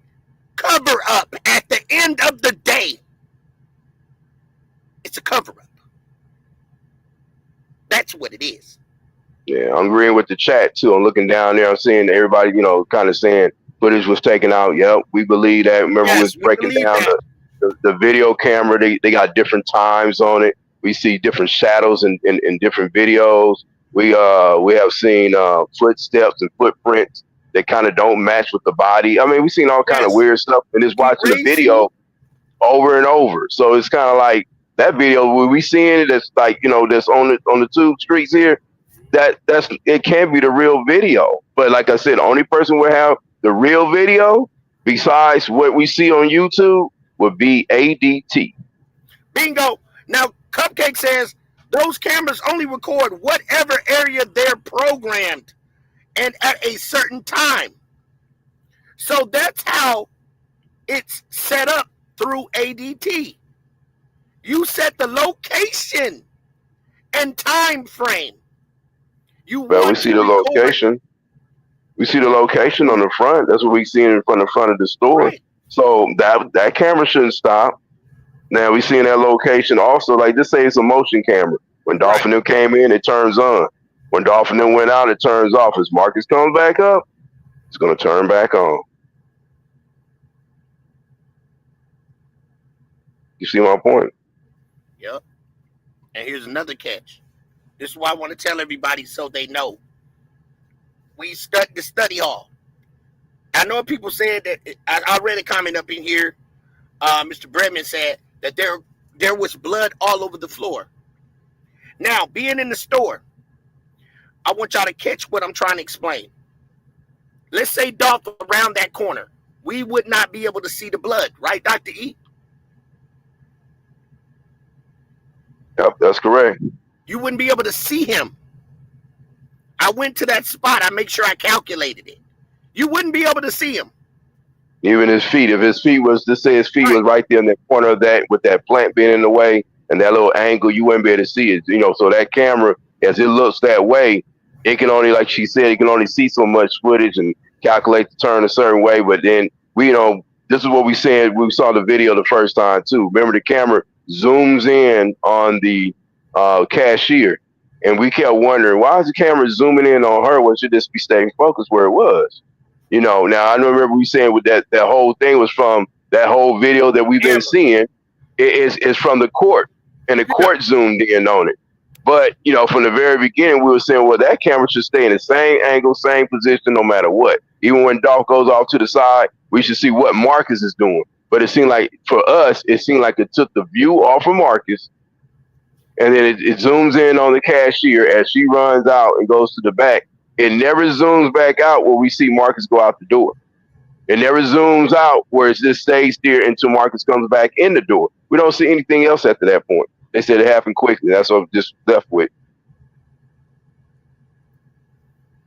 Speaker 1: cover-up. At the end of the day, it's a cover-up. That's what it is.
Speaker 2: Yeah, I'm agreeing with the chat too. I'm looking down there. I'm seeing everybody, you know, kind of saying footage was taken out. Yep, we believe that. Remember, we was breaking down the video camera. They got different times on it. We see different shadows in different videos. We have seen footsteps and footprints that kind of don't match with the body. I mean, we've seen all kind of weird stuff, and just watching the video over and over. So it's kind of like that video when we seeing it, that's like, you know, that's on the tube streets here. That's it can't be the real video. But like I said, the only person will have the real video besides what we see on YouTube would be ADT.
Speaker 1: Bingo. Now, Cupcake says those cameras only record whatever area they're programmed and at a certain time. So that's how it's set up through ADT. You set the location and time frame.
Speaker 2: Well, we see the location. We see the location on the front. That's what we see in front of the store. Right. So that camera shouldn't stop. Now we seeing that location also. Like, just say it's a motion camera. When Dolphin them came in, it turns on. When Dolphin them went out, it turns off. As Marcus comes back up, it's going to turn back on. You see my point?
Speaker 1: Yep. And here's another catch. This is why I want to tell everybody so they know. We studied the study hall. I know people said that. I read a comment up in here. Mr. Bredman said that there was blood all over the floor. Now, being in the store, I want y'all to catch what I'm trying to explain. Let's say Dolph around that corner. We would not be able to see the blood, right, Dr. E?
Speaker 2: Yep, that's correct.
Speaker 1: You wouldn't be able to see him. I went to that spot. I make sure I calculated it. You wouldn't be able to see him.
Speaker 2: Even his feet. If his feet was, to say his feet was right there in the corner of that, with that plant being in the way and that little angle, you wouldn't be able to see it. You know, so that camera, as it looks that way, it can only, like she said, it can only see so much footage and calculate the turn a certain way. But then we, you know, this is what we said. We saw the video the first time too. Remember, the camera zooms in on the cashier, and we kept wondering, why is the camera zooming in on her when it should just be staying focused where it was? You know, now I remember we saying with that whole thing was from that whole video that we've been seeing. It's from the court, and the court zoomed in on it. But, you know, from the very beginning, we were saying, well, that camera should stay in the same angle, same position, no matter what. Even when Dolph goes off to the side, we should see what Marcus is doing. But it seemed like, for us, it seemed like it took the view off of Marcus, and then it zooms in on the cashier as she runs out and goes to the back. It never zooms back out where we see Marcus go out the door. It never zooms out where it just stays there until Marcus comes back in the door. We don't see anything else after that point. They said it happened quickly. That's what I'm just left with.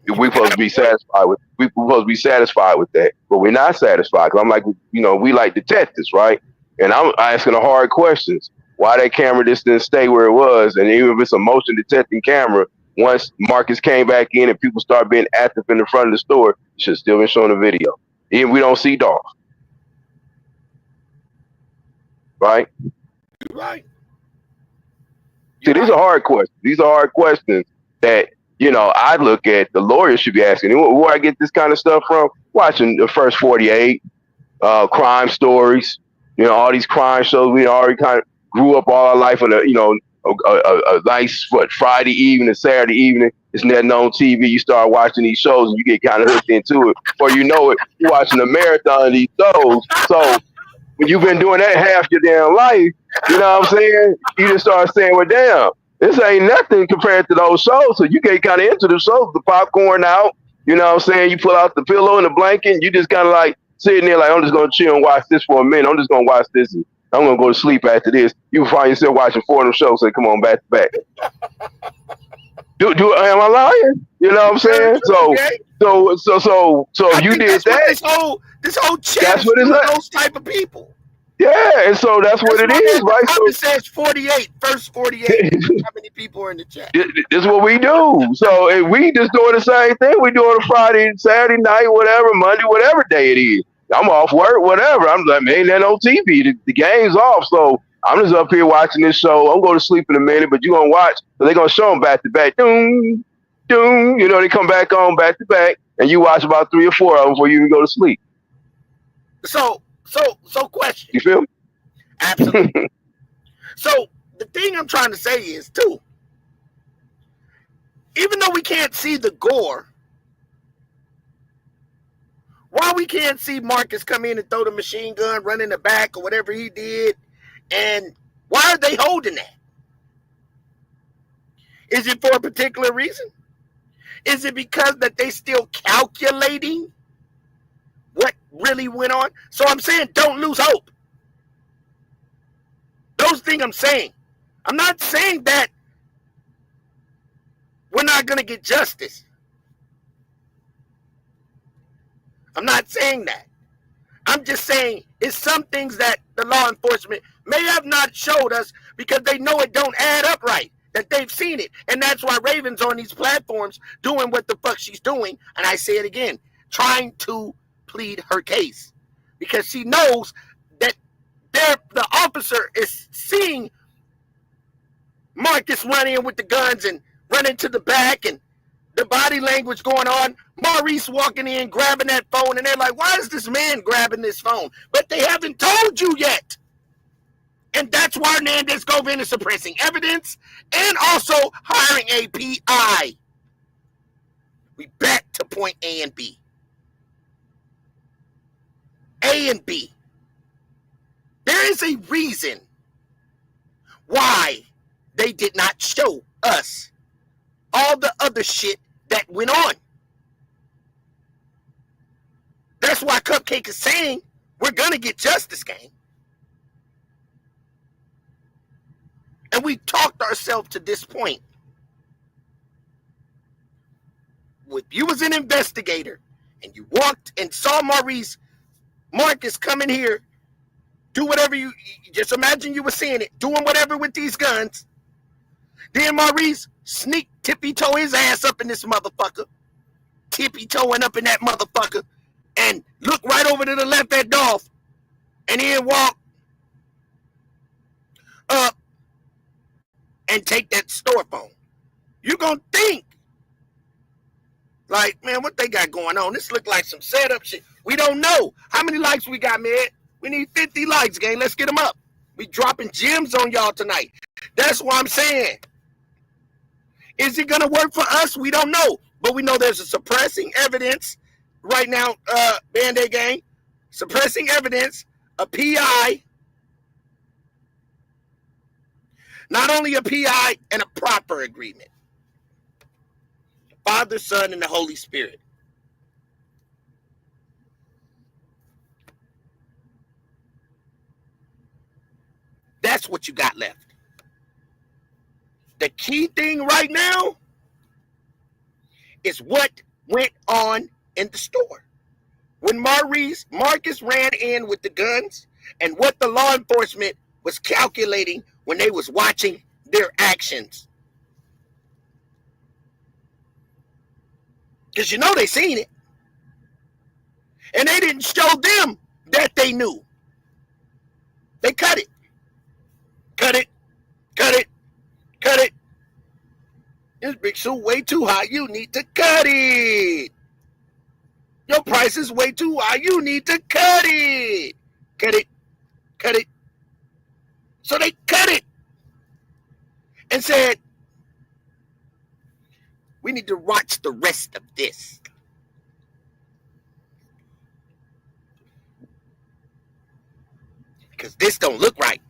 Speaker 2: We're supposed to be satisfied with. We're supposed to be satisfied with that, but we're not satisfied. Cause I'm like, you know, we like detectives, right? And I'm asking the hard questions. why that camera just didn't stay where it was. And even if it's a motion detecting camera, once Marcus came back in and people start being active in the front of the store, it should still been showing the video. Even we don't see Dolph. Right?
Speaker 1: Right.
Speaker 2: See, these are hard questions. These are hard questions that, you know, I look at the lawyers should be asking. And where I get this kind of stuff from? Watching the First 48, crime stories, you know, all these crime shows. We already kind of grew up all our life on a nice Friday evening, Saturday evening. It's nothing on TV. You start watching these shows and you get kind of hooked into it. Or you know it, you're watching a marathon of these shows. So when you've been doing that half your damn life, you know what I'm saying? You just start saying, well, damn, this ain't nothing compared to those shows. So you get kind of into the shows, the popcorn out, you know what I'm saying? You pull out the pillow and the blanket, and you just kind of like sitting there like, I'm just going to chill and watch this for a minute. I'm just going to watch this. And I'm going to go to sleep after this. You find yourself watching 4 of them shows, say, come on, back to back. Am I lying? You know what I'm saying? So if you did that,
Speaker 1: this whole chat is for those type of people.
Speaker 2: Yeah, and so that's what it is, right?
Speaker 1: So it says 48, first 48. How many people are in the chat?
Speaker 2: This is what we do. So if we just doing the same thing, we doing a Friday, Saturday night, whatever, Monday, whatever day it is. I'm off work, whatever. I'm like, man, that on TV. The game's off, so I'm just up here watching this show. I'm going to sleep in a minute, but you're gonna watch. So they're gonna show them back to back. Doom, doom. You know, they come back on back to back, and you watch about 3 or 4 of them before you even go to sleep.
Speaker 1: So question.
Speaker 2: You feel me?
Speaker 1: Absolutely. So the thing I'm trying to say is, too, even though we can't see the gore, why we can't see Marcus come in and throw the machine gun, run in the back or whatever he did, and why are they holding that? Is it for a particular reason? Is it because that they still calculating what really went on? So I'm saying don't lose hope. Those things I'm saying. I'm not saying that we're not going to get justice. I'm not saying that. I'm just saying it's some things that the law enforcement may have not showed us because they know it don't add up right, that they've seen it. And that's why Raven's on these platforms doing what the fuck she's doing. And I say it again, trying to plead her case because she knows that the officer is seeing Marcus run in with the guns and run into the back and the body language going on. Maurice walking in, grabbing that phone, and they're like, why is this man grabbing this phone? But they haven't told you yet. And that's why Hernandez Govan is suppressing evidence and also hiring a PI. We back to point A and B. A and B. There is a reason why they did not show us all the other shit that went on. That's why Cupcake is saying we're going to get justice, gang. And we talked ourselves to this point. If you was an investigator and you walked and saw Marcus come in here, do whatever you just imagine you were seeing it, doing whatever with these guns. Then Maurice tippy-toe his ass up in this motherfucker. Tippy-toeing up in that motherfucker. And look right over to the left at Dolph. And then walk up and take that store phone. You're going to think, like, man, what they got going on? This look like some setup shit. We don't know. How many likes we got, man? We need 50 likes, gang. Let's get them up. We dropping gems on y'all tonight. That's what I'm saying. Is it going to work for us? We don't know. But we know there's a suppressing evidence right now, Band-Aid gang. Suppressing evidence, a PI. Not only a PI and a proper agreement. Father, Son, and the Holy Spirit. That's what you got left. The key thing right now is what went on in the store. When Marcus ran in with the guns and what the law enforcement was calculating when they was watching their actions. Because you know they seen it. And they didn't show them that they knew. They cut it. Cut it. Cut it. Cut it. This big suit way too high. You need to cut it. Your price is way too high. You need to cut it. Cut it. Cut it. So they cut it and said, we need to watch the rest of this. Because this don't look right.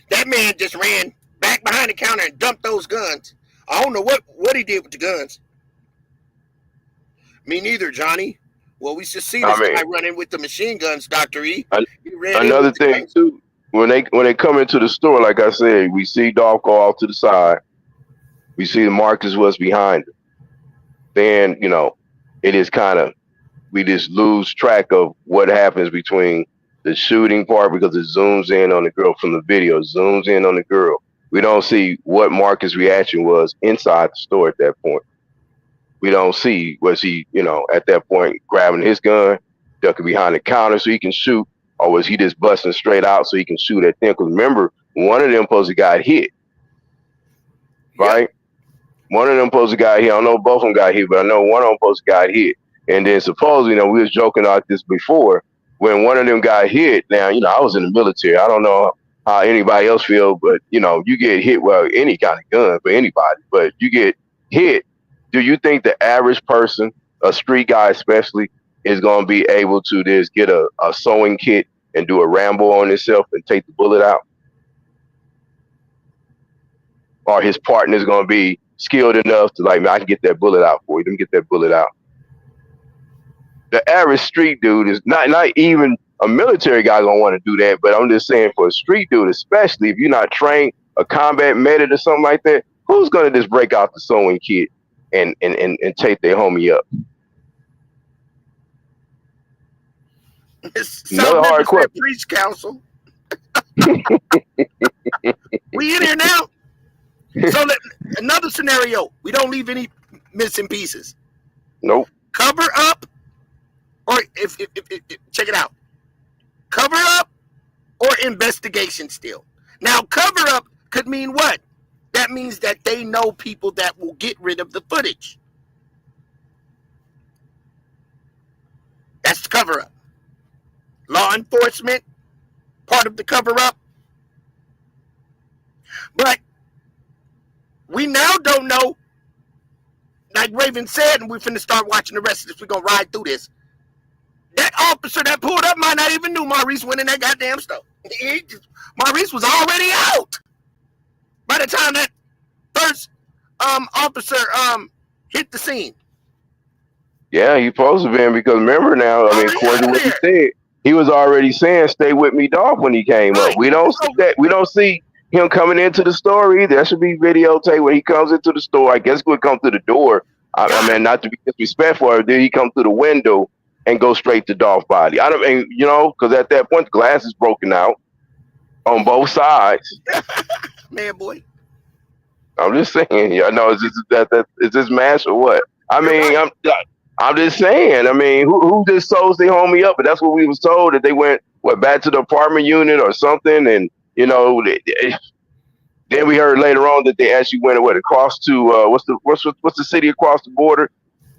Speaker 1: That man just ran back behind the counter and dumped those guns. I don't know what he did with the guns. Me neither, Johnny. Well, we should see this guy running with the machine guns, Dr. E.
Speaker 2: Another thing, too, when they come into the store, like I said, we see Dolph go off to the side. We see the Marcus was behind him. Then, you know, it is kind of, we just lose track of what happens between the shooting part because it zooms in on the girl from the video, zooms in on the girl. We don't see what Marcus' reaction was inside the store at that point. We don't see, was he, you know, at that point grabbing his gun, ducking behind the counter so he can shoot, or was he just busting straight out so he can shoot at them? Because remember, one of them supposed to got hit, right? Yep. One of them supposed to got hit. I don't know if both of them got hit, but I know one of them supposed to got hit. And then supposedly, you know, we was joking about this before, when one of them got hit. Now, you know, I was in the military. I don't know how anybody else feel, but, you know, you get hit, well, any kind of gun for anybody, but you get hit. Do you think the average person, a street guy especially, is going to be able to just get a sewing kit and do a Rambo on himself and take the bullet out? Or his partner's going to be skilled enough to, like, man, I can get that bullet out for you. Let me get that bullet out. The average street dude is not even a military guy going to want to do that, but I'm just saying for a street dude, especially if you're not trained, a combat medic or something like that, who's going to just break out the sewing kit and take their homie up?
Speaker 1: Another hard question. Breach counsel. We in here now. So another scenario. We don't leave any missing pieces.
Speaker 2: Nope.
Speaker 1: Cover up, or if check it out. Cover up or investigation still. Now, cover up could mean what? That means that they know people that will get rid of the footage. That's the cover up. Law enforcement, part of the cover up. But we now don't know, like Raven said, and we're finna start watching the rest of this. We're gonna ride through this. That officer that pulled up might not even knew Maurice went in that goddamn store. Maurice was already out by the time that first officer hit the scene.
Speaker 2: Yeah, he supposed to be, because remember now, I mean, according to what he said, he was already saying, "Stay with me, Dolph," when he came up. We don't see that. We don't see him coming into the store either. That should be videotaped when he comes into the store. I guess he would come through the door. I mean, not to be disrespectful, then he come through the window and go straight to Dolph's body. I don't mean, you know, because at that point the glass is broken out on both sides.
Speaker 1: Man, boy.
Speaker 2: I'm just saying, yeah, no, is this mass or what? I mean, I'm just saying. I mean, who just sold their homie up? But that's what we was told, that they went back to the apartment unit or something, and you know, then we heard later on that they actually went across to what's the city across the border?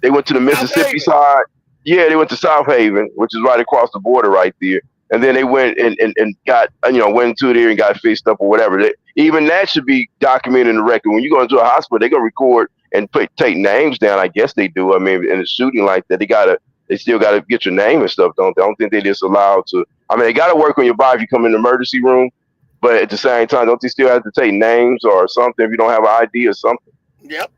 Speaker 2: They went to the Mississippi side. Yeah, they went to South Haven, which is right across the border right there. And then they went and got, you know, went into there and got fixed up or whatever. Even that should be documented in the record. When you go into a hospital, they're going to record and take names down. I guess they do. I mean, in a shooting like that, they still got to get your name and stuff, don't they? I don't think they just allowed to. I mean, they got to work on your body if you come in the emergency room. But at the same time, don't they still have to take names or something if you don't have an ID or something?
Speaker 1: Yep.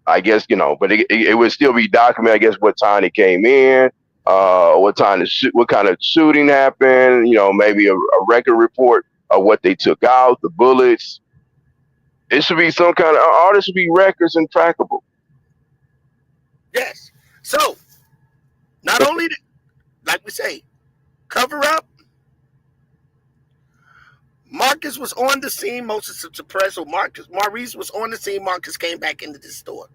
Speaker 2: I guess, you know, but it would still be documented, I guess, what time it came in, what kind of shooting happened, you know, maybe a record report of what they took out, the bullets. It should be some kind of, all this should be records and trackable.
Speaker 1: Yes. So, not only, like we say, cover up, Marcus was on the scene. Moses suppressed. So Maurice was on the scene. Marcus came back into the store.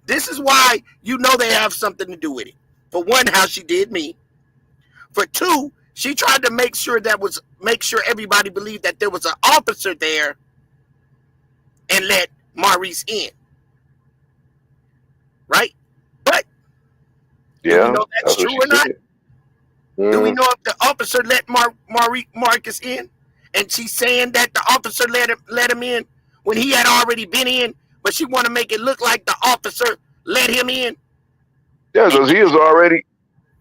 Speaker 1: This is why you know they have something to do with it. For one, how she did me. For two, she tried to make sure everybody believed that there was an officer there and let Maurice in. Right? But do we know that's true or not? Do we know if the officer let Marcus in? And she's saying that the officer let him in when he had already been in, but she want to make it look like the officer let him in.
Speaker 2: Yeah, because he was already.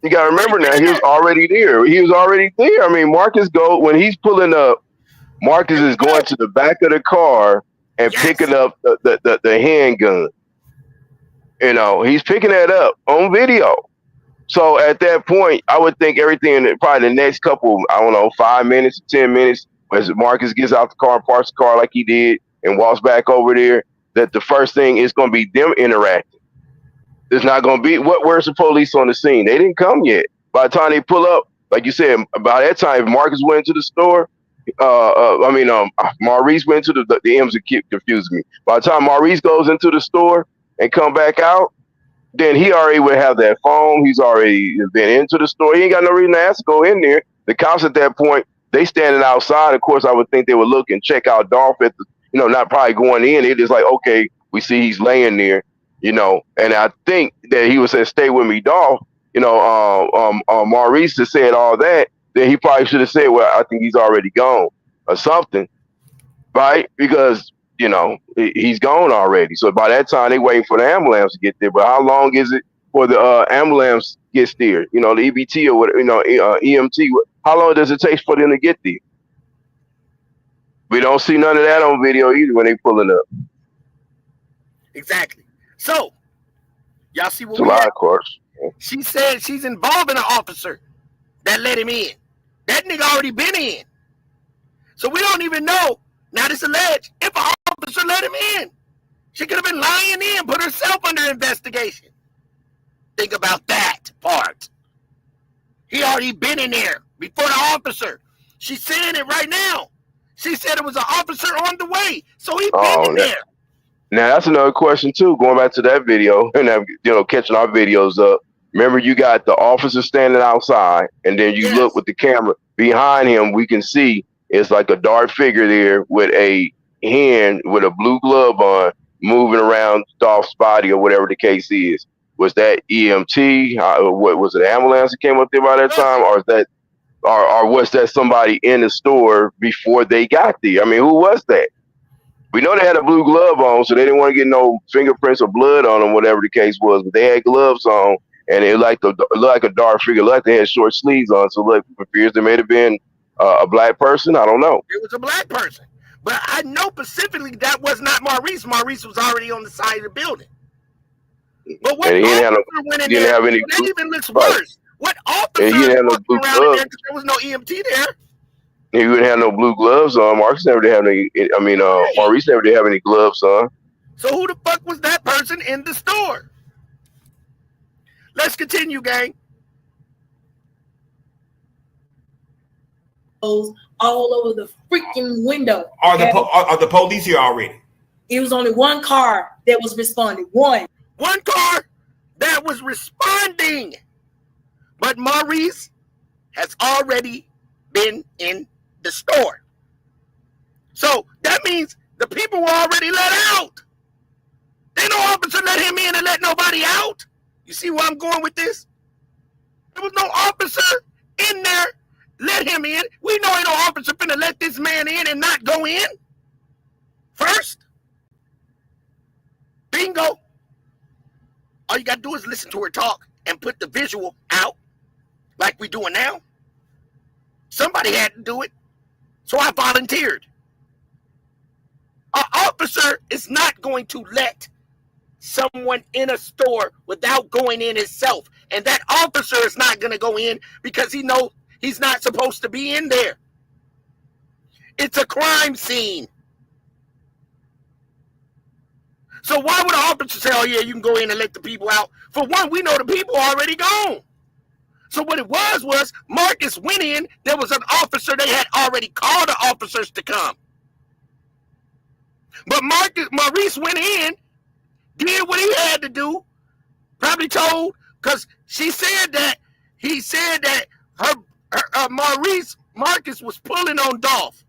Speaker 2: You got to remember now, he was already there. He was already there. I mean, Marcus when he's pulling up, Marcus is going to the back of the car and picking up the handgun. You know, he's picking that up on video. So at that point, I would think everything in probably the next couple, 5 minutes, 10 minutes, as Marcus gets out the car and parks the car like he did and walks back over there, that the first thing is going to be them interacting. It's not going to be, where's the police on the scene? They didn't come yet. By the time they pull up, like you said, by that time, if Marcus went into the store, Maurice went into the M's that keep confusing me. By the time Maurice goes into the store and come back out, then he already would have that phone. He's already been into the store. He ain't got no reason to ask to go in there. The cops at that point, they standing outside. Of course, I would think they would look and check out Dolph at the, not probably going in. It is like, okay, we see he's laying there, and I think that he would say, "Stay with me, Dolph." Maurice has said all that. Then he probably should have said, "Well, I think he's already gone," or something, right? Because he's gone already. So by that time, they waiting for the ambulance to get there. But how long is it for the ambulance gets there? The EBT or what? EMT. How long does it take for them to get there? We don't see none of that on video either when they pulling up.
Speaker 1: Exactly. So y'all see what
Speaker 2: we have? Of course.
Speaker 1: She said she's involved in an officer that let him in. That nigga already been in. So we don't even know. Now this alleged if an officer let him in. She could have been lying in, put herself under investigation. Think about that part. He already been in there before the officer. She's saying it right now. She said it was an officer on the way. So he been in there.
Speaker 2: Now that's another question too, going back to that video and catching our videos up. Remember, you got the officer standing outside, and then you look with the camera behind him. We can see it's like a dark figure there with a hand with a blue glove on, moving around Dolph's body or whatever the case is. Was that EMT? What was it? Ambulance that came up there by that time, or is that, or was that somebody in the store before they got there? I mean, who was that? We know they had a blue glove on, so they didn't want to get no fingerprints or blood on them, whatever the case was. But they had gloves on, and it looked like a dark figure, like they had short sleeves on. So look, it appears they may have been a black person. I don't know.
Speaker 1: It was a black person, but I know specifically that was not Maurice. Maurice was already on the side of the building. But what officer went in there? That even looks worse. What officer was walking around in there? Because there was no EMT there.
Speaker 2: He wouldn't have no blue gloves on. Maurice never did have any. Maurice never did have any gloves on.
Speaker 1: So who the fuck was that person in the store? Let's continue, gang.
Speaker 7: All over the freaking window.
Speaker 8: Are the police here already?
Speaker 7: It was only one car that was responding. One
Speaker 1: car that was responding. But Maurice has already been in the store. So that means the people were already let out. Ain't no officer let him in and let nobody out. You see where I'm going with this? There was no officer in there. Let him in. We know ain't no officer finna let this man in and not go in first. Bingo. All you gotta do is listen to her talk and put the visual out like we doing now. Somebody had to do it, so I volunteered. An officer is not going to let someone in a store without going in himself. And that officer is not going to go in because he knows he's not supposed to be in there. It's a crime scene. So why would an officer say, "Oh yeah, you can go in and let the people out"? For one, we know the people are already gone. So what it was Marcus went in. There was an officer. They had already called the officers to come. But Maurice went in, did what he had to do. Probably told, because she said that he said that Marcus was pulling on Dolph.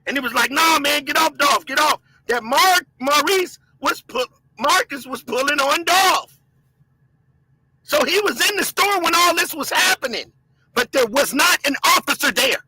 Speaker 1: And he was like, "Nah, man, get off, Dolph, get off." That Marcus was pulling on Dolph. So he was in the store when all this was happening, but there was not an officer there.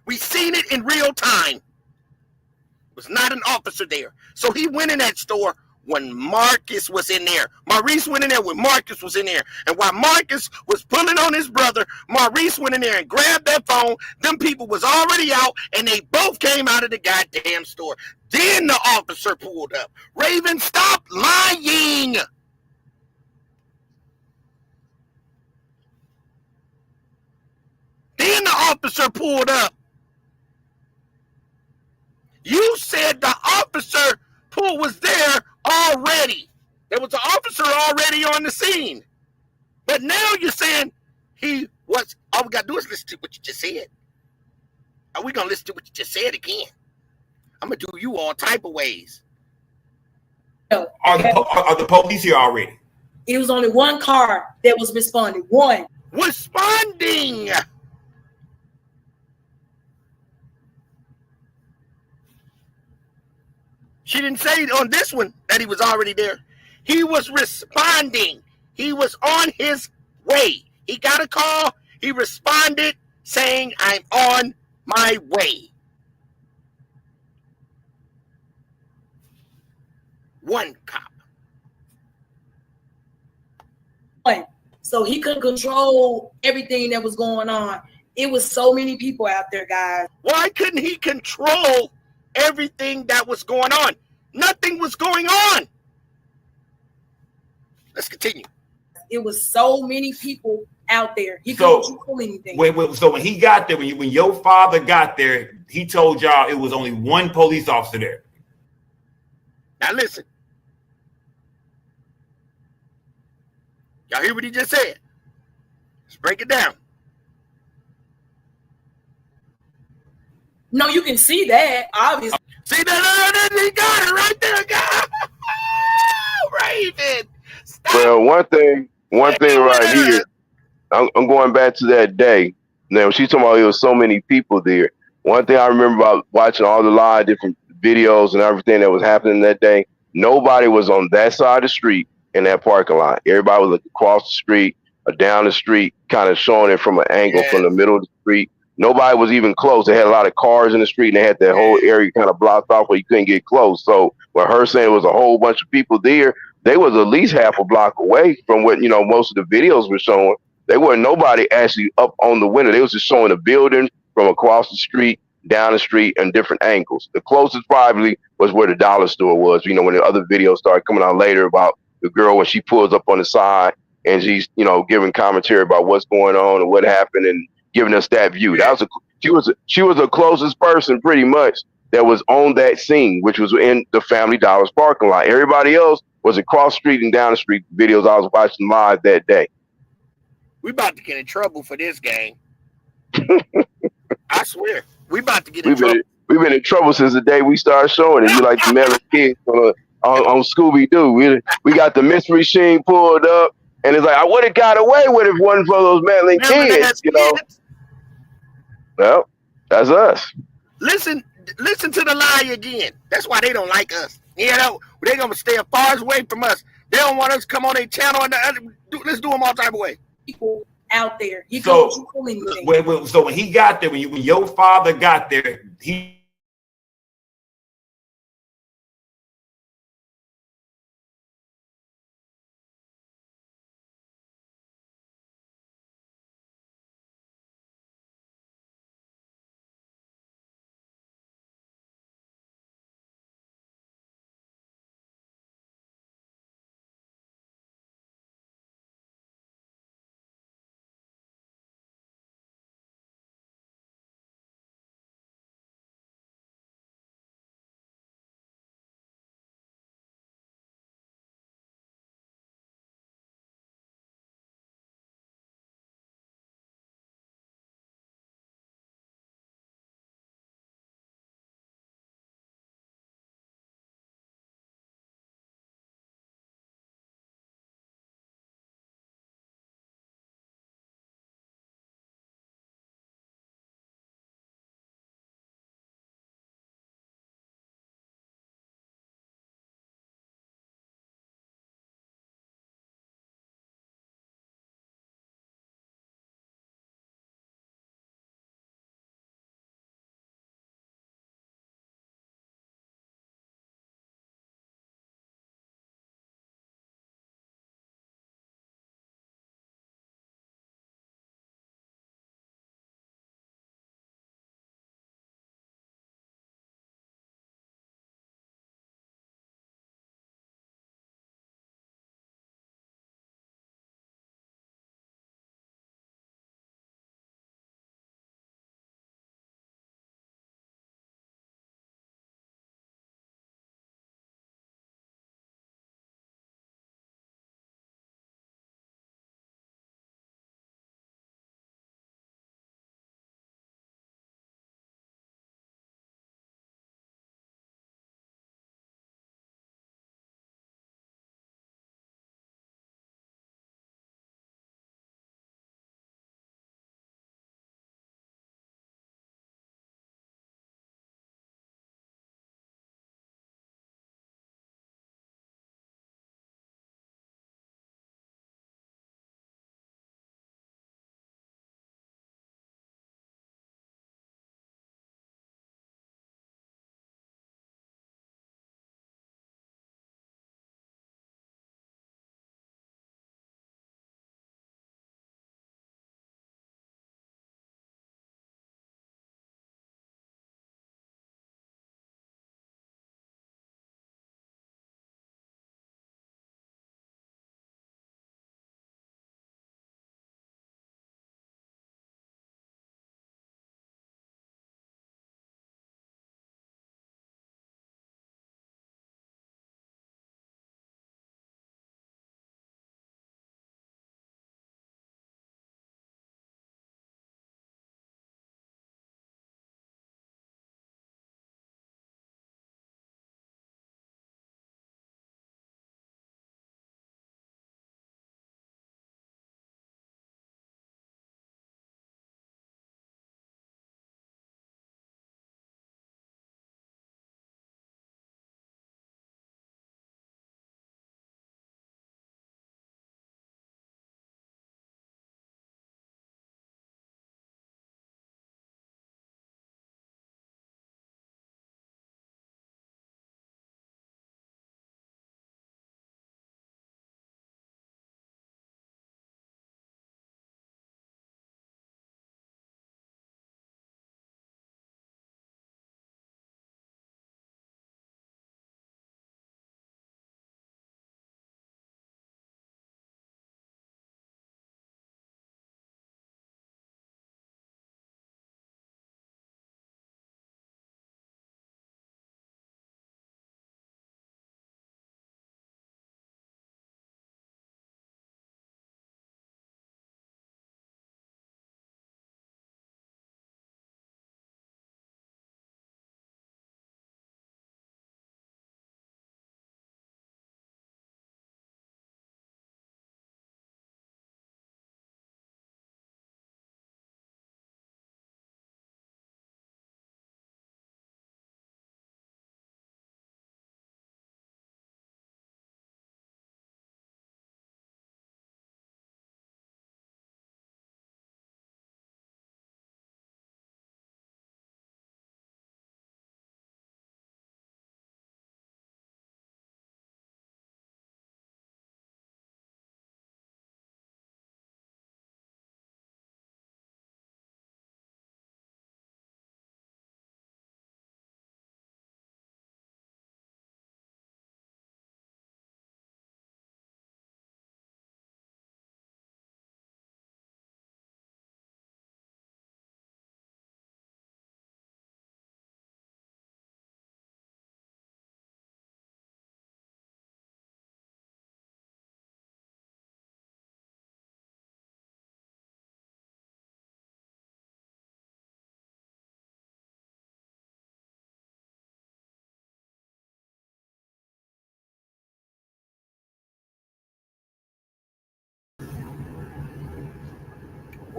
Speaker 1: We seen it in real time. There was not an officer there. So he went in that store when Marcus was in there. Maurice went in there when Marcus was in there. And while Marcus was pulling on his brother, Maurice went in there and grabbed that phone. Them people was already out, and they both came out of the goddamn store. Then the officer pulled up. Raven, stop lying. Then the officer pulled up. You said the officer pool was there already. There was an officer already on the scene. But now you're saying he was. All we got to do is listen to what you just said. Are we going to listen to what you just said again? I'm going to do you all type of ways.
Speaker 8: Are the police here already?
Speaker 7: It was only one car that was responding. One.
Speaker 1: Responding. She didn't say on this one that he was already there. He was responding. He was on his way. He got a call. He responded saying, "I'm on my way." One cop.
Speaker 7: So he couldn't control everything that was going on. It was so many people out there, guys.
Speaker 1: Why couldn't he control everything that was going on? Nothing was going on. Let's continue.
Speaker 7: It was so many people out there. He couldn't control anything.
Speaker 8: So when he got there, when your father got there, he told y'all it was only one police officer there.
Speaker 1: Now listen. Y'all hear what he just said? Let's break it down.
Speaker 7: No, you can see that, obviously.
Speaker 1: See that? He got it right there, guys. Raven. Stop.
Speaker 2: Well, one thing right here, I'm going back to that day. Now, she's talking about there was so many people there. One thing I remember about watching all the live different videos and everything that was happening that day, nobody was on that side of the street in that parking lot. Everybody was across the street or down the street, kind of showing it from an angle from the middle of the street. Nobody was even close. They had a lot of cars in the street, and they had that whole area kind of blocked off where you couldn't get close. So when her saying it was a whole bunch of people there, they was at least half a block away from what, most of the videos were showing. There wasn't nobody actually up on the window. They was just showing a building from across the street, down the street, and different angles. The closest probably was where the dollar store was. When the other videos started coming out later about the girl when she pulls up on the side and she's, giving commentary about what's going on and what happened and giving us that view. She was the closest person pretty much that was on that scene, which was in the Family Dollar's parking lot. Everybody else was across the street and down the street videos I was watching live that day.
Speaker 1: We about to get in trouble for this game. I swear. We about to get in trouble.
Speaker 2: We've been in trouble since the day we started showing it. You like the Melon kids on Scooby-Doo. We got the mystery machine pulled up, and it's like, I would have got away with it if it wasn't for those meddling kids, Well, that's us.
Speaker 1: Listen to the lie again. That's why they don't like us. They're going to stay as far away from us. They don't want us to come on their channel. Let's do them all type of way.
Speaker 7: People out there.
Speaker 8: So when he got there, when your father got there, he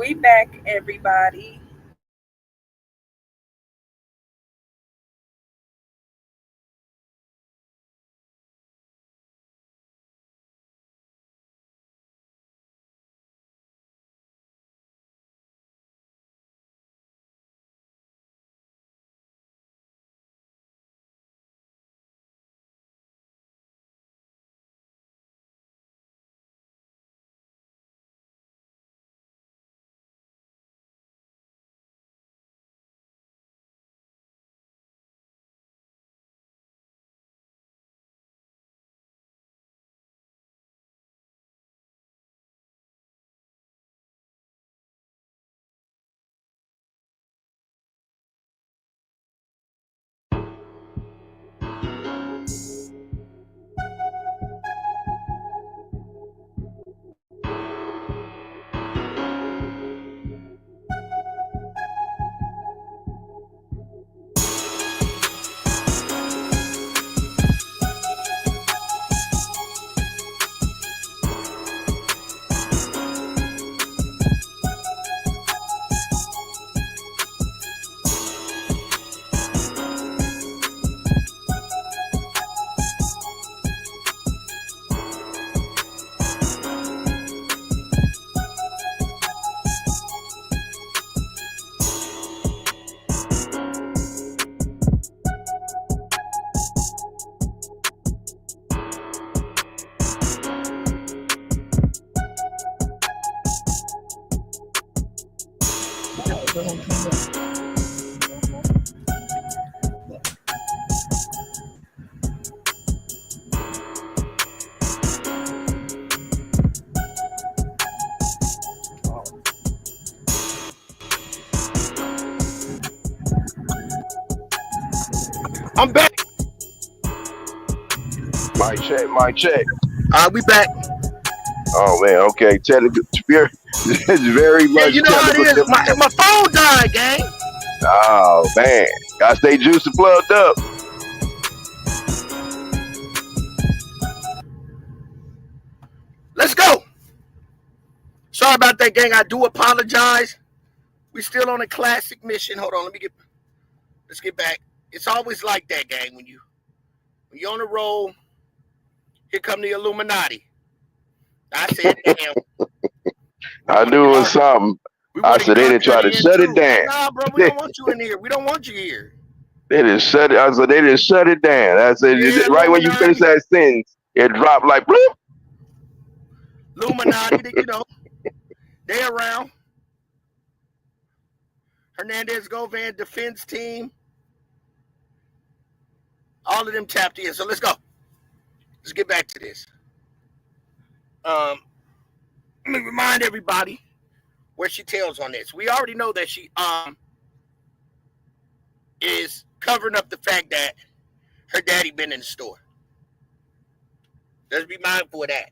Speaker 6: We back, everybody.
Speaker 1: I'm back.
Speaker 2: Mic check, mic check.
Speaker 1: We back.
Speaker 2: Oh man, okay. Technical, it's very
Speaker 1: Yeah,
Speaker 2: much
Speaker 1: you know how it
Speaker 2: technical
Speaker 1: is. My phone died, gang.
Speaker 2: Oh man, gotta stay juiced and plugged up.
Speaker 1: Let's go. Sorry about that, gang. I do apologize. We still on a classic mission. Hold on, let's get back. It's always like that, gang. When you're on a roll, here come the Illuminati. I said, damn.
Speaker 2: I knew it was something. I said they didn't try to shut it down.
Speaker 1: Nah, bro, we don't want you in here. We don't want you here.
Speaker 2: They didn't shut it. I said they didn't shut it down. I said right when you finish that sentence, it dropped like bloop.
Speaker 1: Illuminati, you know, they around. Hernandez Govan defense team. All of them tapped in. So let's go. Let's get back to this. Let me remind everybody where she tells on this. We already know that she is covering up the fact that her daddy been in the store. Let's be mindful of that.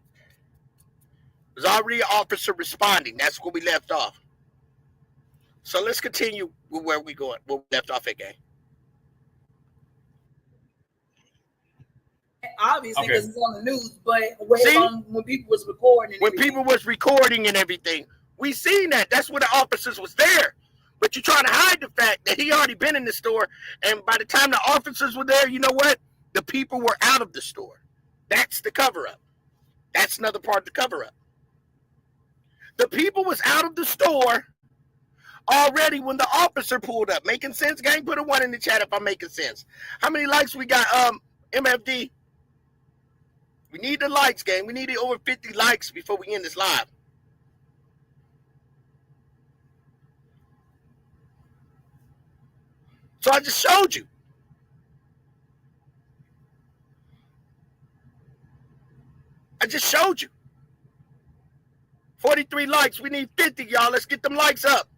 Speaker 1: There's already an officer responding. That's where we left off. So let's continue with where we left off at, gang.
Speaker 7: Obviously, because it's on the news, but when people was recording
Speaker 1: and everything, we seen that. That's where the officers was there. But you're trying to hide the fact that he already been in the store, and by the time the officers were there, you know what? The people were out of the store. That's the cover-up. That's another part of the cover-up. The people was out of the store already when the officer pulled up. Making sense, gang? Put a 1 in the chat if I'm making sense. How many likes we got, MFD? We need the likes, gang. We need over 50 likes before we end this live. So I just showed you. I just showed you. 43 likes. We need 50, y'all. Let's get them likes up.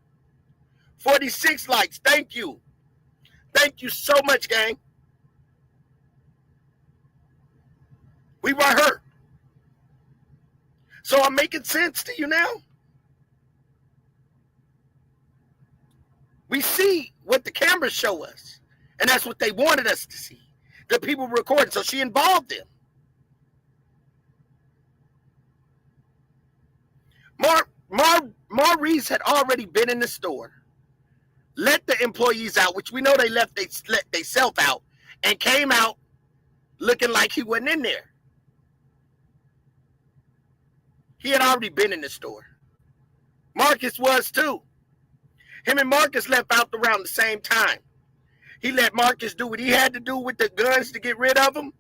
Speaker 1: 46 likes. Thank you. Thank you so much, gang. We were hurt. So I'm making sense to you now? We see what the cameras show us. And that's what they wanted us to see. The people were recording. So she involved them. Maurice had already been in the store, let the employees out, which we know they let they self out, and came out looking like he wasn't in there. He had already been in the store. Marcus was too. Him and Marcus left out around the same time. He let Marcus do what he had to do with the guns to get rid of them.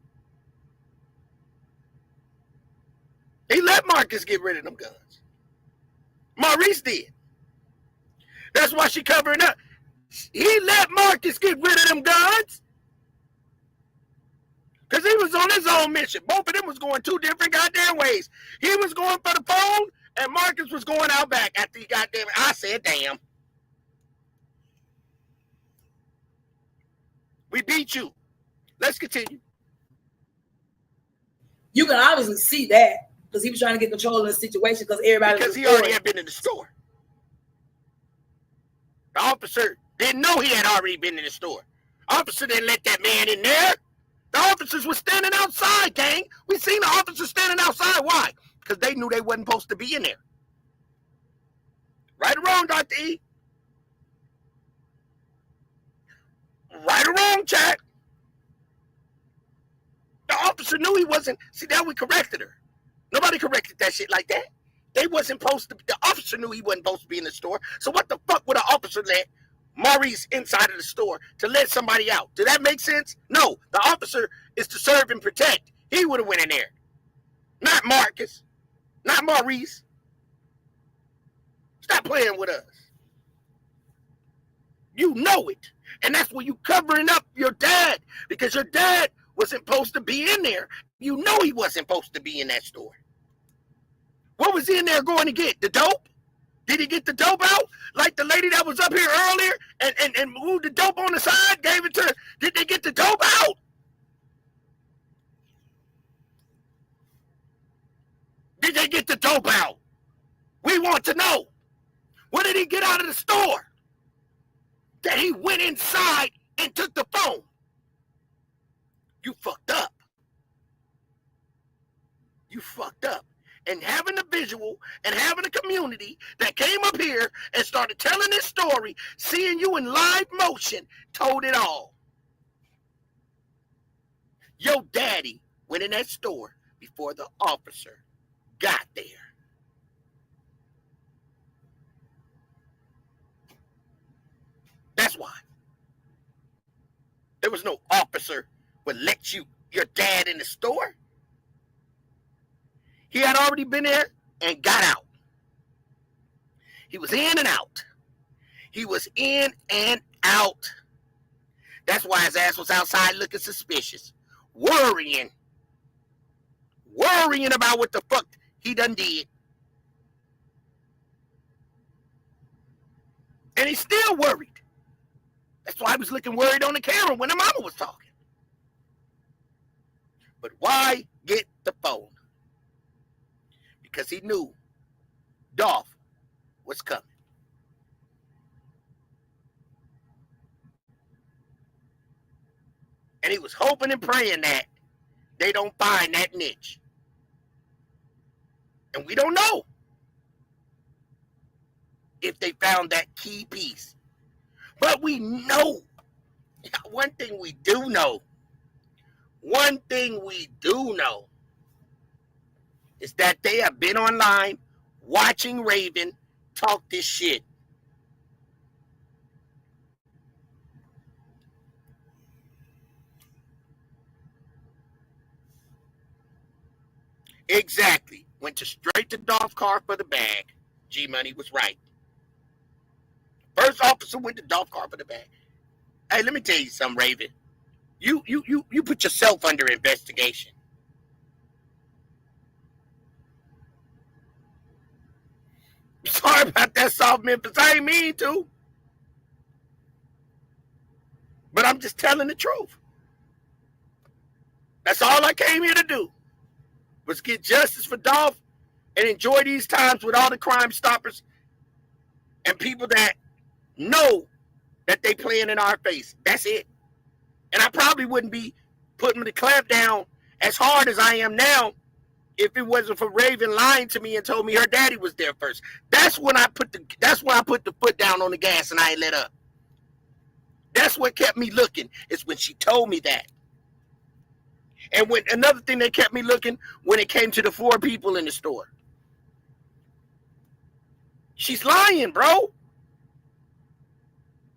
Speaker 1: He let Marcus get rid of them guns. Maurice did. That's why she covering up. He let Marcus get rid of them guns because he was on his own mission. Both of them was going two different goddamn ways. He was going for the phone, and Marcus was going out back after he goddamn. I said, damn. We beat you. Let's continue.
Speaker 7: You can obviously see that because he was trying to get control of the situation because everybody.
Speaker 1: Because he already had been in the store. The officer didn't know he had already been in the store. Officer didn't let that man in there. The officers were standing outside, gang. We seen the officers standing outside. Why? Because they knew they wasn't supposed to be in there. Right or wrong, Dr. E? Right or wrong, chat? The officer knew he wasn't. See, now we corrected her. Nobody corrected that shit like that. They wasn't supposed to. The officer knew he wasn't supposed to be in the store. So what the fuck would an officer let Maurice inside of the store to let somebody out? Did that make sense? No. The officer is to serve and protect. He would have went in there. Not Marcus. Not Maurice. Stop playing with us. You know it. And that's when you covering up your dad because your dad wasn't supposed to be in there. You know he wasn't supposed to be in that store. What was he in there going to get? The dope? Did he get the dope out? Like the lady that was up here earlier and moved the dope on the side, gave it to her. Did they get the dope out? Did they get the dope out? We want to know. What did he get out of the store? That he went inside and took the phone. You fucked up. You fucked up. And having a visual and having a community that came up here and started telling this story, seeing you in live motion, told it all. Your daddy went in that store before the officer got there. That's why. There was no officer would let your dad in the store. He had already been there and got out. He was in and out. He was in and out. That's why his ass was outside looking suspicious. Worrying about what the fuck he done did. And he's still worried. That's why I was looking worried on the camera when the mama was talking. But why get the phone? Because he knew Dolph was coming. And he was hoping and praying that they don't find that niche. And we don't know if they found that key piece. But we know, one thing we do know is that they have been online watching Raven talk this shit. Exactly. Went straight to Dolph's car for the bag. G-Money was right. First officer went to Dolph's car for the bag. Hey, let me tell you something, Raven. You put yourself under investigation. Sorry about that, South Memphis. I ain't mean to. But I'm just telling the truth. That's all I came here to do. Was get justice for Dolph and enjoy these times with all the Crime Stoppers and people that know that they playing in our face. That's it. And I probably wouldn't be putting the clamp down as hard as I am now if it wasn't for Raven lying to me and told me her daddy was there first. That's when I put the foot down on the gas and I ain't let up. That's what kept me looking. It's when she told me that. And when another thing that kept me looking, when it came to the 4 people in the store. She's lying, bro.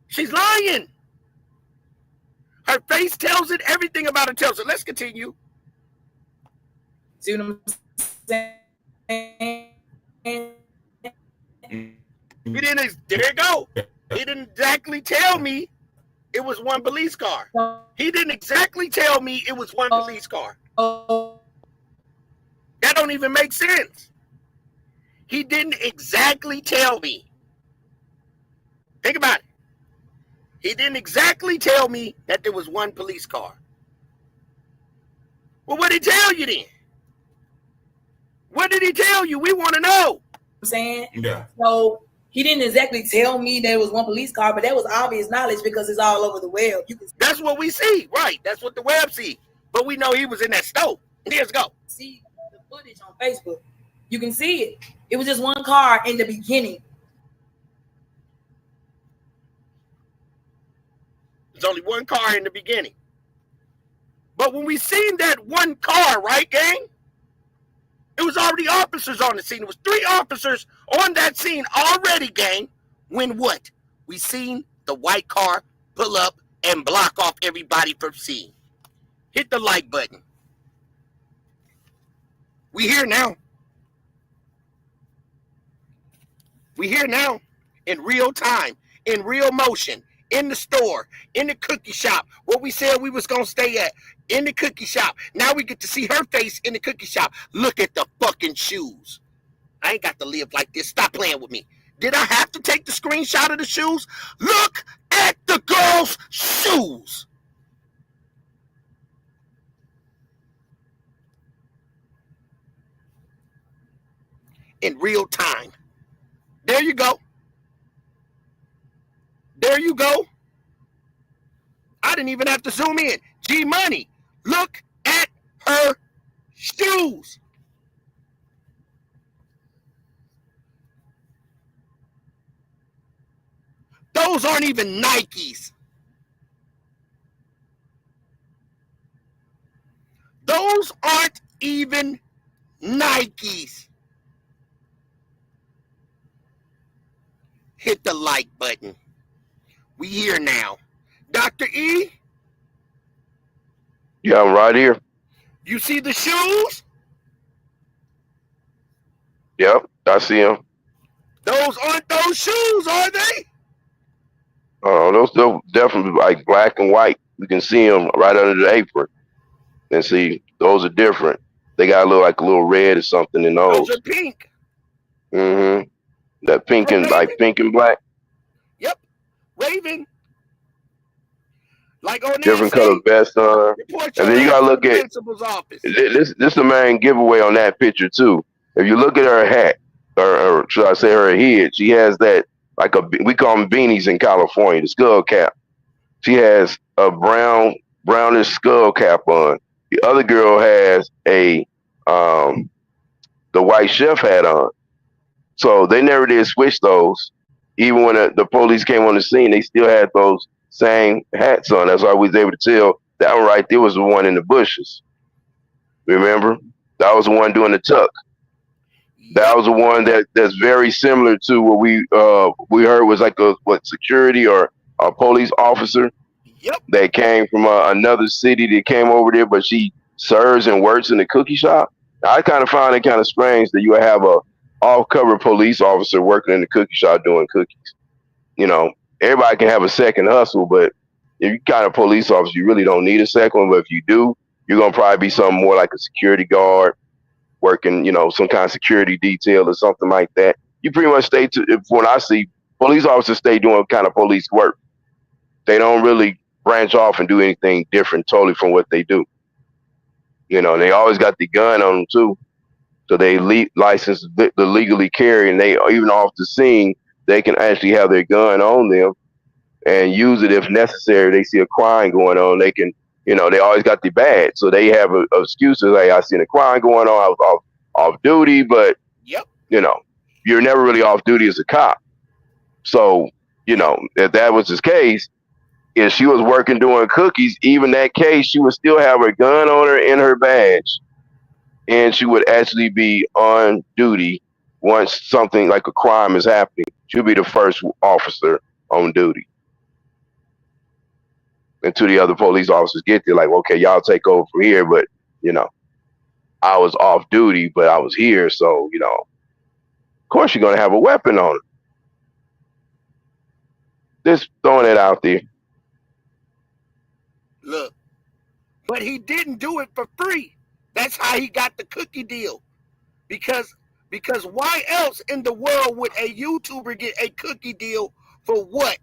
Speaker 1: She's lying. Her face tells it. Everything about her tells it. Let's continue.
Speaker 7: See what I'm saying?
Speaker 1: There you go. He didn't exactly tell me it was one police car. He didn't exactly tell me it was one police car. That don't even make sense. He didn't exactly tell me. Think about it. He didn't exactly tell me that there was one police car. Well, what did he tell you then? What did he tell you? We want to know.
Speaker 7: I'm saying?
Speaker 8: Yeah.
Speaker 7: So he didn't exactly tell me there was one police car, but that was obvious knowledge because it's all over the web. You can
Speaker 1: That's what we see, right? That's what the web see. But we know he was in that stove. Let's go.
Speaker 7: see the footage on Facebook. You can see it. It was just one car in the beginning.
Speaker 1: There's only one car in the beginning. But when we seen that one car, right, gang? It was already officers on the scene. It was 3 officers on that scene already, gang. When what? We seen the white car pull up and block off everybody from seeing. Hit the like button. We here now. We here now in real time, in real motion, in the store, in the cookie shop, where we said we was going to stay at, in the cookie shop. Now we get to see her face in the cookie shop. Look at the fucking shoes. I ain't got to live like this. Stop playing with me. Did I have to take the screenshot of the shoes? Look at the girl's shoes. In real time. There you go. There you go. I didn't even have to zoom in. G Money, look at her shoes. Those aren't even Nikes. Those aren't even Nikes. Hit the like button. We here now. Dr. E?
Speaker 2: Yeah, I'm right here.
Speaker 1: You see the shoes?
Speaker 2: Yep, I see them.
Speaker 1: Those aren't those shoes, are they?
Speaker 2: Those definitely like black and white. You can see them right under the apron. And see, those are different. They got a little red or something in those.
Speaker 1: Those are pink.
Speaker 2: Mm-hmm. That pink and pink and black.
Speaker 1: Yep. Raven. Like on
Speaker 2: different color vest on. And then you gotta look at this the main giveaway on that picture too. If you look at her hat, or should I say her head, she has that like we call them beanies in California, the skull cap. She has a brownish skull cap on. The other girl has a the white chef hat on. So they never did switch those. Even when the police came on the scene, they still had those same hats on. That's why we was able to tell that one right there was the one in the bushes. Remember? That was the one doing the tuck. That was the one that's very similar to what we heard was like a security or a police officer.
Speaker 1: Yep.
Speaker 2: That came from another city that came over there, but she serves and works in the cookie shop. I kind of found it kind of strange that you would have a off-cover police officer working in the cookie shop doing cookies. You know, everybody can have a second hustle, but if you're kind of police officer, you really don't need a second one. But if you do, you're going to probably be something more like a security guard working, some kind of security detail or something like that. You pretty much stay when I see police officers stay doing kind of police work. They don't really branch off and do anything different totally from what they do. They always got the gun on them too. So they license to legally carry, and they even off the scene, they can actually have their gun on them and use it if necessary. They see a crime going on, they can, they always got the badge. So they have an excuse like, I seen a crime going on, I was off duty, but
Speaker 1: yep,
Speaker 2: you know, you're never really off duty as a cop. So, you know, if that was his case, if she was working doing cookies, even that case, she would still have her gun on her in her badge, and she would actually be on duty once something like a crime is happening. She'll be the first officer on duty until the other police officers get there. Like, okay, y'all take over from here, but you know, I was off duty, but I was here, so you know, of course, you're gonna have a weapon on her. Just throwing it out there.
Speaker 1: Look, but he didn't do it for free. That's how he got the cookie deal. Because why else in the world would a YouTuber get a cookie deal for what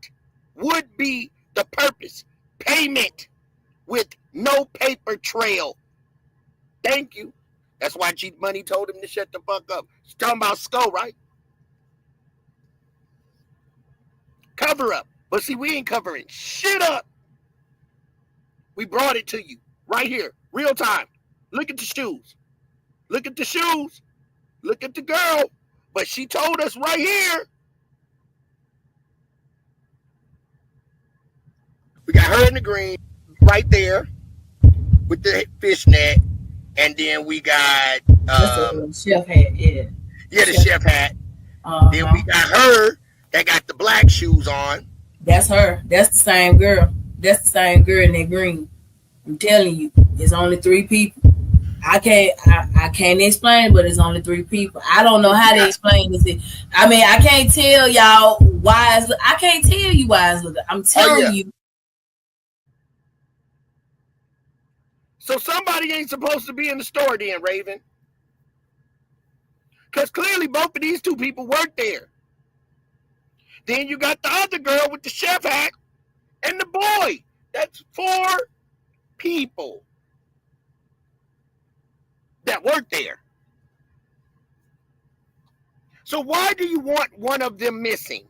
Speaker 1: would be the purpose? Payment with no paper trail. Thank you. That's why G Money told him to shut the fuck up. He's talking about Skull, right? Cover up. But see, we ain't covering shit up. We brought it to you right here, real time. Look at the shoes. Look at the shoes. Look at the girl. But she told us right here. We got her in the green right there with the fishnet. And then we got
Speaker 7: chef hat, yeah.
Speaker 1: Yeah, the chef hat. Then we got her that got the black shoes on.
Speaker 7: That's her. That's the same girl. That's the same girl in that green. I'm telling you, it's only 3 people. I can't explain it, but it's only 3 people. I don't know how to explain this. I mean, I can't tell y'all why I can't tell you why it's looking. I'm telling you.
Speaker 1: So somebody ain't supposed to be in the store then, Raven. Because clearly both of these 2 people work there. Then you got the other girl with the chef hat and the boy. That's 4 people that work there. So why do you want one of them missing?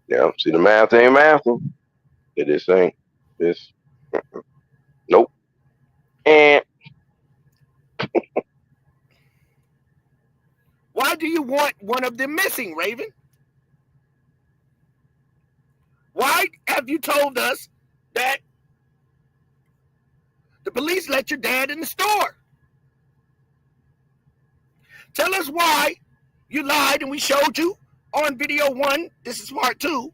Speaker 2: Yeah, see, the math ain't mathing. It just ain't. This. Nope. And
Speaker 1: why do you want one of them missing, Raven? Why have you told us that the police let your dad in the store? Tell us why you lied and we showed you on video 1, this is part 2,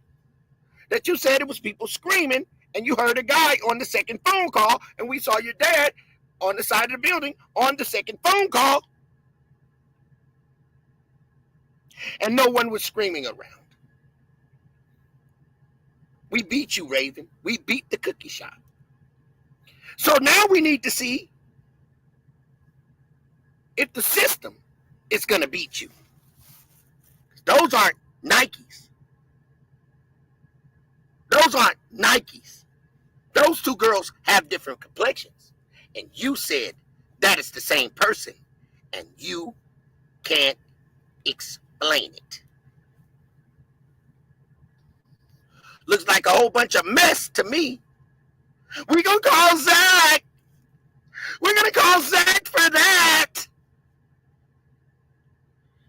Speaker 1: that you said it was people screaming and you heard a guy on the second phone call and we saw your dad on the side of the building on the second phone call and no one was screaming around. We beat you, Raven. We beat the cookie shop. So now we need to see if the system is going to beat you. Those aren't Nikes. Those aren't Nikes. Those 2 girls have different complexions. And you said that is the same person. And you can't explain it. Looks like a whole bunch of mess to me. We're going to call Zach. We're going to call Zach for that.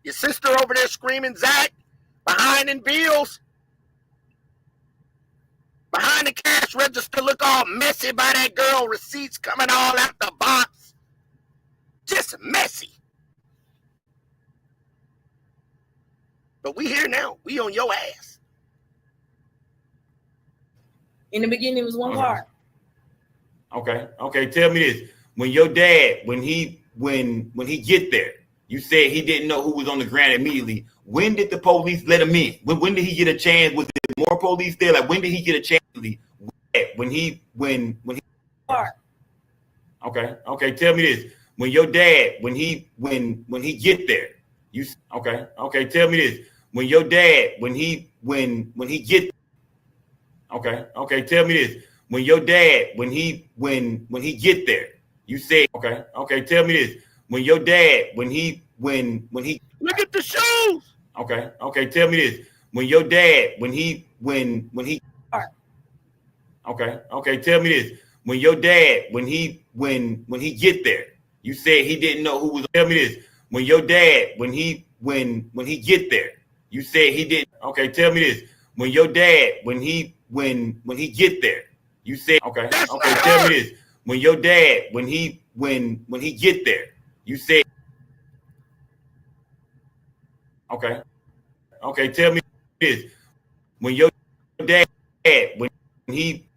Speaker 1: Your sister over there screaming, Zach, behind in bills. Behind the cash register, look all messy by that girl. Receipts coming all out the box. Just messy. But we here now. We on your ass.
Speaker 7: In the beginning, it was 1 car.
Speaker 8: Okay. Tell me this: when your dad, when he get there, you said he didn't know who was on the ground immediately. When did the police let him in? When did he get a chance? Was there more police there? Like when did he get a chance? When he. Okay. Tell me this: when your dad, when he get there, you. Okay. Tell me this: when your dad, when he get. Okay. Tell me this: when your dad, when he get there, you said. Okay. Tell me this: when your dad, when he.
Speaker 1: Look at the shoes.
Speaker 8: Okay. Tell me this: when your dad, when he. Okay. Tell me this: when your dad, when he get there, you said he didn't know who was. Tell me this: when your dad, when he get there, you said he didn't. Okay, tell me this. When your dad, when he get there, you said okay. Tell me this. When your dad, when he get there, you said okay. Tell me this. When your dad, when he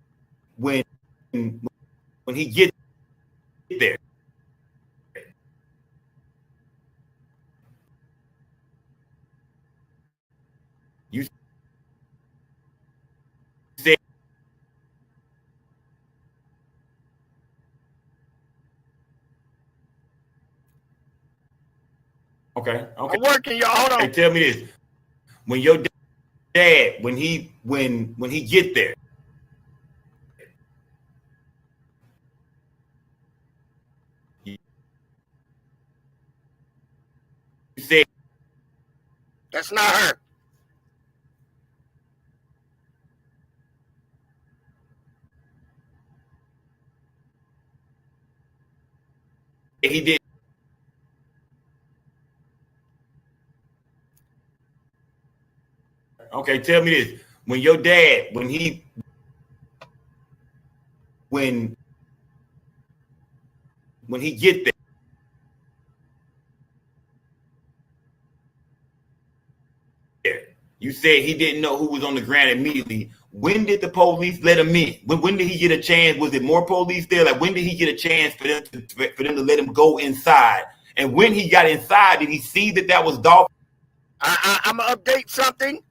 Speaker 8: get there, you said okay.
Speaker 1: I'm working, y'all. Hold on.
Speaker 8: Hey, tell me this. When your dad, when he get there, you said
Speaker 1: that's not her.
Speaker 8: he did. Okay, tell me this. When your dad, when he get there, you said he didn't know who was on the ground immediately. When did the police let him in? When did he get a chance? Was it more police there? Like, when did he get a chance for them to let him go inside? And when he got inside, did he see that was Dolph?
Speaker 1: I'm going to update something.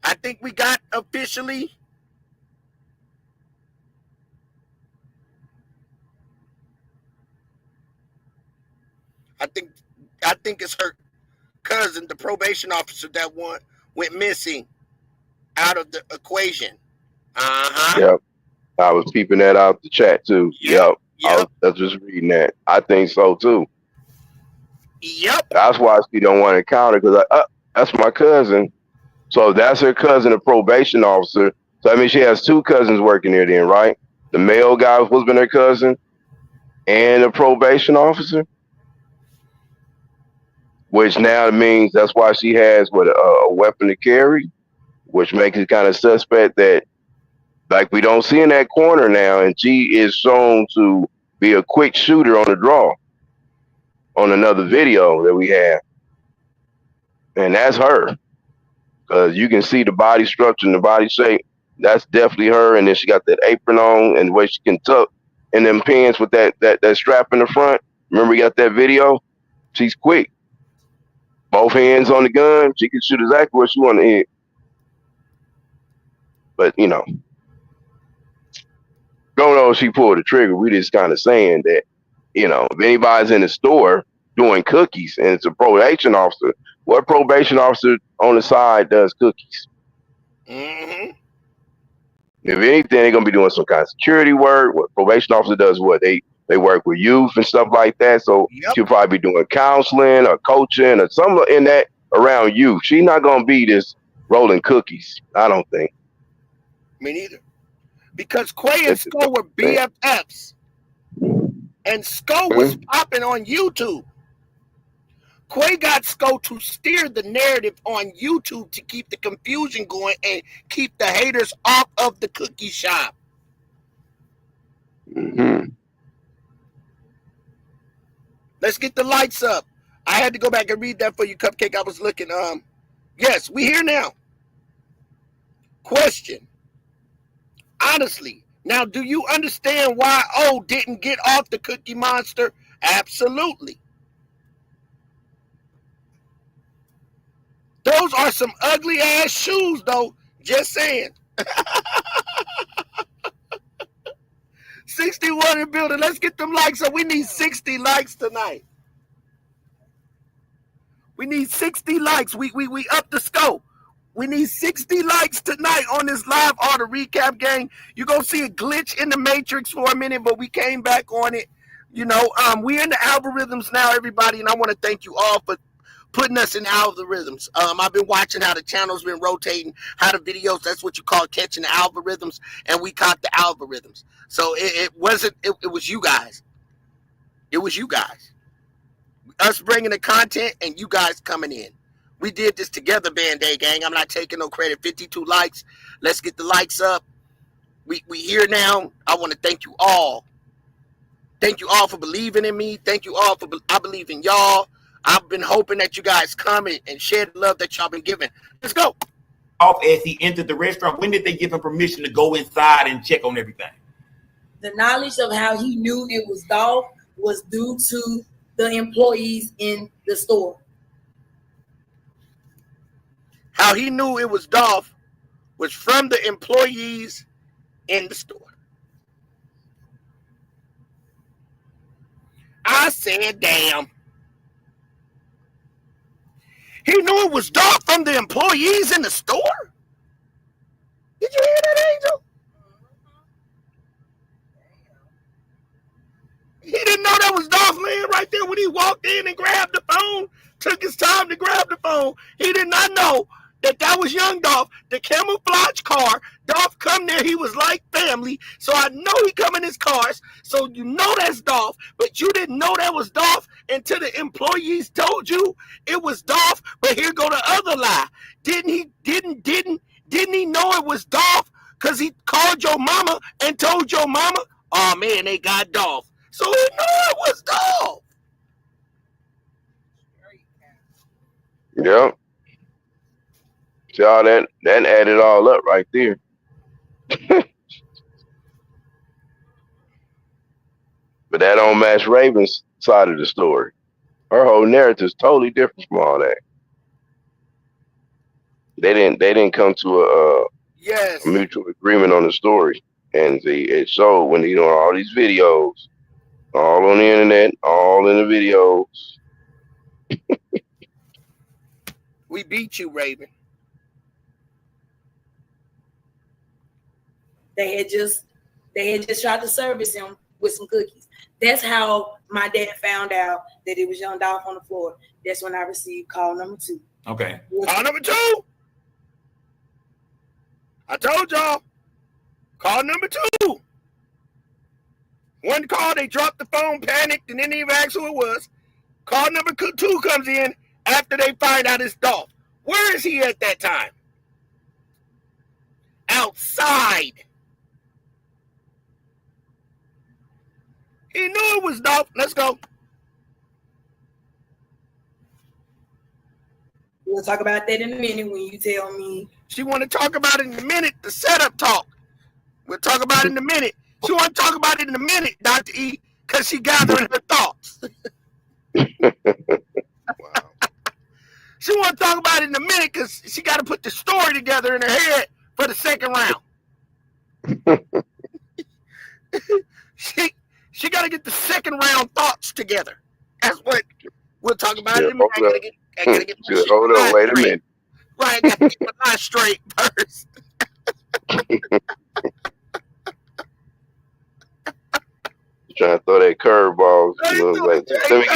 Speaker 1: I think we got officially. I think it's her cousin, the probation officer, that went missing out of the equation.
Speaker 2: Yep. I was peeping that out the chat too. Yep. I was just reading that. I think so too.
Speaker 1: Yep.
Speaker 2: That's why she don't want to count it, because that's my cousin. So that's her cousin, a probation officer. So I mean, she has two cousins working there then, right? The male guy was supposed to be her cousin and a probation officer, which now means that's why she has a weapon to carry, which makes it kind of suspect that, like, we don't see in that corner now, and she is shown to be a quick shooter on the draw on another video that we have. And that's her. Because you can see the body structure and the body shape. That's definitely her. And then she got that apron on, and the way she can tuck in them pants with that strap in the front. Remember we got that video? She's quick. Both hands on the gun. She can shoot exactly what she want to hit. But, you know, don't know if she pulled the trigger. We just kind of saying that, you know, if anybody's in the store doing cookies and it's a probation officer, what probation officer on the side does cookies?
Speaker 1: Mm-hmm.
Speaker 2: If anything, they're going to be doing some kind of security work. What probation officer does, what they work with youth and stuff like that. So she'll probably be doing counseling or coaching or something in that around youth. She's not going to be just rolling cookies, I don't think.
Speaker 1: Me neither. Because Quay and Sko were BFFs. And Sko was popping on YouTube. Quay got Sko to steer the narrative on YouTube to keep the confusion going and keep the haters off of the cookie shop.
Speaker 2: Mm-hmm.
Speaker 1: Let's get the lights up. I had to go back and read that for you, Cupcake. I was looking. Yes, we here now. Question. Honestly, now, do you understand why O didn't get off the Cookie Monster? Absolutely. Those are some ugly ass shoes, though. Just saying. 61 in the building. Let's get them likes up. We need 60 likes tonight. We need 60 likes. We up the scope. We need 60 likes tonight on this live auto recap gang. You're going to see a glitch in the matrix for a minute, but we came back on it. You know, we're in the algorithms now, everybody, and I want to thank you all for putting us in algorithms. I've been watching how the channel's been rotating, how the videos, that's what you call catching the algorithms, and we caught the algorithms. So it wasn't, it was you guys. It was you guys. Us bringing the content and you guys coming in. We did this together, Band-Aid Gang. I'm not taking no credit. 52 likes. Let's get the likes up. We here now. I want to thank you all. Thank you all for believing in me. Thank you all for I believe in y'all. I've been hoping that you guys come and share the love that y'all been giving. Let's go.
Speaker 8: As he entered the restaurant, when did they give him permission to go inside and check on everything?
Speaker 7: The knowledge of how he knew it was Dolph was due to the employees in the store.
Speaker 1: How he knew it was Dolph was from the employees in the store. I said, damn. He knew it was Dolph from the employees in the store? Did you hear that, Angel? He didn't know that was Dolph, man, right there when he walked in and grabbed the phone, took his time to grab the phone. He did not know that was young Dolph, the camouflage car. Dolph come there, he was like family, so I know he come in his cars, so you know that's Dolph, but you didn't know that was Dolph until the employees told you it was Dolph. But here go the other lie. Didn't he know it was Dolph because he called your mama and told your mama, oh man, they got Dolph. So he knew it was Dolph.
Speaker 2: Yep. See all that added all up right there. But that don't match Raven's side of the story. Her whole narrative is totally different from all that. They didn't come to a mutual agreement on the story. And it showed when they doing all these videos, all on the internet, all in the videos.
Speaker 1: We beat you, Raven.
Speaker 7: They had just tried to service him with some cookies. That's how my dad found out that it was young Dolph on the floor. That's when I received call number 2.
Speaker 8: Okay.
Speaker 1: Call number 2. I told y'all. Call number 2. One call, they dropped the phone, panicked, and didn't even ask who it was. Call number 2 comes in after they find out it's Dolph. Where is he at that time? Outside. He knew it was Dolph. Let's go.
Speaker 7: We'll talk about that in a minute when you tell me.
Speaker 1: She want to talk about it in a minute, the setup talk. We'll talk about it in a minute. She want to talk about it in a minute, Dr. E, because she gathering her thoughts.
Speaker 2: Wow.
Speaker 1: She want to talk about it in a minute because she got to put the story together in her head for the second round. She got to get the second round thoughts together. That's what we'll talk about it in a minute. I gotta get
Speaker 2: hold on, wait a minute.
Speaker 1: Right, I got to get my eye straight first.
Speaker 2: Trying to throw that curveball. Let me get this straight.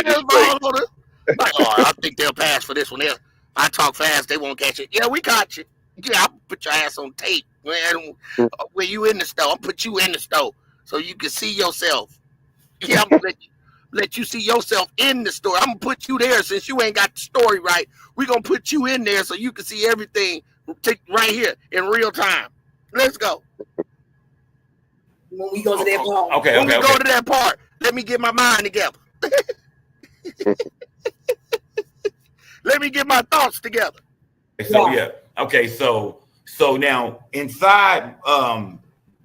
Speaker 1: Like, oh, I think they'll pass for this one. I talk fast, they won't catch it. Yeah, we caught you. Yeah, I'll put your ass on tape. Man, where you in the stove, I'll put you in the stove so you can see yourself. Yeah, I'm gonna let you see yourself in the story. I'm gonna put you there since you ain't got the story right. We're gonna put you in there so you can see everything right here in real time. Let's go.
Speaker 7: When we go to that part.
Speaker 8: Okay.
Speaker 1: When we go to that part, let me get my mind together. Let me get my thoughts together.
Speaker 8: So yeah. Okay, so now inside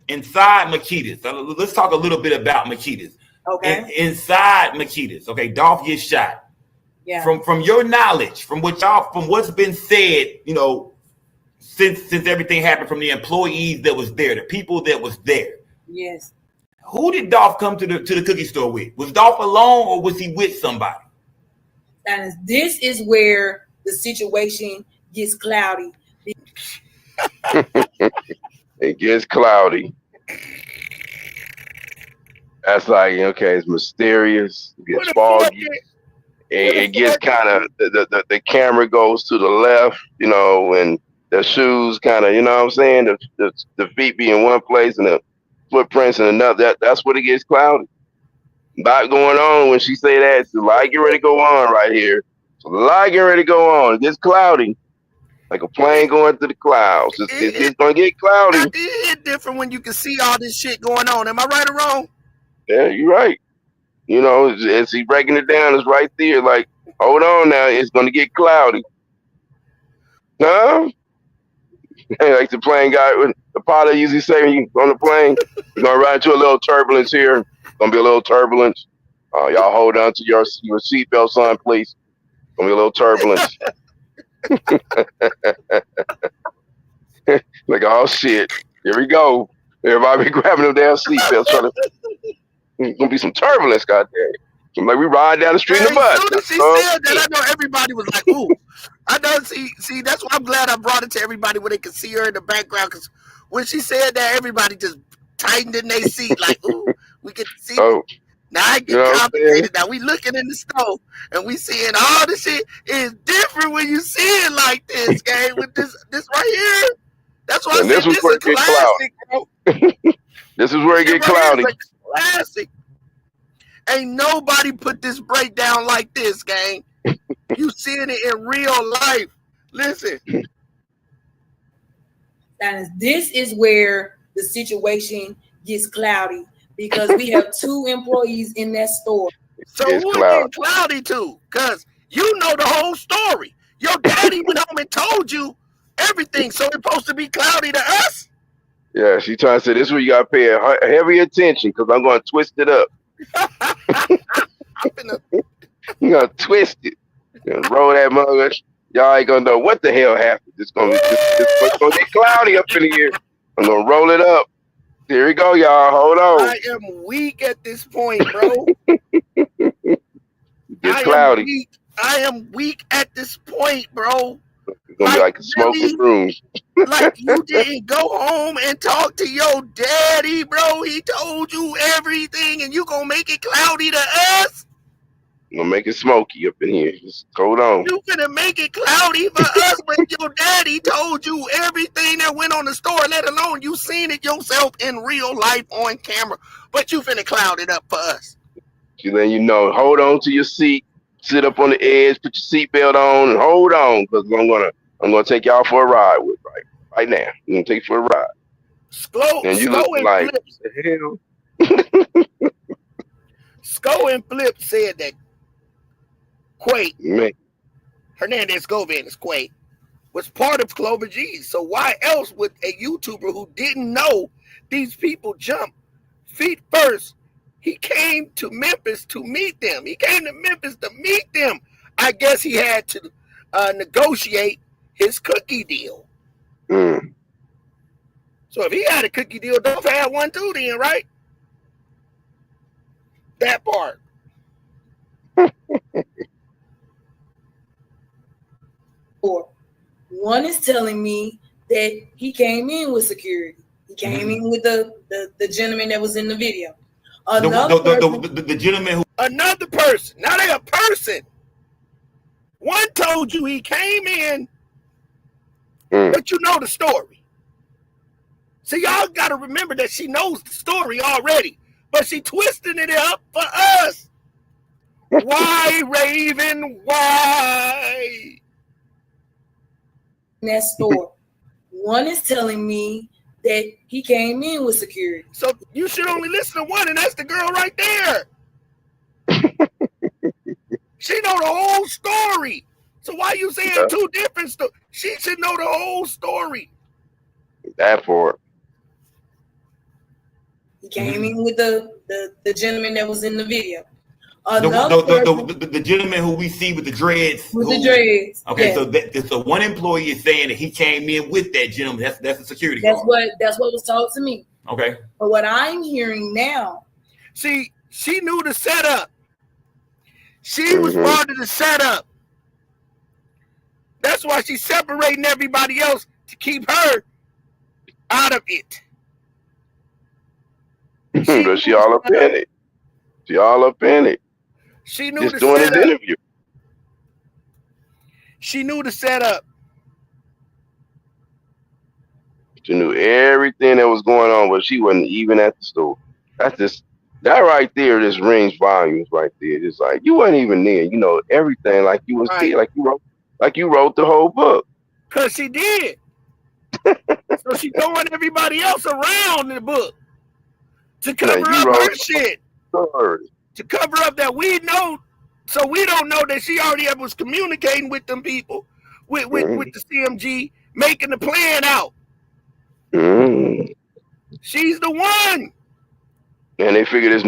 Speaker 8: Makeda's, let's talk a little bit about Makeda's.
Speaker 7: Okay.
Speaker 8: Inside Makeda's, okay, Dolph gets shot.
Speaker 7: Yeah.
Speaker 8: From your knowledge, from what's been said, you know, since everything happened, from the employees that was there, the people that was there.
Speaker 7: Yes.
Speaker 8: Who did Dolph come to the cookie store with? Was Dolph alone or was he with somebody?
Speaker 7: And this is where the situation gets cloudy.
Speaker 2: It gets cloudy. That's like, okay, it's mysterious. It gets foggy. It gets kind of, the camera goes to the left, you know, and the shoes kind of, you know what I'm saying? The feet be in one place and the footprints in another. That's what it gets cloudy. lot going on when she say that. It's a lot getting ready to go on right here. It's a lot getting ready to go on. It gets cloudy. Like a plane going through the clouds. It's going to get cloudy.
Speaker 1: It is different when you can see all this shit going on. Am I right or wrong?
Speaker 2: Yeah, you're right. You know, as he breaking it down, it's right there. Like, hold on now. It's going to get cloudy. Huh? Like the plane guy, the pilot usually say when you on the plane, you're going to run into a little turbulence here. Going to be a little turbulence. Y'all hold on to your seatbelts on, please. Going to be a little turbulence. Like, oh shit, here we go. Everybody be grabbing them damn seatbelts. There's gonna be some turbulence, goddamn. Like we ride down the street in the bus.
Speaker 1: As soon as she said that, I know everybody was like, "Ooh." I know. See, that's why I'm glad I brought it to everybody where they could see her in the background. Because when she said that, everybody just tightened in their seat, like, "Ooh, we get to see."
Speaker 2: Oh.
Speaker 1: Now I get complicated. Now we looking in the stove and we seeing all the shit. Is different when you see it like this, gang. With this right here. That's why I said this is classic, bro.
Speaker 2: This is where it get cloudy.
Speaker 1: Classic. Ain't nobody put this breakdown like this, gang. You seeing it in real life. Listen.
Speaker 7: And this is where the situation gets cloudy because we have 2 employees in that store.
Speaker 1: So who is getting cloudy to? Because you know the whole story. Your daddy went home and told you everything, so it's supposed to be cloudy to us?
Speaker 2: Yeah, she trying to say this is where you got to pay heavy attention because I'm going to twist it up. You going to twist it. Roll that mother. Y'all ain't going to know what the hell happened. It's going to get cloudy up in here. I'm going to roll it up. Here we go, y'all. Hold on.
Speaker 1: I am weak at this point, bro.
Speaker 2: It's cloudy.
Speaker 1: I am weak at this point, bro.
Speaker 2: It's going to be like a smoking room.
Speaker 1: Like you didn't go home and talk to your daddy, bro. He told you everything and you gonna make it cloudy to us?
Speaker 2: I'm gonna make it smoky up in here. Just hold on.
Speaker 1: You finna make it cloudy for us when your daddy told you everything that went on the store, let alone you seen it yourself in real life on camera. But you finna cloud it up for us.
Speaker 2: She letting you know, hold on to your seat, sit up on the edge, put your seatbelt on, and hold on, because I'm gonna take y'all for a ride right now. I'm gonna take you for a ride. And you look like the hell.
Speaker 1: Sko and Flip said that Quake, Hernandez Govan is Quake, was part of Clover G's. So why else would a YouTuber who didn't know these people jump feet first? He came to Memphis to meet them. I guess he had to negotiate his cookie deal.
Speaker 2: Mm.
Speaker 1: So if he had a cookie deal, Dolph had one too then, right? That part.
Speaker 7: One is telling me that he came in with security. He came in with the gentleman that was in the video.
Speaker 8: The gentleman who...
Speaker 1: Another person. Now they a person. One told you he came in, but you know the story. So y'all got to remember that she knows the story already, but she twisting it up for us. Why, Raven? Why?
Speaker 7: In that store. One is telling me that he came in with security.
Speaker 1: So you should only listen to one, and that's the girl right there. She know the whole story. So why you saying two different stories? She should know the whole story.
Speaker 2: That part.
Speaker 7: He came in with the gentleman that was in the video.
Speaker 8: The gentleman who we see with the dreads.
Speaker 7: The dreads.
Speaker 8: Okay, yeah. So one employee is saying that he came in with that gentleman. That's a security guard.
Speaker 7: That's what was told to me.
Speaker 8: Okay.
Speaker 7: But what I'm hearing now.
Speaker 1: See, she knew the setup. She was part of the setup. That's why she's separating everybody else to keep her out of it.
Speaker 2: But she all up in it. She all up in it.
Speaker 1: She knew
Speaker 2: just
Speaker 1: the
Speaker 2: doing
Speaker 1: setup.
Speaker 2: His interview.
Speaker 1: She knew the setup.
Speaker 2: She knew everything that was going on, but she wasn't even at the store. That's just That right there just rings volumes right there. It's like you weren't even there. You know everything like you was there, like you wrote the whole book.
Speaker 1: Cause she did. So she throwing everybody else around in the book to cover up her shit. To cover up that we know, so we don't know that she already was communicating with them people, with the CMG, making the plan out. She's the one.
Speaker 2: And they figure this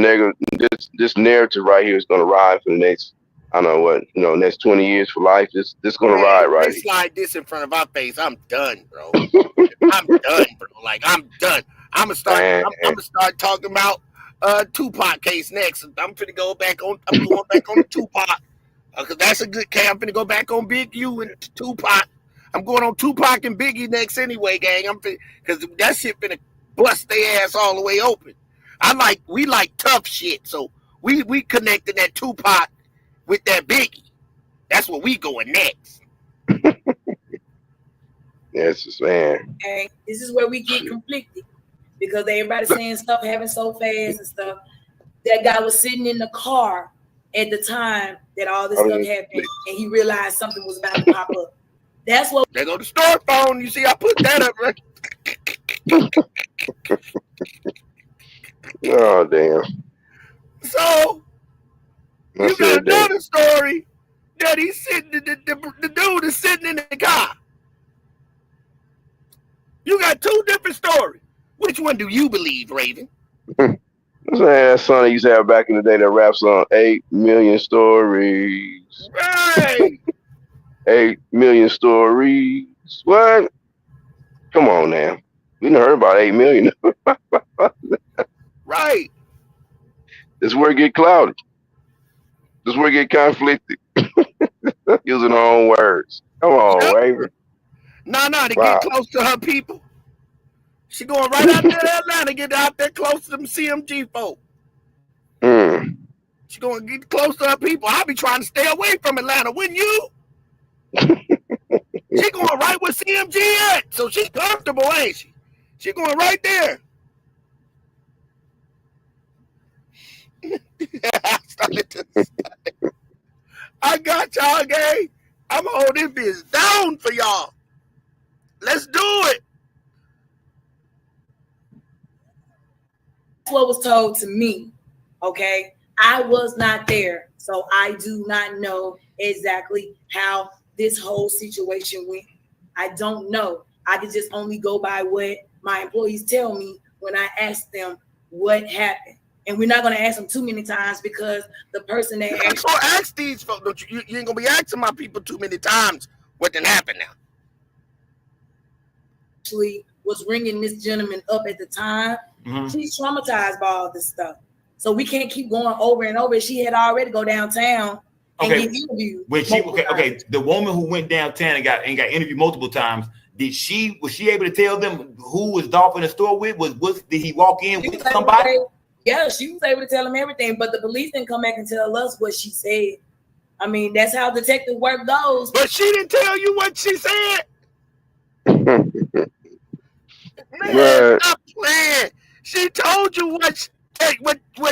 Speaker 2: narrative right here is gonna ride for the next, I don't know what, next 20 years for life. This gonna ride right.
Speaker 1: They slide this in front of our face. I'm done, bro. I'm done, bro. Like I'm done. I'm gonna start talking about Tupac case next. I'm going back on the Tupac. Cause that's a good case. I'm finna go back on Big U and Tupac. I'm going on Tupac and Biggie next anyway, gang. Cause that shit finna bust their ass all the way open. We like tough shit, so we connected that Tupac with that Biggie. That's where we going next.
Speaker 2: Yes, man.
Speaker 7: Okay, this is where we get conflicted because everybody's saying stuff happened so fast and stuff. That guy was sitting in the car at the time that all this stuff happened, and he realized something was about to pop up. That's what.
Speaker 1: They go to store phone. You see, I put that up right.
Speaker 2: Oh damn!
Speaker 1: So you got another story that he's sitting. The dude is sitting in the car. You got two different stories. Which one do you believe, Raven?
Speaker 2: That song I used to have back in the day that raps on 8 million stories.
Speaker 1: Right.
Speaker 2: 8 million stories. What? Come on now. We done heard about 8 million.
Speaker 1: Right.
Speaker 2: This is where it get cloudy. This is where it get conflicted. Using her own words. Come on, Raven.
Speaker 1: No, to get close to her people. She going right out there to Atlanta, get out there close to them CMG folk. She going to get close to her people. I'll be trying to stay away from Atlanta, wouldn't you? She going right where CMG at, so she's comfortable, ain't she? She going right there. I got y'all, gang. I'm going to hold this bitch down for y'all. Let's do it.
Speaker 7: That's what was told to me. Okay. I was not there. So I do not know exactly how this whole situation went. I don't know. I can just only go by what my employees tell me when I ask them what happened. And we're not going to ask them too many times because the person that
Speaker 1: actually ask these folks, you ain't going to be asking my people too many times what done happened now.
Speaker 7: Actually was ringing this gentleman up at the time. She's traumatized by all this stuff. So we can't keep going over and over. She had already go downtown and get interviewed.
Speaker 8: The woman who went downtown and got interviewed multiple times, was she able to tell them who was Dolph in the store with? Did he walk in with somebody?
Speaker 7: Yeah, she was able to tell him everything, but the police didn't come back and tell us what she said. I mean, that's how detective work goes.
Speaker 1: But she didn't tell you what she said. Man, stop playing. She told you what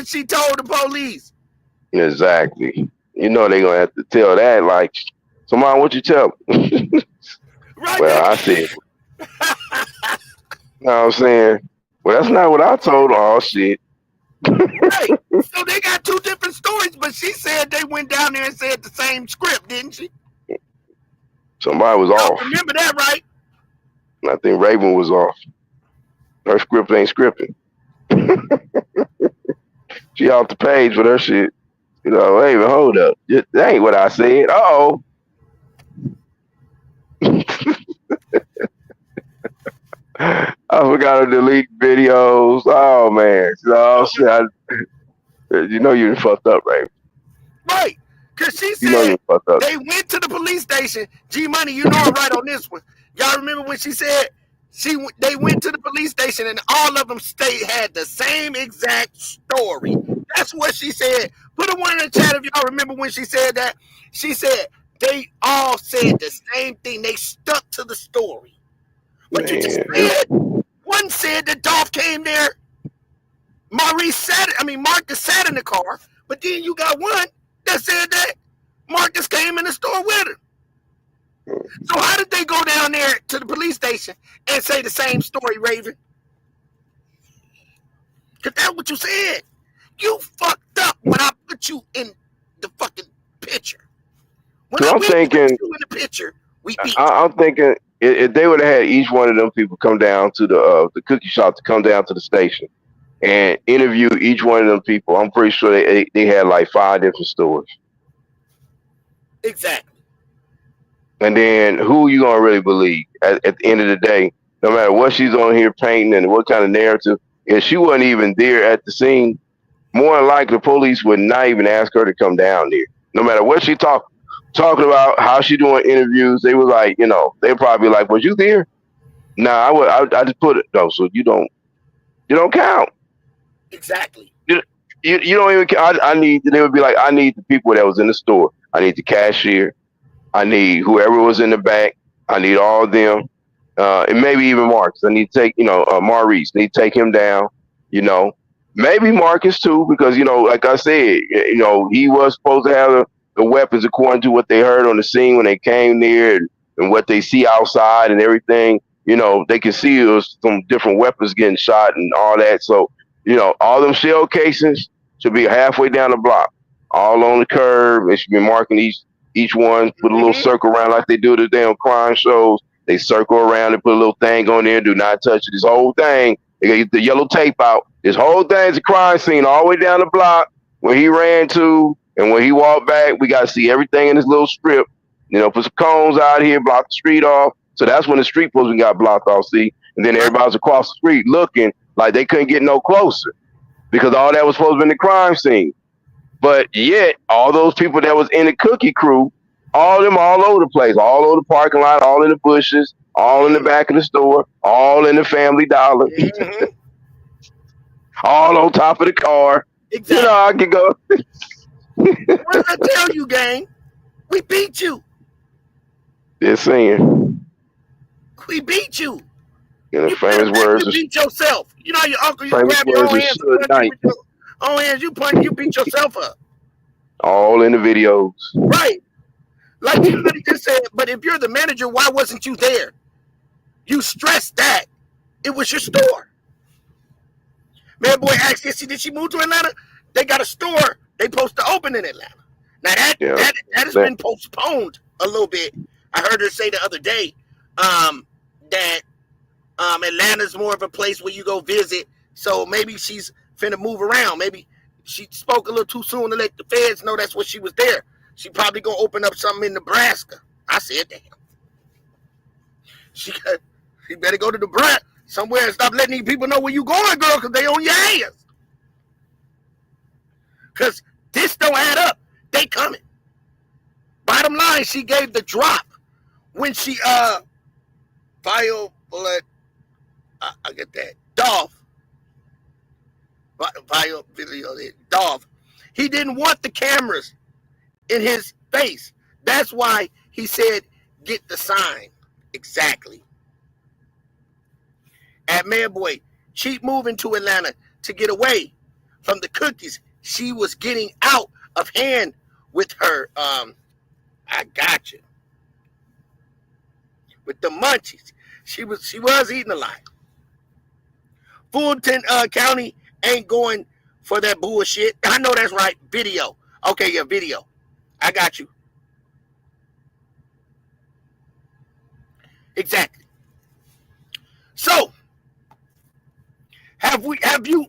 Speaker 1: she told the police.
Speaker 2: Exactly. You know they're gonna have to tell that. Like, so mom, what you tell me?
Speaker 1: Right.
Speaker 2: Well, I said. You know what I'm saying? Well, that's not what I told her. Oh shit.
Speaker 1: Right. So they got two different stories, but she said they went down there and said the same script, didn't she?
Speaker 2: Somebody was off.
Speaker 1: Remember that, right?
Speaker 2: I think Raven was off. Her script ain't scripting. She off the page with her shit. You know, Raven, hold up. That ain't what I said. Uh-oh. I forgot to delete videos. Oh, man. Oh, shit. You know you fucked up, Raven.
Speaker 1: Right. Because she said they went to the police station. G-Money, you know I'm right on this one. Y'all remember when she said they went to the police station and all of them had the same exact story. That's what she said. Put a one in the chat if y'all remember when she said that. She said they all said the same thing. They stuck to the story. But you just said one said that Dolph came there. Marcus sat in the car, but then you got one that said that Marcus came in the store with her. So how did they go down there to the police station and say the same story, Raven? Because that's what you said. You fucked up when I put you in the fucking picture. When
Speaker 2: I'm thinking,
Speaker 1: put you in the picture, we beat you.
Speaker 2: I'm thinking if they would have had each one of them people come down to the cookie shop to come down to the station and interview each one of them people, I'm pretty sure they had like 5 different stores.
Speaker 1: Exactly.
Speaker 2: And then who you gonna really believe at the end of the day? No matter what she's on here painting and what kind of narrative, if she wasn't even there at the scene, more than likely the police would not even ask her to come down there. No matter what she talking about, how she doing interviews, they were like, they're probably like, "Was you there?" Nah, I just put it though, so you don't count.
Speaker 1: Exactly.
Speaker 2: You don't even count. They would be like, I need the people that was in the store. I need the cashier. I need whoever was in the back. I need all of them. And maybe even Marcus. I need to take, Maurice. Need to take him down. Maybe Marcus too, because like I said, he was supposed to have the weapons according to what they heard on the scene when they came there and what they see outside and everything. They can see there was some different weapons getting shot and all that. So, all them shell casings should be halfway down the block, all on the curb. They should be marking each one, put a little circle around like they do the damn crime shows. They circle around and put a little thing on there. Do not touch it. This whole thing, they get the yellow tape out. This whole thing's a crime scene all the way down the block where he ran to and when he walked back. We got to see everything in this little strip. Put some cones out here, block the street off. So that's when the street posting got blocked off, see? And then everybody's across the street looking like they couldn't get no closer because all that was supposed to be in the crime scene. But yet, all those people that was in the cookie crew, all of them all over the place, all over the parking lot, all in the bushes, all in the back of the store, all in the Family Dollar, all on top of the car.
Speaker 1: Exactly.
Speaker 2: I can go.
Speaker 1: What did I tell you, gang? We beat you.
Speaker 2: They're saying.
Speaker 1: We beat you.
Speaker 2: The famous words.
Speaker 1: You beat yourself. Your uncle, you grab your own hands and punch you with your own hands. You beat yourself up.
Speaker 2: All in the videos.
Speaker 1: Right. Like somebody just said, but if you're the manager, why wasn't you there? You stressed that. It was your store. Man, boy asked this, did she move to Atlanta? They got a store they supposed to open in Atlanta. Now that has been postponed a little bit. I heard her say the other day that Atlanta's more of a place where you go visit. So maybe she's finna move around. Maybe she spoke a little too soon to let the feds know that's what she was there. She probably gonna open up something in Nebraska. I said, damn. She better go to Nebraska somewhere and stop letting these people know where you going, girl, because they on your ass. Because this don't add up. They coming. Bottom line, she gave the drop when she I get that. Dolph. He didn't want the cameras in his face. That's why he said, get the sign. Exactly. At Manboy, cheap moving to Atlanta to get away from the cookies. She was getting out of hand with her. I got you. With the munchies. She was eating a lot. Fulton County ain't going for that bullshit. I know that's right. Video. Okay, yeah, video. I got you. Exactly. So, have you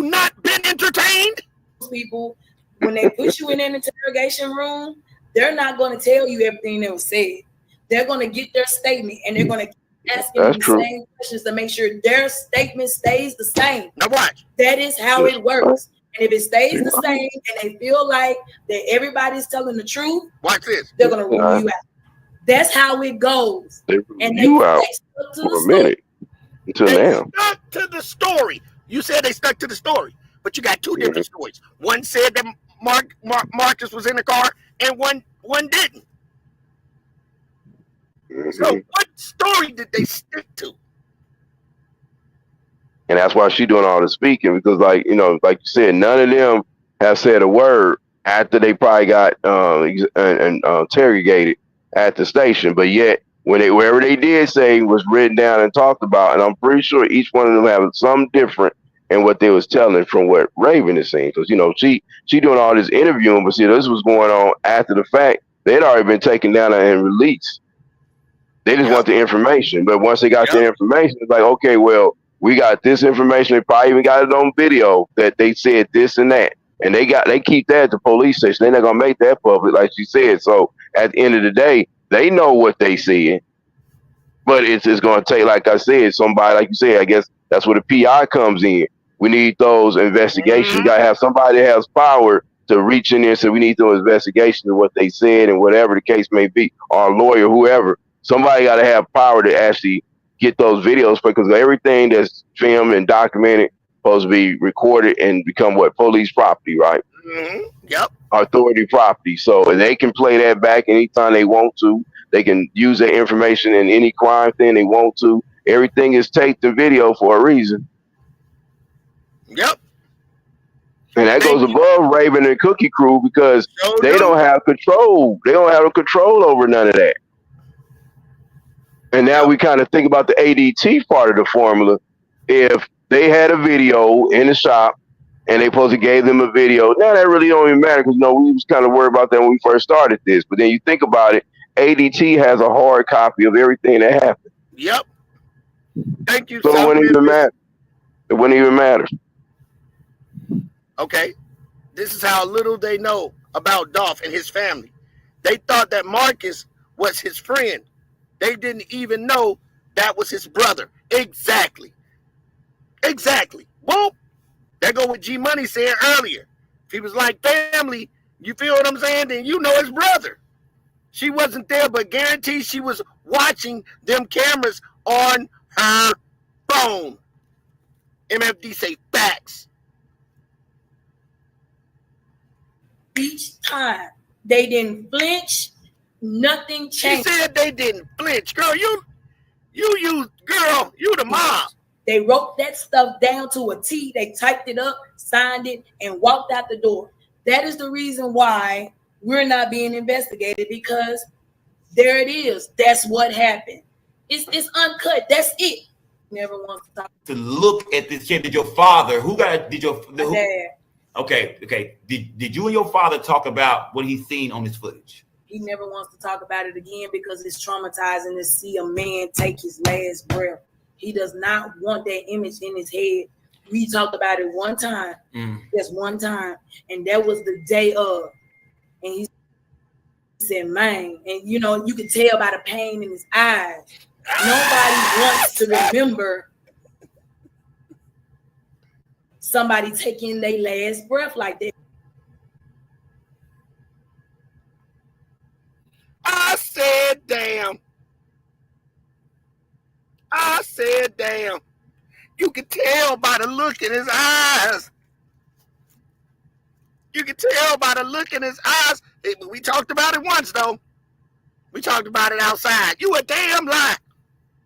Speaker 1: not been entertained?
Speaker 7: People, when they put you in an interrogation room, they're not going to tell you everything that was said. They're going to get their statement and they're going to keep asking the same questions to make sure their statement stays the same.
Speaker 1: Now watch.
Speaker 7: That is how it works. And if it stays the same and they feel like that everybody's telling the truth,
Speaker 1: watch this.
Speaker 7: They're going to rule you out. That's how it goes.
Speaker 2: They stuck to the story. Until now.
Speaker 1: Stuck to the story. You said they stuck to the story, but you got two different stories. One said that Marcus was in the car, and one didn't. So what story did they stick to?
Speaker 2: And that's why she's doing all the speaking, because like you said, none of them have said a word after they probably got interrogated at the station. But yet, wherever they did say was written down and talked about, and I'm pretty sure each one of them have something different in what they was telling from what Raven is saying. Because she doing all this interviewing, but see, this was going on after the fact. They'd already been taken down and released. They just want the information. But once they got the information, it's like, okay, well, we got this information. They probably even got it on video that they said this and that. And they keep that at the police station. They're not gonna make that public, like she said. So at the end of the day, they know what they see. But it's gonna take, like I said, somebody, like you said, I guess that's where the PI comes in. We need those investigations. You gotta have somebody that has power to reach in there. So we need those investigations of what they said and whatever the case may be, or a lawyer, whoever. Somebody got to have power to actually get those videos, because everything that's filmed and documented supposed to be recorded and become police property, right?
Speaker 1: Mm-hmm. Yep.
Speaker 2: Authority property. So they can play that back anytime they want to. They can use that information in any crime thing they want to. Everything is taped to video for a reason.
Speaker 1: Yep.
Speaker 2: And that goes above Raven and Cookie Crew, because they don't have control. They don't have control over none of that. And now we kind of think about the ADT part of the formula. If they had a video in the shop and they supposed to gave them a video, now that really don't even matter, because we was kind of worried about that when we first started this. But then you think about it, ADT has a hard copy of everything that happened.
Speaker 1: Yep. Thank you.
Speaker 2: So it wouldn't even matter. It wouldn't even matter.
Speaker 1: Okay. This is how little they know about Dolph and his family. They thought that Marcus was his friend. They didn't even know that was his brother. Exactly. Boom. There go what G Money said earlier. If he was like family, you feel what I'm saying? Then you know his brother. She wasn't there, but guarantee she was watching them cameras on her phone. MFD say facts.
Speaker 7: Each time they didn't flinch. Nothing changed.
Speaker 1: She said they didn't flinch. Girl, you the mom.
Speaker 7: They wrote that stuff down to a T. They typed it up, signed it, and walked out the door. That is the reason why we're not being investigated, because there it is. That's what happened. It's uncut. That's it. Never wants to talk.
Speaker 8: To look at this shit. Did your father,
Speaker 7: Dad.
Speaker 8: Okay. Did you and your father talk about what he's seen on this footage?
Speaker 7: He never wants to talk about it again, because it's traumatizing to see a man take his last breath. He does not want that image in his head. We talked about it one time, just one time, and that was the day of. And he said, man, and you could tell by the pain in his eyes. Nobody wants to remember somebody taking their last breath like that.
Speaker 1: I said, damn. You could tell by the look in his eyes. We talked about it once, though. We talked about it outside. You a damn lie.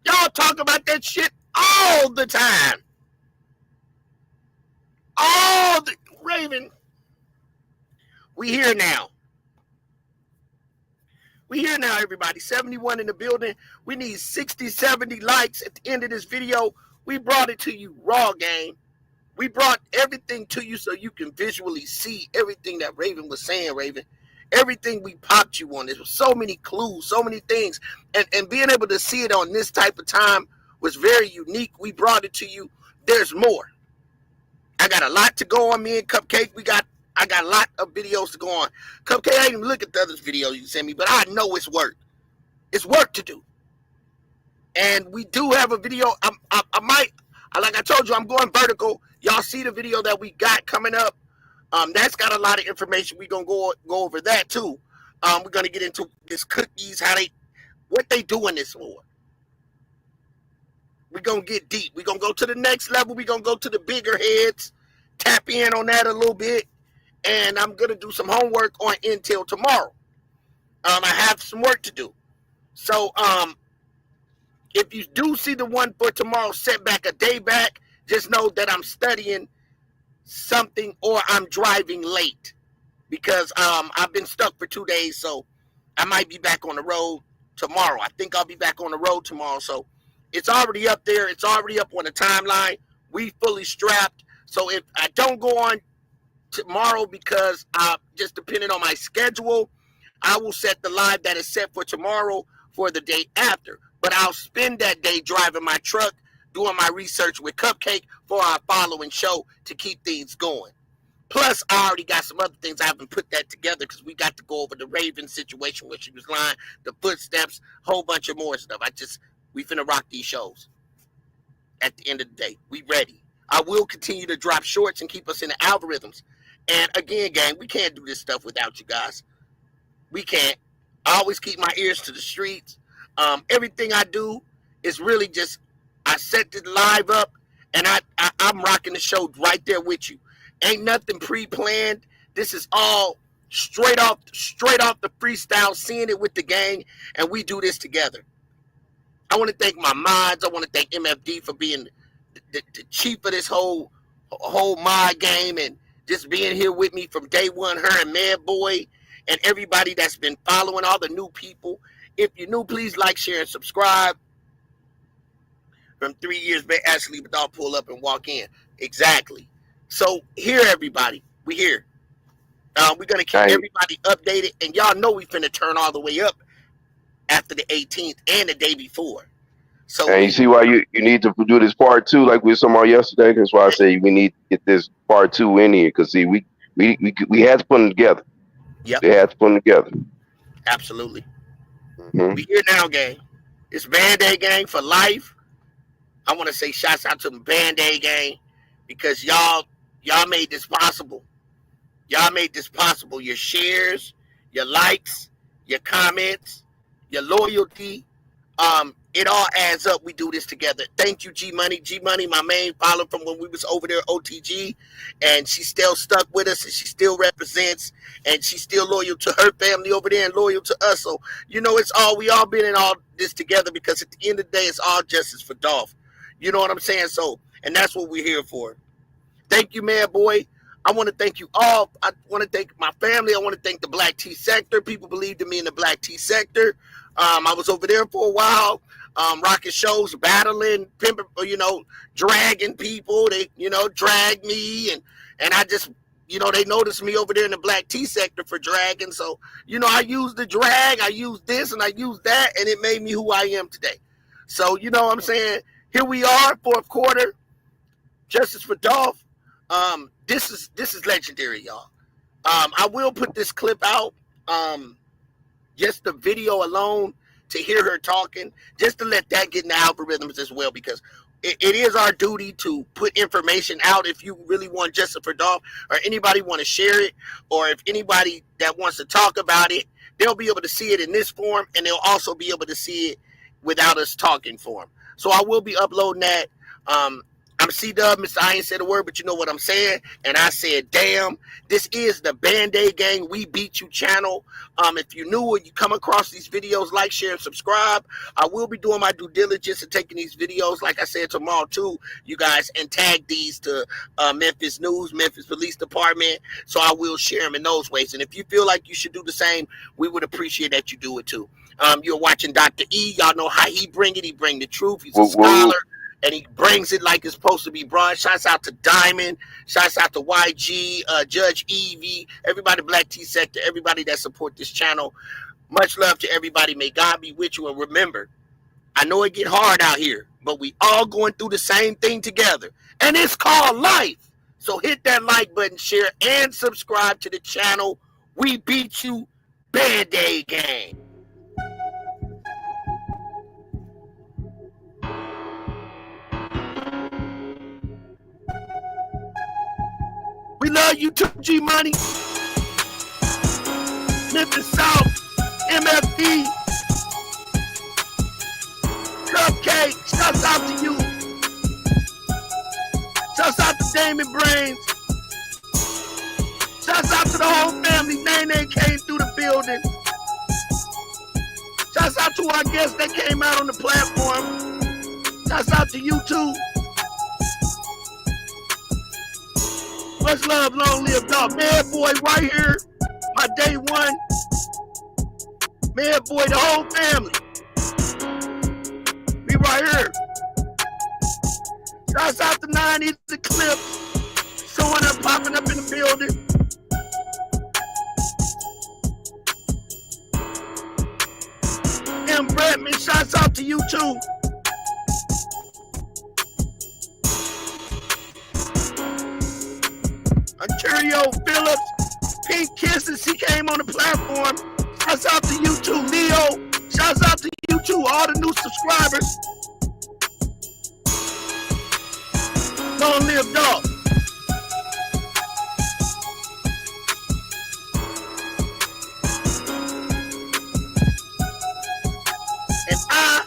Speaker 1: Y'all talk about that shit all the time. Raven. We here now. Everybody. 71 in the building. We need 60, 70 likes at the end of this video. We brought it to you raw, gang. We brought everything to you so you can visually see everything that Raven was saying, Raven. Everything we popped you on. There was so many clues, so many things. And being able to see it on this type of time was very unique. We brought it to you. There's more. I got a lot to go on. Me and Cupcake, I got a lot of videos to go on. Cupcake, I didn't even look at the other videos you sent me, but I know it's work. It's work to do. And we do have a video. I might, like I told you, I'm going vertical. Y'all see the video that we got coming up. That's got a lot of information. We're going to go over that too. We're going to get into this cookies, what they doing this for. We're going to get deep. We're going to go to the next level. We're going to go to the bigger heads, tap in on that a little bit. And I'm going to do some homework on Intel tomorrow. I have some work to do. So if you do see the one for tomorrow set back a day back, just know that I'm studying something or I'm driving late because I've been stuck for 2 days, so I might be back on the road tomorrow. I think I'll be back on the road tomorrow, so it's already up there. It's already up on the timeline. We fully strapped, so if I don't go on tomorrow because just depending on my schedule, I will set the live that is set for tomorrow for the day after. But I'll spend that day driving my truck, doing my research with Cupcake for our following show to keep things going. Plus, I already got some other things. I haven't put that together because we got to go over the Raven situation where she was lying, the footsteps, whole bunch of more stuff. We finna rock these shows. At the end of the day, we ready. I will continue to drop shorts and keep us in the algorithms. And again, gang, we can't do this stuff without you guys. We can't. I always keep my ears to the streets. Everything I do is really just, I set the live up and I'm rocking the show right there with you. Ain't nothing pre-planned. This is all straight off the freestyle, seeing it with the gang, and we do this together. I want to thank my mods. I want to thank MFD for being the chief of this whole mod game and just being here with me from day one, her and Mad Boy, and everybody that's been following, all the new people. If you're new, please like, share, and subscribe. From 3 years back, Ashley, but I'll pull up and walk in. Exactly. So here, everybody, we here. We're going to keep everybody updated, and y'all know we finna turn all the way up after the 18th and the day before. So,
Speaker 2: and you see why you need to do this part 2 like we were talking about yesterday? That's why I say we need to get this part 2 in here, because see, we had to put them together.
Speaker 1: Yep.
Speaker 2: They had to put them together.
Speaker 1: Absolutely.
Speaker 2: Mm-hmm.
Speaker 1: We here now, gang. It's Band-Aid Gang for life. I want to say shouts out to the Band-Aid Gang because y'all made this possible. Y'all made this possible. Your shares, your likes, your comments, your loyalty. It all adds up. We do this together. Thank you, G Money. G Money, my main follower from when we was over there, OTG, and she's still stuck with us, and she still represents, and she's still loyal to her family over there and loyal to us. So, we all been in all this together because at the end of the day, it's all justice for Dolph. You know what I'm saying? So, and that's what we're here for. Thank you, Mad Boy. I want to thank you all. I want to thank my family. I want to thank the Black Tea sector. People believed in me in the Black Tea sector. I was over there for a while, rocking shows, battling, pimping, dragging people. They, drag me, and I just, they noticed me over there in the Black Tea sector for dragging. So, I used the drag, I used this, and I used that, and it made me who I am today. So, you know what I'm saying? Here we are, fourth quarter. Justice for Dolph. This is legendary, y'all. I will put this clip out. Just the video alone to hear her talking, just to let that get in the algorithms as well, because it is our duty to put information out. If you really want Justice for Dolph, or anybody want to share it, or if anybody that wants to talk about it, they'll be able to see it in this form, and they'll also be able to see it without us talking for them. So I will be uploading that. I'm C-Dub, Mr. I ain't said a word, but you know what I'm saying. And I said, damn, this is the Band-Aid Gang We Beat You channel. If you're new or you come across these videos, like, share, and subscribe. I will be doing my due diligence and taking these videos, like I said, tomorrow too, you guys, and tag these to Memphis News, Memphis Police Department. So I will share them in those ways. And if you feel like you should do the same, we would appreciate that you do it too. You're watching Dr. E. Y'all know how he bring it. He bring the truth. He's a scholar. And he brings it like it's supposed to be brought. Shouts out to Diamond. Shouts out to YG, Judge Evie, everybody, Black Tea sector, everybody that support this channel. Much love to everybody. May God be with you. And remember, I know it get hard out here, but we all going through the same thing together. And it's called life. So hit that like button, share, and subscribe to the channel. We Beat You, Band-Aid Gang. We love you too, G Money. Memphis South, MFD, Cupcake. Shouts out to you. Shouts out to Damon Brains. Shouts out to the whole family. Nene came through the building. Shouts out to our guests that came out on the platform. Shouts out to you too. Much love, long live dog. Man boy right here. My day one. Man boy, the whole family. We right here. Shouts out to 90 the Clips. Showing up, popping up in the building. M. Bradman, shouts out to you too. Ontario Phillips, Pink Kisses, he came on the platform. Shouts out to you too, Leo. Shouts out to you too, all the new subscribers. Long live dog. And I